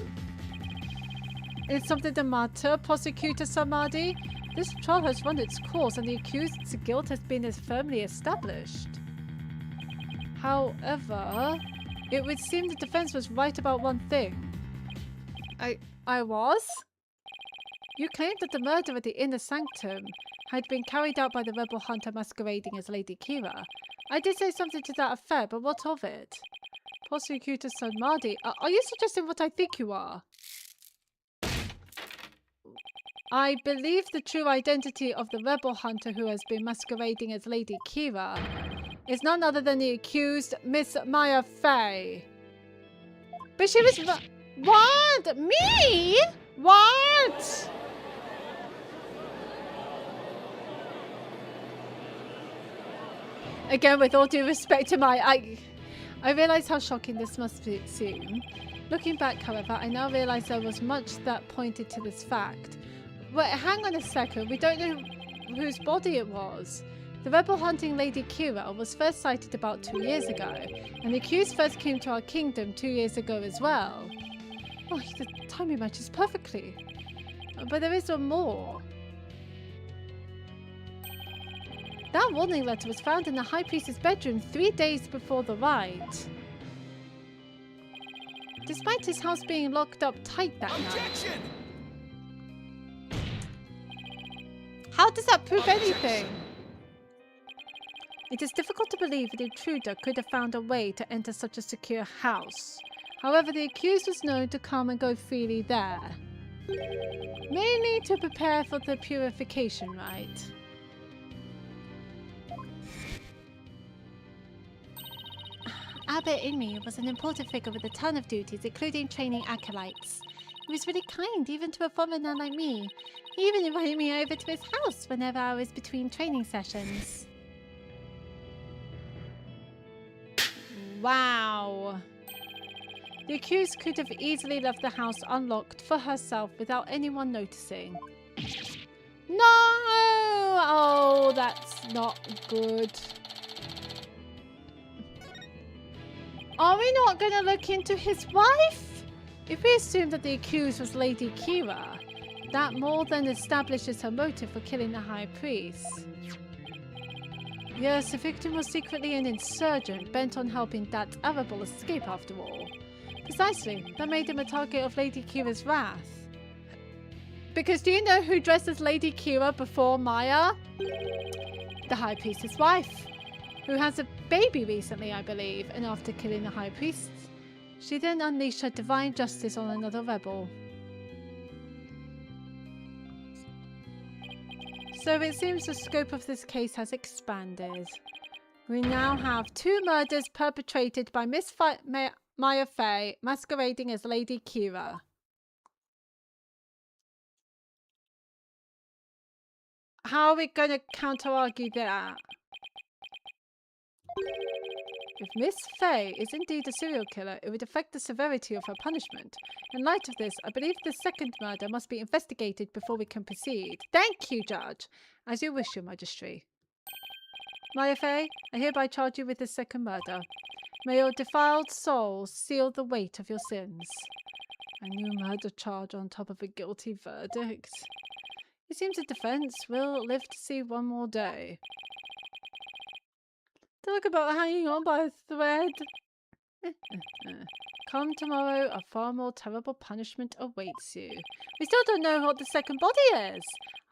A: Is something the matter, Prosecutor Samadi? This trial has run its course and the accused's guilt has been as firmly established. However, it would seem the defense was right about one thing. I was? You claimed that the murder at the Inner Sanctum had been carried out by the rebel hunter masquerading as Lady Kira. I did say something to that effect, but what of it? Prosecutor Samadi, are you suggesting what I think you are? I believe the true identity of the rebel hunter who has been masquerading as Lady Kira is none other than the accused, Miss Maya Fey. But she was... What? Me? What? Again, with all due respect to I realise how shocking this must seem. Looking back, however, I now realise there was much that pointed to this fact. Wait, hang on a second. We don't know whose body it was. The rebel hunting Lady Kira was first sighted about 2 years ago, and the accused first came to our kingdom 2 years ago as well. Oh, the timing matches perfectly. But there is one more. That warning letter was found in the High Priest's bedroom 3 days before the rite. Despite his house being locked up tight that night. How does that prove anything? It is difficult to believe the intruder could have found a way to enter such a secure house. However, the accused was known to come and go freely there. Mainly to prepare for the purification rite. Abbot Inmi was an important figure with a ton of duties, including training acolytes. He was really kind, even to a foreigner like me. He even invited me over to his house whenever I was between training sessions. Wow. The accused could have easily left the house unlocked for herself without anyone noticing. No! Oh, that's not good. Are we not going to look into his wife? If we assume that the accused was Lady Kira, that more than establishes her motive for killing the High Priest. Yes, the victim was secretly an insurgent bent on helping that Arable escape after all. Precisely, that made him a target of Lady Kira's wrath. Because do you know who dressed as Lady Kira before Maya? The High Priestess' wife, who has a baby recently, I believe, and after killing the High Priest, she then unleashed her divine justice on another rebel. So it seems the scope of this case has expanded. We now have 2 murders perpetrated by Miss Maya Fey masquerading as Lady Kira. How are we going to counter-argue that? If Miss Fey is indeed a serial killer, it would affect the severity of her punishment. In light of this, I believe the second murder must be investigated before we can proceed. Thank you, Judge. As you wish, Your Majesty. Maya Fey, I hereby charge you with the second murder. May your defiled soul seal the weight of your sins. A new murder charge on top of a guilty verdict. It seems the defense will live to see one more day. Talk about hanging on by a thread. Come tomorrow, a far more terrible punishment awaits you. We still don't know what the second body is.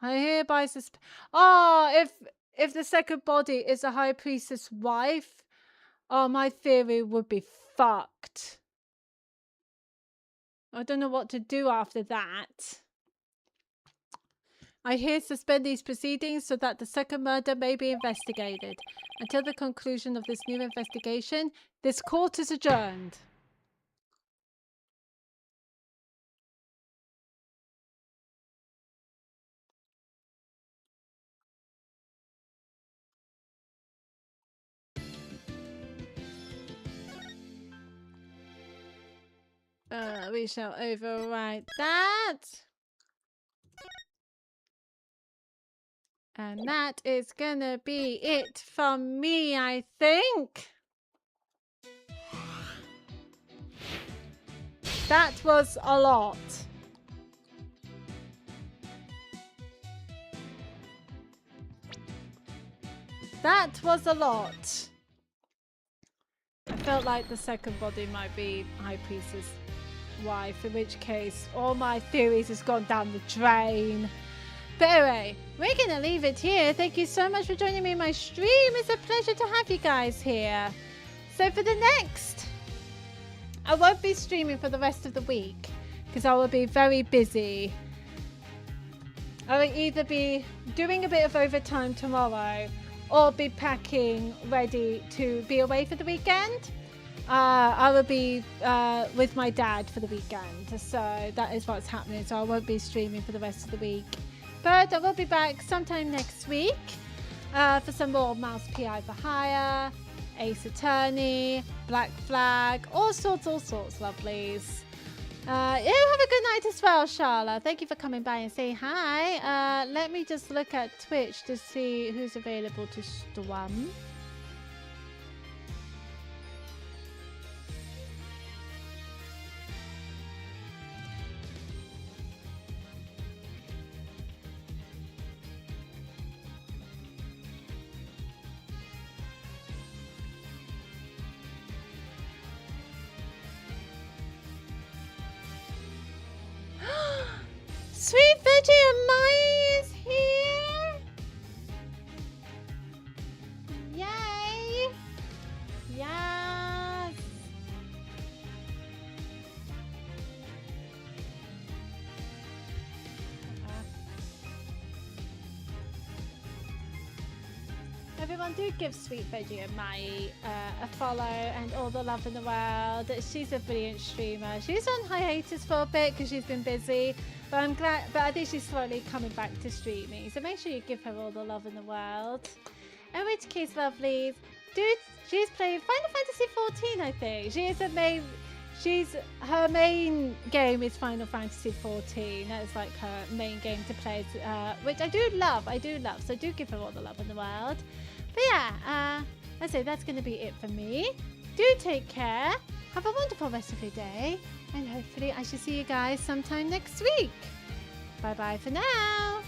A: I hereby suspect. Oh, if the second body is a high priestess' wife, oh, my theory would be fucked. I don't know what to do after that. I here suspend these proceedings so that the second murder may be investigated. Until the conclusion of this new investigation, this court is adjourned. We shall overwrite that. And that is gonna be it from me, I think. That was a lot. That was a lot. I felt like the second body might be High Priestess' wife, in which case all my theories has gone down the drain. But anyway, we're gonna leave it here. Thank you so much for joining me in my stream. It's a pleasure to have you guys here. So for the next, I won't be streaming for the rest of the week because I will be very busy. I will either be doing a bit of overtime tomorrow or be packing ready to be away for the weekend. I will be with my dad for the weekend, so that is what's happening. So I won't be streaming for the rest of the week, but I will be back sometime next week for some more Mouse PI for Hire, Ace Attorney, Black Flag, all sorts, lovelies. You have a good night as well, Charla. Thank you for coming by and saying hi. Let me just look at Twitch to see who's available to stream. Sweet Veggie and Mai is here! Yay! everyone, do give Sweet Veggie and Mai a follow and all the love in the world. She's a brilliant streamer. She's on hiatus for a bit because she's been busy, but I'm glad. But I think she's slowly coming back to streaming. So make sure you give her all the love in the world. In which case, lovelies, dude, she's playing Final Fantasy XIV. I think she is a main. Her main game is Final Fantasy XIV. That's like her main game to play, which I do love. So do give her all the love in the world. But yeah, I say that's going to be it for me. Do take care. Have a wonderful rest of your day, and hopefully I shall see you guys sometime next week. Bye bye for now.